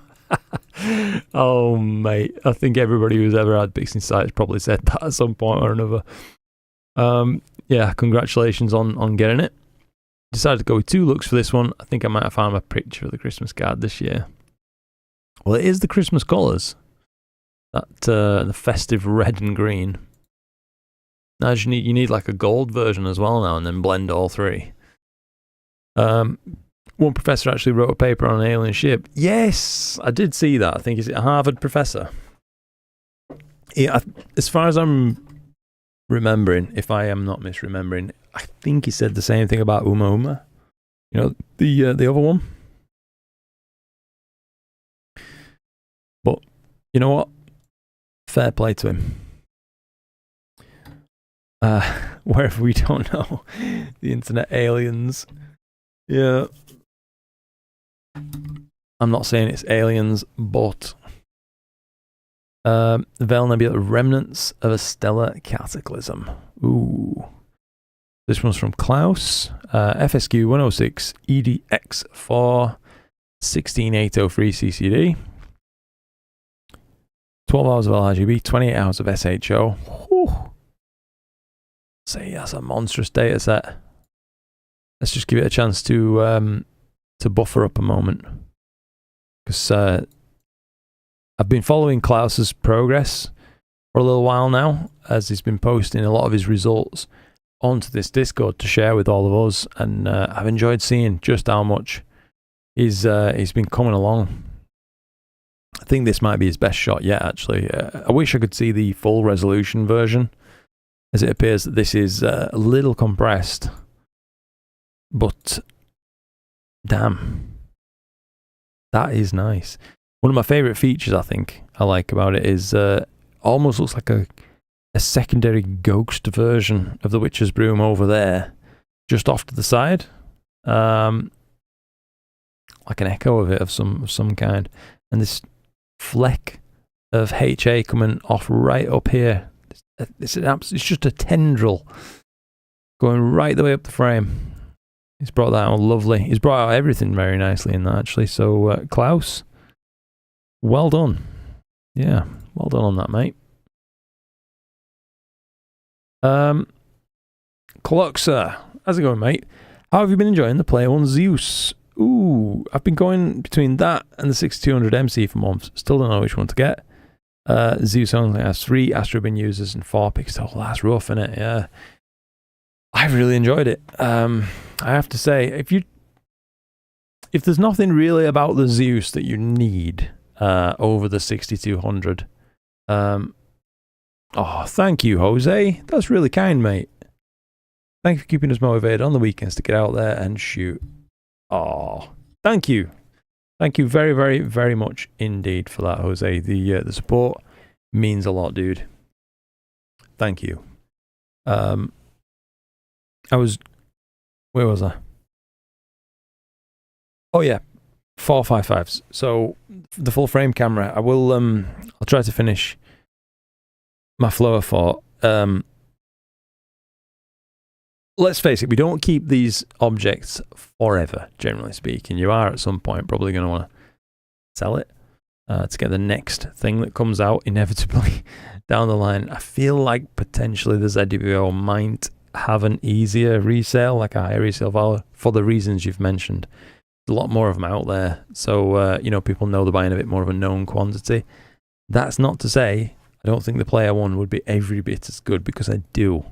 Oh, mate. I think everybody who's ever had Pixie Sites probably said that at some point or another. Yeah, congratulations on getting it. Decided to go with 2 looks for this one. I think I might have found my picture of the Christmas card this year. Well, it is the Christmas colours. That the festive red and green. Now you need like a gold version as well now, and then blend all 3. One professor actually wrote a paper on an alien ship. Yes, I did see that. I think it's a Harvard professor. Yeah, as far as I'm remembering, if I am not misremembering, I think he said the same thing about Uma Uma. You know, the other one. But you know what? Fair play to him. Wherever we don't know, the internet aliens. Yeah. I'm not saying it's aliens, but the Veil Nebula, remnants of a stellar cataclysm. Ooh. This one's from Klaus. FSQ 106 EDX4 16803 CCD. 12 hours of LRGB, 28 hours of SHO. Whew. Say that's a monstrous data set. Let's just give it a chance to buffer up a moment, because I've been following Klaus's progress for a little while now, as he's been posting a lot of his results onto this Discord to share with all of us, and I've enjoyed seeing just how much he's been coming along. I think this might be his best shot yet, actually. I wish I could see the full resolution version, as it appears that this is a little compressed, but damn, that is nice. One of my favourite features I think I like about it is almost looks like a secondary ghost version of the Witch's Broom over there, just off to the side, like an echo of it of some kind, and this fleck of HA coming off right up here. It's just a tendril going right the way up the frame. He's brought that out lovely. He's brought out everything very nicely in that, actually. So Klaus, well done. Yeah, well done on that, mate. Cloxa, how's it going, mate? How have you been enjoying the Player One Zeus? Ooh, I've been going between that and the 6200 MC for months. Still don't know which one to get. Zeus only has 3 Astrobin users and 4 pixels. That's rough, innit? Yeah. I've really enjoyed it. I have to say, if there's nothing really about the Zeus that you need over the 6200, oh, thank you, Jose. That's really kind, mate. Thank you for keeping us motivated on the weekends to get out there and shoot. Oh, thank you. Thank you very, very, very much indeed for that, Jose. The support means a lot, dude. Thank you. Where was I? Oh yeah, 455s. So the full frame camera. I'll try to finish my flow for. Let's face it, we don't keep these objects forever, generally speaking. You are at some point probably going to want to sell it to get the next thing that comes out inevitably down the line. I feel like potentially the ZWO might have an easier resale, like a higher resale value, for the reasons you've mentioned. There's a lot more of them out there, so people know they're buying a bit more of a known quantity. That's not to say I don't think the Player One would be every bit as good, because I do.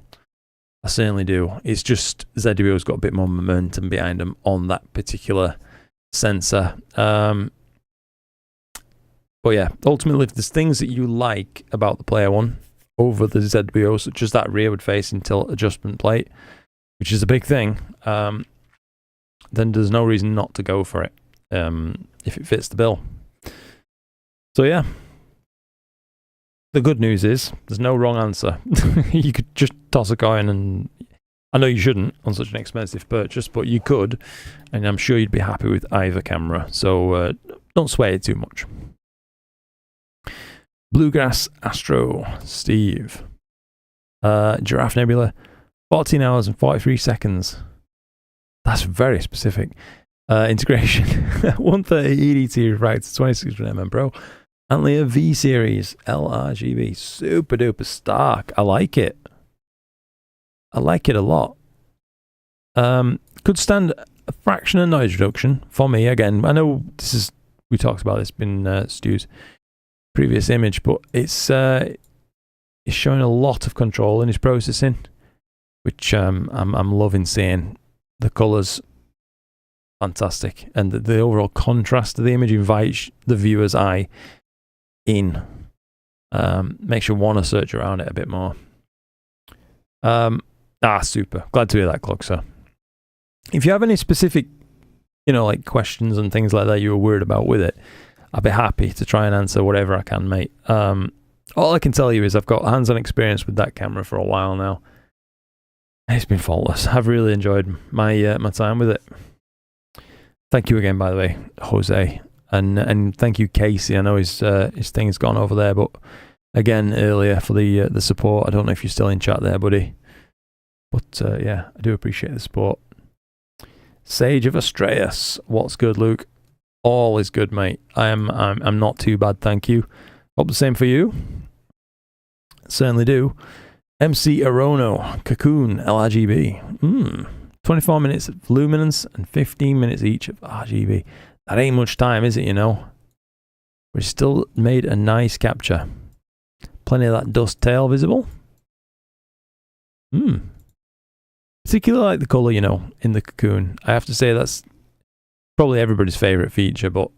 I certainly do. It's just ZWO's got a bit more momentum behind them on that particular sensor. But yeah, ultimately, if there's things that you like about the Player One over the ZWO, such as that rearward facing tilt adjustment plate, which is a big thing, then there's no reason not to go for it if it fits the bill. So yeah. The good news is there's no wrong answer. You could just toss a coin, and I know you shouldn't on such an expensive purchase, but you could, and I'm sure you'd be happy with either camera. So don't sway it too much. Bluegrass Astro Steve. Giraffe Nebula, 14 hours and 43 seconds. That's very specific. Integration 130 EDT refractor 26mm Pro. Antlia V Series LRGB, super duper stark. I like it. I like it a lot. Could stand a fraction of noise reduction for me. Again, I know we talked about this in Stu's previous image, but it's showing a lot of control in his processing, which I'm loving seeing. The colors, fantastic, and the overall contrast of the image invites the viewer's eye in, makes you want to search around it a bit more. Super. Glad to hear that, Cluxer. If you have any specific, like questions and things like that you were worried about with it, I'd be happy to try and answer whatever I can, mate. All I can tell you is I've got hands-on experience with that camera for a while now. It's been faultless. I've really enjoyed my my time with it. Thank you again, by the way, Jose. And thank you, Casey. I know his thing has gone over there, but again earlier for the support. I don't know if you're still in chat there, buddy. But yeah, I do appreciate the support. Sage of Astraeus, what's good, Luke? All is good, mate. I'm not too bad, thank you. Hope the same for you. Certainly do. MC Arono, Cocoon LRGB. 24 minutes of luminance and 15 minutes each of RGB. That ain't much time, is it, But we still made a nice capture. Plenty of that dust tail visible. Particularly like the colour, in the Cocoon. I have to say that's probably everybody's favourite feature, but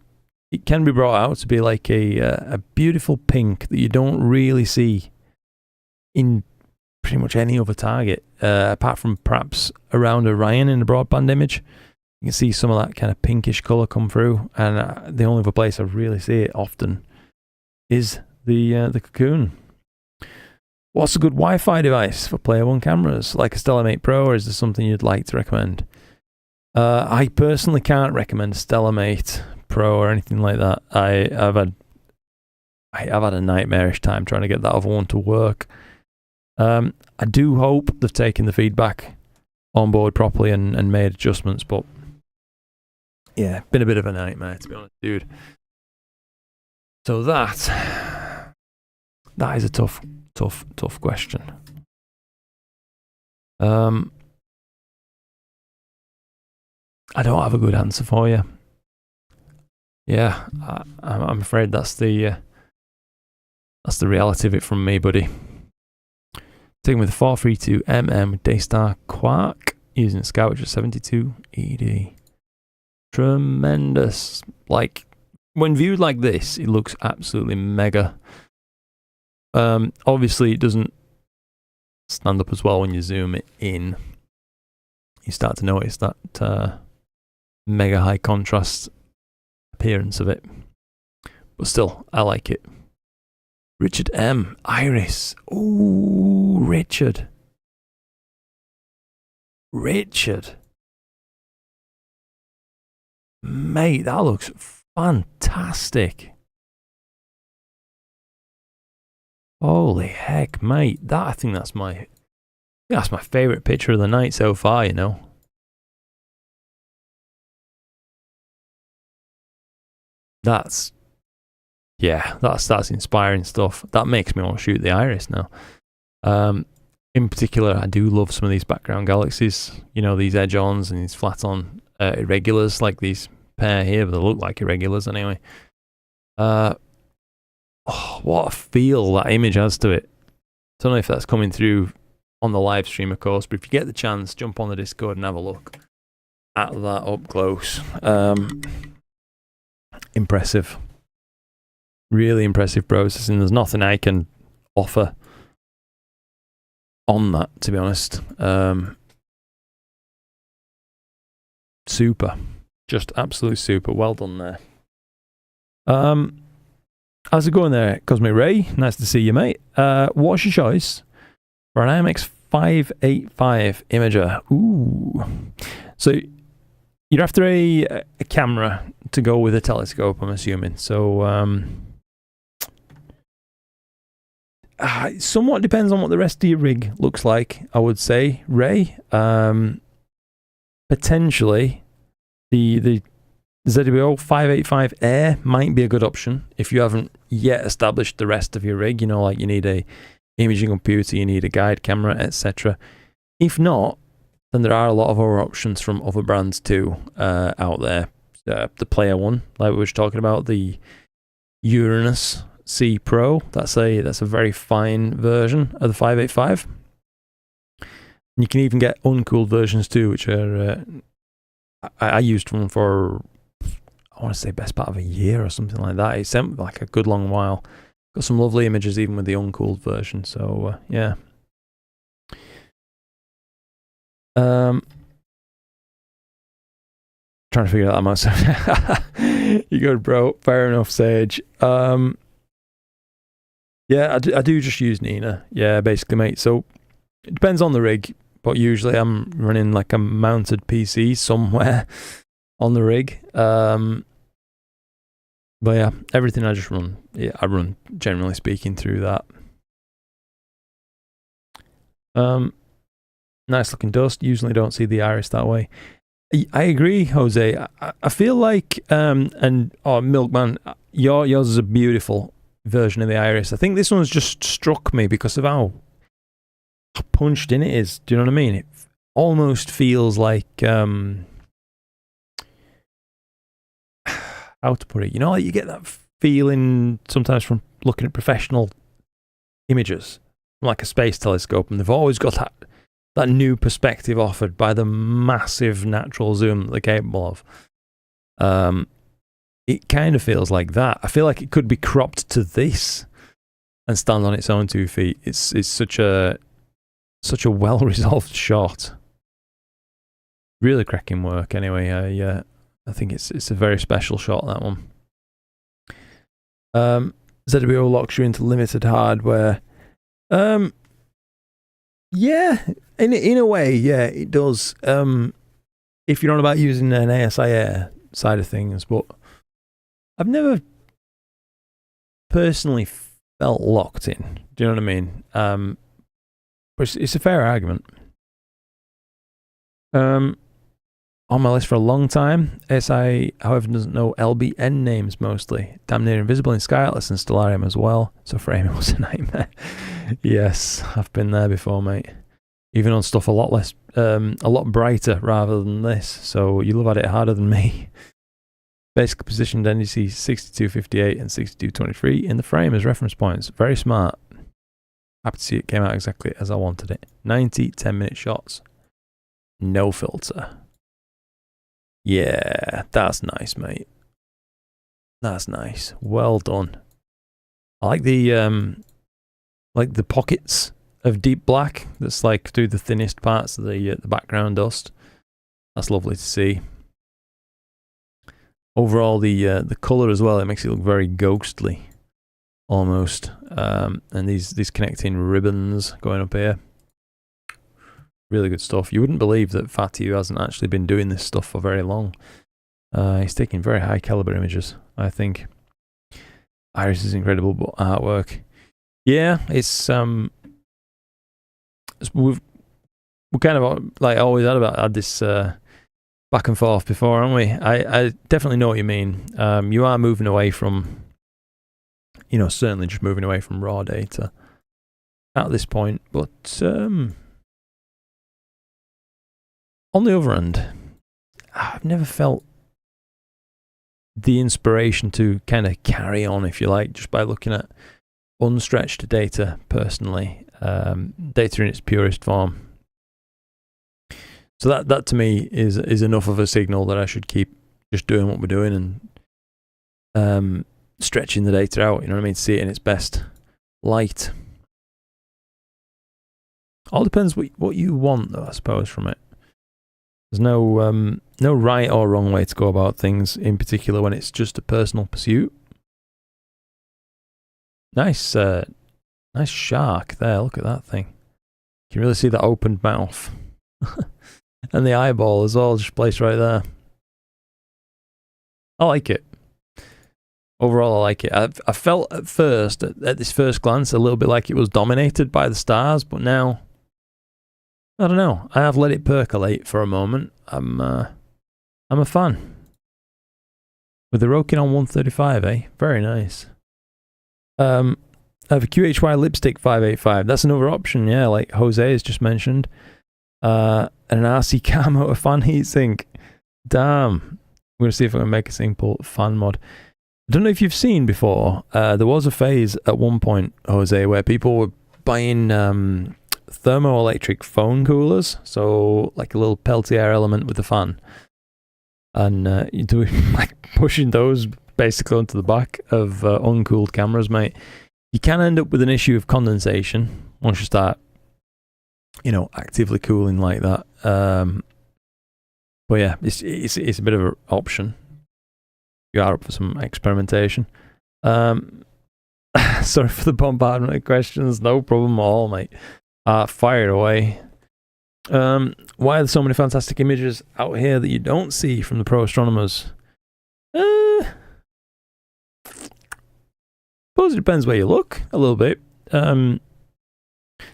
it can be brought out to be like a beautiful pink that you don't really see in pretty much any other target, apart from perhaps around Orion in the broadband image. You can see some of that kind of pinkish colour come through, and the only other place I really see it often is the Cocoon. What's a good Wi-Fi device for Player One cameras, like a StellarMate Pro, or is there something you'd like to recommend? I personally can't recommend a StellarMate Pro or anything like that. I've had a nightmarish time trying to get that other one to work. I do hope they've taken the feedback on board properly and made adjustments, but yeah, been a bit of a nightmare, to be honest, dude. So that is a tough question. I don't have a good answer for you. Yeah, I'm afraid that's the reality of it from me, buddy. Taken with a 432mm with Daystar Quark using Scout, which is 72 ED. Tremendous. Like, when viewed like this, it looks absolutely mega. Obviously, it doesn't stand up as well when you zoom it in. You start to notice that mega high contrast appearance of it. But still, I like it. Richard M. Iris. Ooh, Richard. Mate, that looks fantastic. Holy heck, mate. I think that's my favourite picture of the night so far, you know. That's inspiring stuff. That makes me want to shoot the Iris now. In particular, I do love some of these background galaxies. You know, these edge-ons and these flat-on irregulars, like these pair here, but they look like irregulars anyway. Oh, what a feel that image has to it. Don't know if that's coming through on the live stream, of course, but if you get the chance, jump on the Discord and have a look at that up close. Impressive. Really impressive processing. There's nothing I can offer on that, to be honest. Super. Just absolutely super. Well done there. How's it going there, Cosmic Ray? Nice to see you, mate. What's your choice for an IMX 585 imager? Ooh. So you're after a camera to go with a telescope, I'm assuming. So somewhat depends on what the rest of your rig looks like, I would say, Ray. Potentially the ZWO 585 Air might be a good option if you haven't yet established the rest of your rig. You know, like you need a imaging computer, you need a guide camera, etc. If not, then there are a lot of other options from other brands too out there. The Player One, like we were talking about, the Uranus C Pro. That's a very fine version of the 585. And you can even get uncooled versions too, which are I used one for, I want to say, best part of a year or something like that. It sent like a good long while. Got some lovely images even with the uncooled version. So yeah. Trying to figure that out myself. You good, bro? Fair enough, Sage. Yeah, I do just use Nina. Yeah, basically, mate. So it depends on the rig, but usually I'm running like a mounted PC somewhere on the rig. But yeah, everything I just run, I run generally speaking through that. Nice looking dust. Usually don't see the Iris that way. I agree, Jose. I feel like Milkman, yours is a beautiful version of the Iris. I think this one's just struck me because of how punched in it is. Do you know what I mean? It almost feels like how to put it? You know, like you get that feeling sometimes from looking at professional images, like a space telescope, and they've always got that new perspective offered by the massive natural zoom that they're capable of. It kind of feels like that. I feel like it could be cropped to this and stand on its own 2 feet. It's such a well resolved shot. Really cracking work. Anyway, I think it's a very special shot, that one. ZWO locks you into limited hardware. Yeah, in a way, yeah, it does. If you're on about using an ASI Air side of things, but I've never personally felt locked in. Do you know what I mean? But it's a fair argument. On my list for a long time. ASI, however, doesn't know LBN names mostly. Damn near invisible in Sky Atlas and Stellarium as well. So framing was a nightmare. Yes, I've been there before, mate. Even on stuff a lot brighter rather than this. So you'll have had it harder than me. Basically positioned NDC 6258 and 6223 in the frame as reference points. Very smart. Happy to see it came out exactly as I wanted it. 90 10-minute shots. No filter. Yeah, that's nice, mate. That's nice. Well done. I like the pockets of deep black that's like through the thinnest parts of the background dust. That's lovely to see. Overall, the color as well, it makes it look very ghostly, almost. And these connecting ribbons going up here, really good stuff. You wouldn't believe that Fatih hasn't actually been doing this stuff for very long. He's taking very high caliber images, I think. Iris is incredible, but artwork, yeah, it's we're kind of like always had this back and forth before, haven't we? I definitely know what you mean. You are moving away from, you know, certainly just moving away from raw data at this point, but on the other hand, I've never felt the inspiration to kind of carry on, if you like, just by looking at unstretched data personally, data in its purest form. So that to me is enough of a signal that I should keep just doing what we're doing and stretching the data out, you know what I mean, to see it in its best light. All depends what you want, though, I suppose, from it. There's no right or wrong way to go about things, in particular when it's just a personal pursuit. Nice shark there. Look at that thing. You can really see that opened mouth. And the eyeball as well, just placed right there. I like it. Overall, I like it. I felt at first, at this first glance, a little bit like it was dominated by the stars, but now, I don't know. I have let it percolate for a moment. I'm a fan. With the Rokin on 135, eh? Very nice. I have a QHY lipstick 585. That's another option, yeah, like Jose has just mentioned. And an RC car motor fan heatsink. Damn. I'm going to see if I can make a simple fan mod. I don't know if you've seen before, there was a phase at one point, Jose, where people were buying thermoelectric phone coolers, so like a little Peltier element with a fan, and you're doing like pushing those basically onto the back of uncooled cameras, mate. You can end up with an issue of condensation once you start, you know, actively cooling like that. But yeah, it's a bit of an option. You are up for some experimentation. Sorry for the bombardment of questions. No problem at all, mate. Fire away. Why are there so many fantastic images out here that you don't see from the pro astronomers? Suppose it depends where you look a little bit.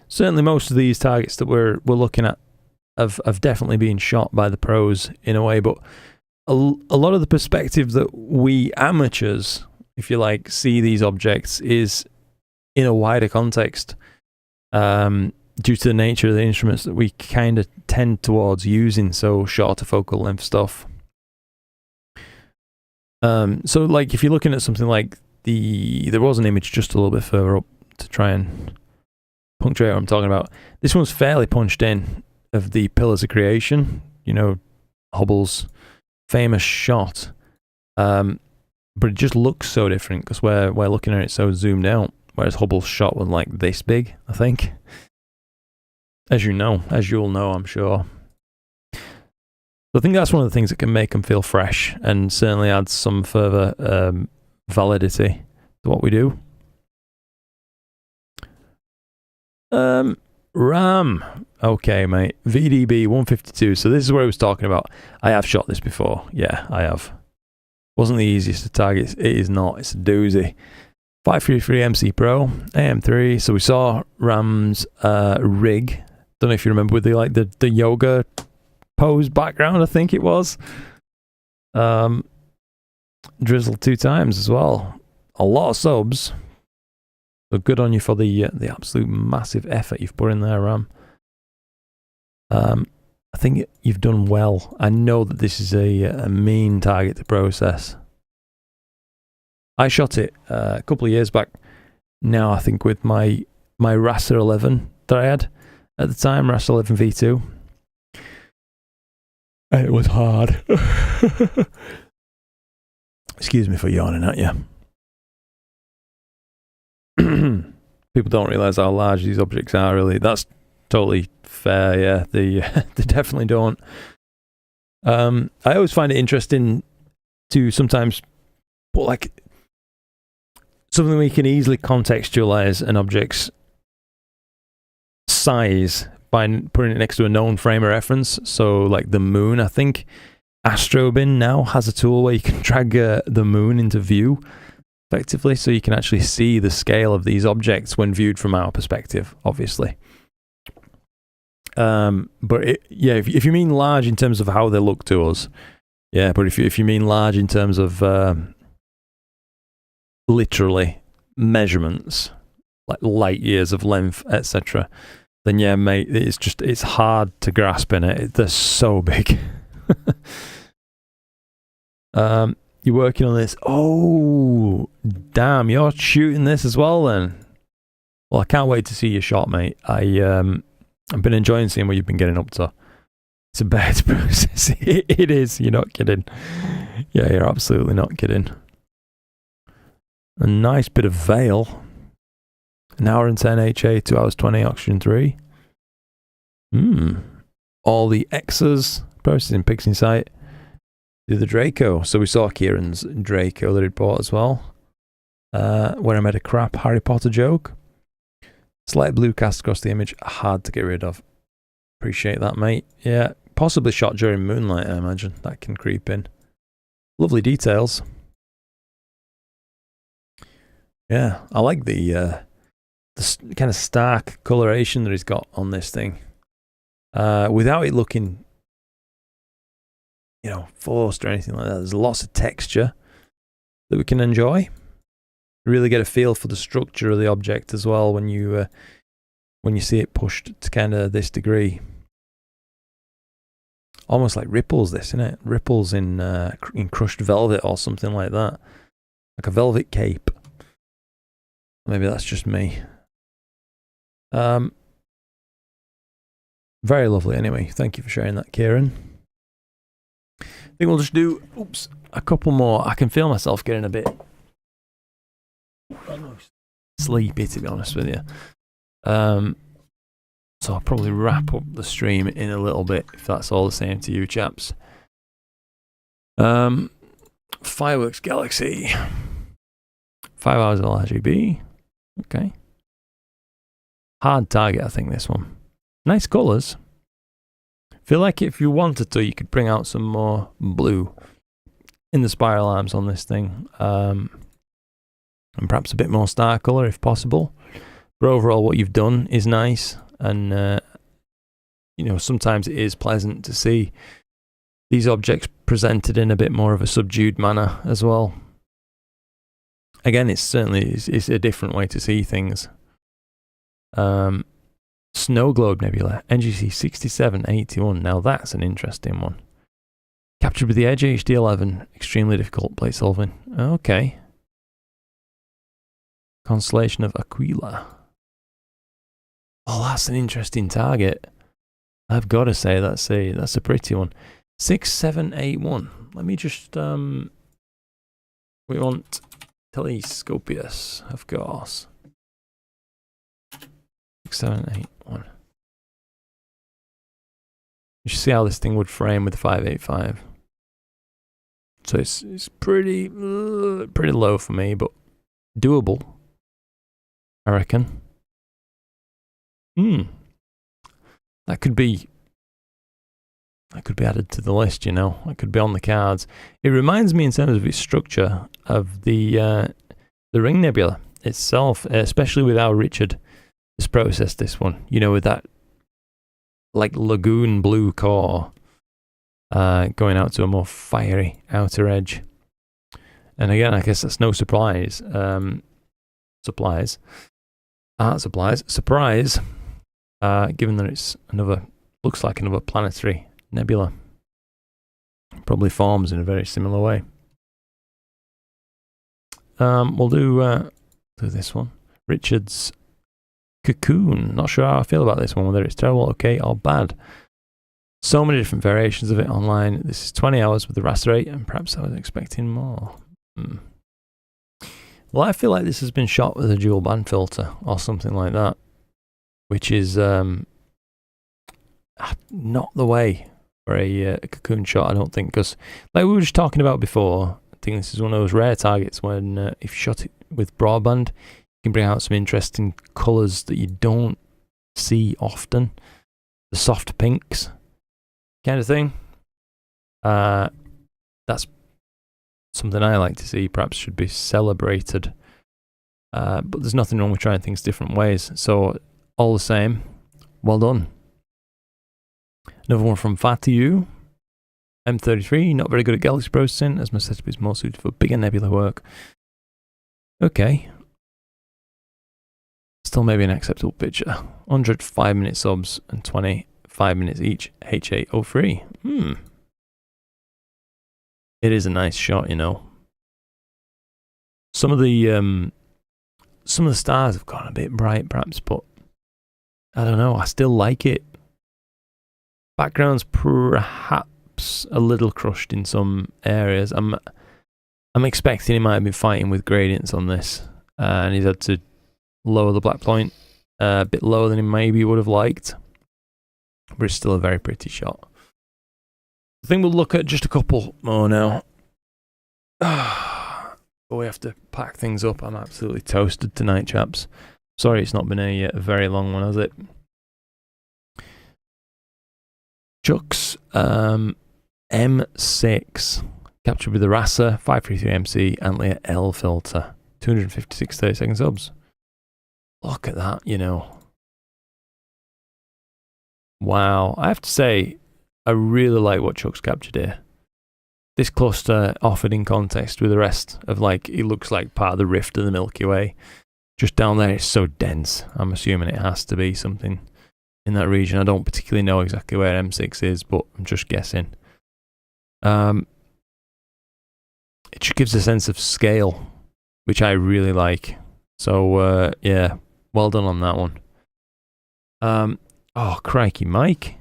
Certainly most of these targets that we're looking at have definitely been shot by the pros in a way, but a lot of the perspective that we amateurs, if you like, see these objects is in a wider context, due to the nature of the instruments that we kind of tend towards using, so shorter focal length stuff. So like if you're looking at something like there was an image just a little bit further up to try and punctuate what I'm talking about. This one's fairly punched in of the Pillars of Creation, you know, Hubble's famous shot. But it just looks so different because we're looking at it so zoomed out, whereas Hubble's shot was like this big, I think. As you'll know, I'm sure. So I think that's one of the things that can make them feel fresh and certainly adds some further validity to what we do. RAM. Okay, mate. VDB 152. So this is what I was talking about. I have shot this before. Yeah, I have. Wasn't the easiest to target. It is not. It's a doozy. 533 MC Pro AM3. So we saw Ram's rig. Don't know if you remember with the yoga pose background. I think it was. Drizzled 2 times as well. A lot of subs. So good on you for the absolute massive effort you've put in there, Ram. I think you've done well. I know that this is a mean target to process. I shot it a couple of years back. Now I think with my my Raster 11 that I had at the time, Raster 11 V2. It was hard. Excuse me for yawning at you. People don't realise how large these objects are, really. That's totally fair, yeah. They definitely don't. I always find it interesting to sometimes put like something we can easily contextualize an object's size by putting it next to a known frame of reference. So like the moon, I think Astrobin now has a tool where you can drag the moon into view effectively, so you can actually see the scale of these objects when viewed from our perspective, obviously. But if you mean large in terms of how they look to us, yeah, but if you mean large in terms of literally measurements, like light years of length, etc., then yeah, mate, it's hard to grasp in it. They're so big. You're working on this. Oh, damn, you're shooting this as well then. Well, I can't wait to see your shot, mate. I've been enjoying seeing what you've been getting up to. It's a bad process. It is. You're not kidding. Yeah, you're absolutely not kidding. A nice bit of veil. An hour and 10 HA, 2 hours 20 oxygen 3. All the X's processing pixing site. Do the Draco. So we saw Kieran's Draco that he'd bought as well. Where I made a crap Harry Potter joke. Slight blue cast across the image. Hard to get rid of. Appreciate that, mate. Yeah, possibly shot during moonlight, I imagine. That can creep in. Lovely details. Yeah, I like the kind of stark coloration that he's got on this thing. Without it looking, forced or anything like that. There's lots of texture that we can enjoy. Really get a feel for the structure of the object as well when you see it pushed to kind of this degree. Almost like ripples, this, isn't it? Ripples in crushed velvet or something like that. Like a velvet cape. Maybe that's just me. Very lovely anyway. Thank you for sharing that, Kieran. I think we'll just do a couple more. I can feel myself getting a bit sleepy, to be honest with you. So I'll probably wrap up the stream in a little bit, if that's all the same to you chaps. Fireworks Galaxy. 5 hours of RGB. Okay. Hard target, I think, this one. Nice colours. Feel like if you wanted to, you could bring out some more blue in the spiral arms on this thing. And perhaps a bit more star colour if possible. But overall, what you've done is nice. And, sometimes it is pleasant to see these objects presented in a bit more of a subdued manner as well. Again, it's a different way to see things. Snow Globe Nebula, NGC 6781. Now that's an interesting one. Captured with the Edge HD11. Extremely difficult plate solving. Okay. Constellation of Aquila. Oh, that's an interesting target. I've got to say that's a pretty one. 6781. Let me just we want Telescopius, of course. 6781. You should see how this thing would frame with the 585. So it's pretty low for me, but doable, I reckon. That could be added to the list, That could be on the cards. It reminds me in terms of its structure of the Ring Nebula itself, especially with how Richard has processed this one. With that like lagoon blue core going out to a more fiery outer edge. And again, I guess that's no surprise. Surprise, given that it's looks like another planetary nebula. Probably forms in a very similar way. We'll do this one. Richard's Cocoon. Not sure how I feel about this one, whether it's terrible, okay, or bad. So many different variations of it online. This is 20 hours with the raster rate, and perhaps I was expecting more. Well, I feel like this has been shot with a dual band filter or something like that, which is not the way for a cocoon shot, I don't think, because like we were just talking about before, I think this is one of those rare targets when if you shot it with broadband, you can bring out some interesting colours that you don't see often. The soft pinks kind of thing. That's something I like to see, perhaps should be celebrated. But there's nothing wrong with trying things different ways. So, all the same, well done. Another one from Fatu. M33, not very good at galaxy processing, as my setup is more suited for bigger nebula work. Okay. Still maybe an acceptable picture. 100 5-minute subs and 25 minutes each. H803. It is a nice shot, you know. Some of the stars have gone a bit bright, perhaps, but I don't know. I still like it. Background's perhaps a little crushed in some areas. I'm expecting he might have been fighting with gradients on this, and he's had to lower the black point a bit lower than he maybe would have liked. But it's still a very pretty shot. I think we'll look at just a couple more now. But we have to pack things up. I'm absolutely toasted tonight, chaps. Sorry it's not been a very long one, has it? Chucks M6 captured with the RASA 533MC Antler L filter. 256 30-second subs. Look at that, you know. Wow. I have to say, I really like what Chuck's captured here. This cluster offered in context with the rest of, like, it looks like part of the rift of the Milky Way. Just down there, it's so dense. I'm assuming it has to be something in that region. I don't particularly know exactly where M6 is, but I'm just guessing. It just gives a sense of scale, which I really like. So, yeah, well done on that one. Oh, crikey, Mike.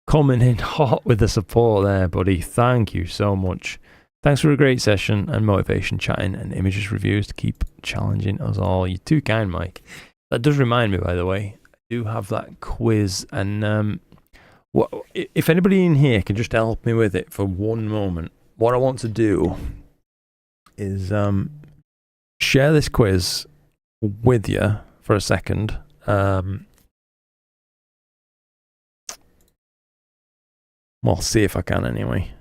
Coming in hot with the support there, buddy. Thank you so much. Thanks for a great session and motivation chatting and images reviews to keep challenging us all. You're too kind, Mike. That does remind me, by the way, I do have that quiz, and if anybody in here can just help me with it for one moment, what I want to do is share this quiz with you for a second. Well, see if I can anyway.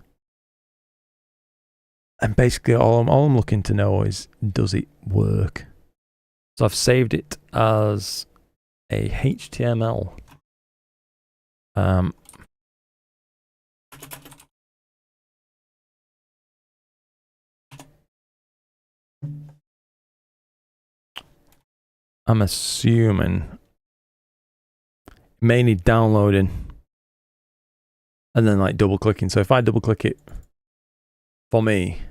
And basically all I'm looking to know is, does it work? So I've saved it as a HTML. I'm assuming it may need downloading and then like double clicking. So if I double click it, for me,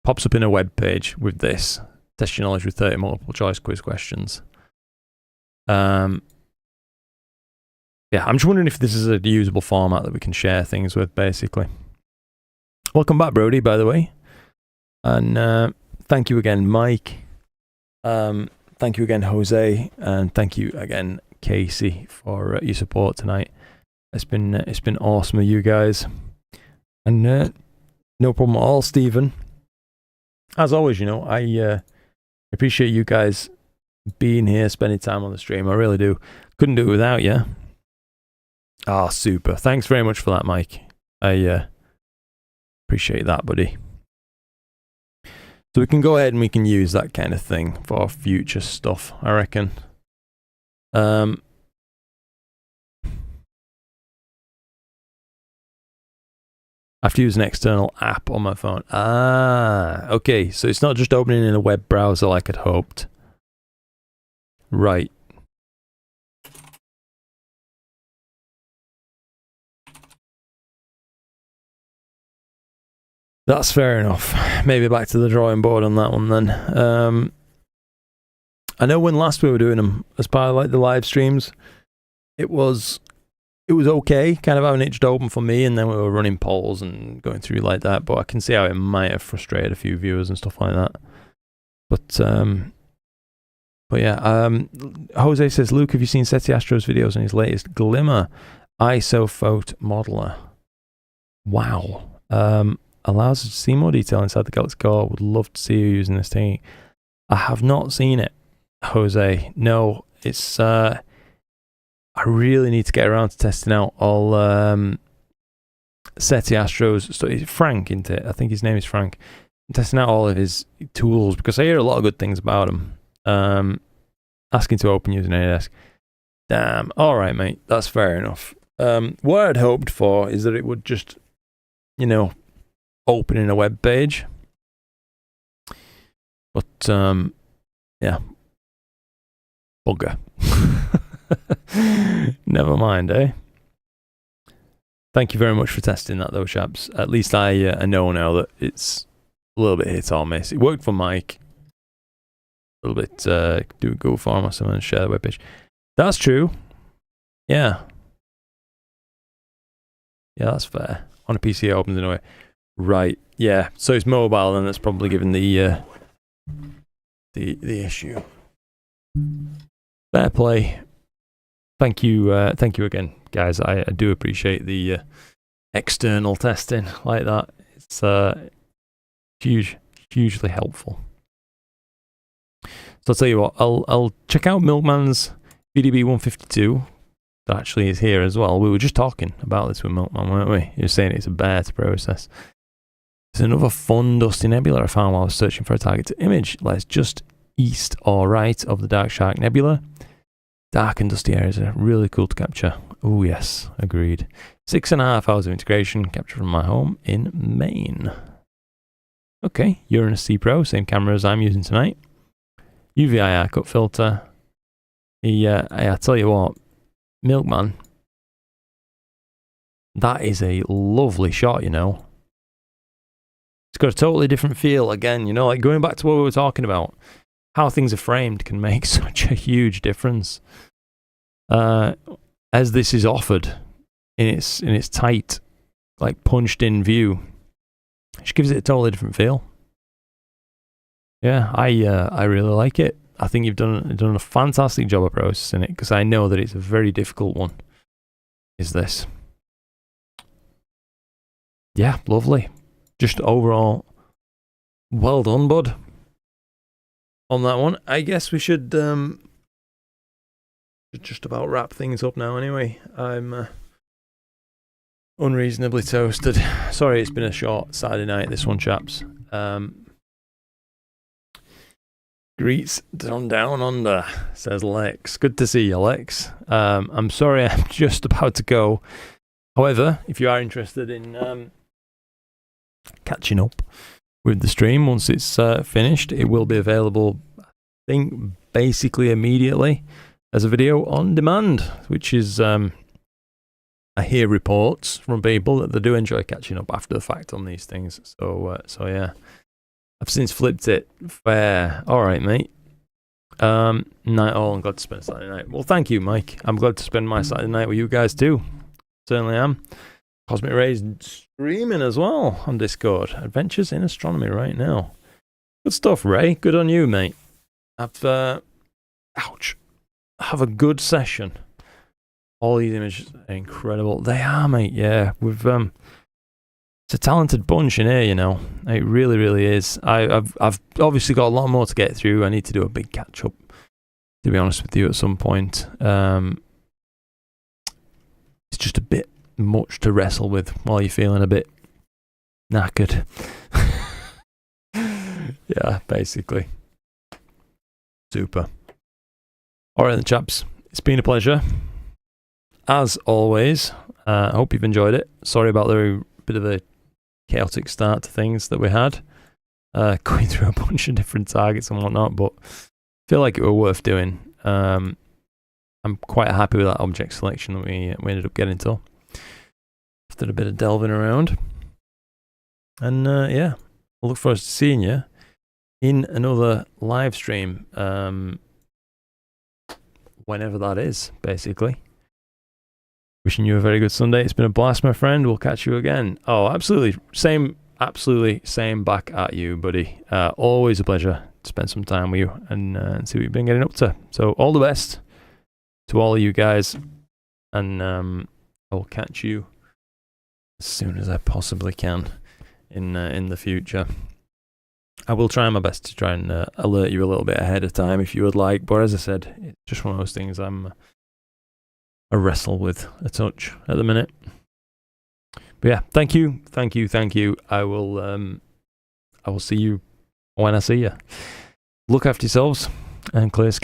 pops up in a web page with this. Test your knowledge with 30 multiple choice quiz questions. Yeah, I'm just wondering if this is a usable format that we can share things with, basically. Welcome back, Brody, by the way. And thank you again, Mike. Thank you again, Jose. And thank you again, Casey, for your support tonight. It's been awesome with you guys. And no problem at all, Stephen. As always, you know, I appreciate you guys being here, spending time on the stream. I really do. Couldn't do it without you. Ah, super. Thanks very much for that, Mike. I appreciate that, buddy. So we can go ahead and we can use that kind of thing for future stuff, I reckon. I have to use an external app on my phone. Ah, okay. So it's not just opening in a web browser like I'd hoped. Right. That's fair enough. Maybe back to the drawing board on that one then. I know when last we were doing them as part of like the live streams, it was okay, kind of having it just open for me, and then we were running polls and going through like that. But I can see how it might have frustrated a few viewers and stuff like that. But yeah, Jose says, Luke, have you seen SETI Astro's videos on his latest Glimmer Isophoto modeler? Wow. Allows us to see more detail inside the galaxy core. Would love to see you using this technique. I have not seen it, Jose. No, it's I really need to get around to testing out all SETI Astro's stuff. Frank, isn't it? I think his name is Frank. I'm testing out all of his tools because I hear a lot of good things about him. Asking to open using ADS. Damn. All right, mate. That's fair enough. What I'd hoped for is that it would just, you know, open in a web page. But yeah, bugger. Never mind, eh? Thank you very much for testing that, though, chaps. At least I know now that it's a little bit hit or miss. It worked for Mike. A little bit do a Go farm or something and share the webpage. That's true. Yeah. Yeah, that's fair. On a PC, it opens in a way. Right. Yeah. So it's mobile, and that's probably given the issue. Fair play. Thank you again, guys. I do appreciate the external testing like that. It's hugely helpful. So I'll tell you what, I'll check out Milkman's VDB 152. That actually is here as well. We were just talking about this with Milkman, weren't we? You were saying it's a bear to process. There's another fun dusty nebula I found while I was searching for a target to image. Lies just east or right of the Dark Shark Nebula. Dark and dusty areas are really cool to capture. Oh yes, agreed. 6.5 hours of integration, captured from my home in Maine. Okay, Uranus C Pro, same camera as I'm using tonight. UV-IR cut filter. I tell you what, Milkman, that is a lovely shot, you know. It's got a totally different feel again, you know, like going back to what we were talking about. How things are framed can make such a huge difference. As this is offered in its tight, like punched in view, which gives it a totally different feel. Yeah, I really like it. I think you've done a fantastic job of processing it, because I know that it's a very difficult one. Is this? Yeah, lovely. Just overall, well done, bud. On that one, I guess we should just about wrap things up now. Anyway, I'm unreasonably toasted. Sorry, it's been a short Saturday night. This one, chaps. Greets down under, says Lex. Good to see you, Lex. I'm sorry, I'm just about to go. However, if you are interested in catching up with the stream once it's finished, it will be available, I think, basically immediately as a video on demand, which is, I hear reports from people that they do enjoy catching up after the fact on these things. So yeah. I've since flipped it. Fair. All right, mate. Night all. I'm glad to spend Saturday night. Well, thank you, Mike. I'm glad to spend my Saturday night with you guys too. Certainly am. Cosmic Rays streaming as well on Discord. Adventures in Astronomy right now. Good stuff, Ray. Good on you, mate. Ouch. Have a good session. All these images are incredible. They are, mate. Yeah, we've it's a talented bunch in here, you know. It really, really is. I've obviously got a lot more to get through. I need to do a big catch up, to be honest with you, at some point. It's just a bit much to wrestle with while you're feeling a bit knackered. Yeah, basically. Super. All right then, chaps. It's been a pleasure. As always, I hope you've enjoyed it. Sorry about the bit of a chaotic start to things that we had, going through a bunch of different targets and whatnot, but I feel like it were worth doing. I'm quite happy with that object selection that we ended up getting to after a bit of delving around. And yeah, I look forward to seeing you in another live stream whenever that is, basically. Wishing you a very good Sunday. It's been a blast, my friend. We'll catch you again. Oh, absolutely same back at you, buddy. Always a pleasure to spend some time with you and see what you've been getting up to. So all the best to all of you guys, and I will catch you as soon as I possibly can in the future. I will try my best to try and alert you a little bit ahead of time if you would like, but as I said, it's just one of those things I wrestle with a touch at the minute. But yeah, thank you. I will see you when I see you. Look after yourselves and clear skies.